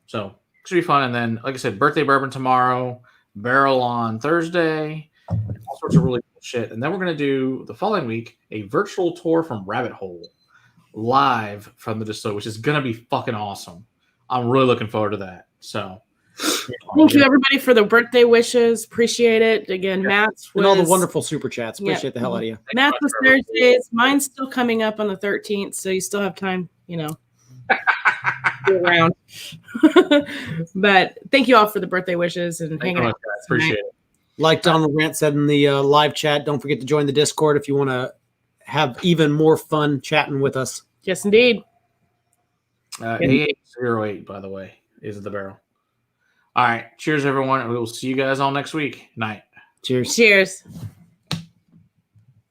So it should be fun. And then, like I said, birthday bourbon tomorrow, barrel on Thursday, all sorts of really cool shit. And then we're going to do the following week a virtual tour from Rabbit Hole live from the distillery, which is going to be fucking awesome. I'm really looking forward to that. So. Thank you, everybody, for the birthday wishes. Appreciate it. Again, Matt's was... And all the wonderful super chats. Appreciate the hell out of you. Matt's was Thursdays. Mine's still coming up on the 13th, so you still have time, go around. But thank you all for the birthday wishes and hanging out. Appreciate it. Like Donald Grant said in the live chat, don't forget to join the Discord if you want to have even more fun chatting with us. Yes, indeed. 8808, by the way, is the barrel. All right. Cheers, everyone. We will see you guys all next week. Night. Cheers. Cheers.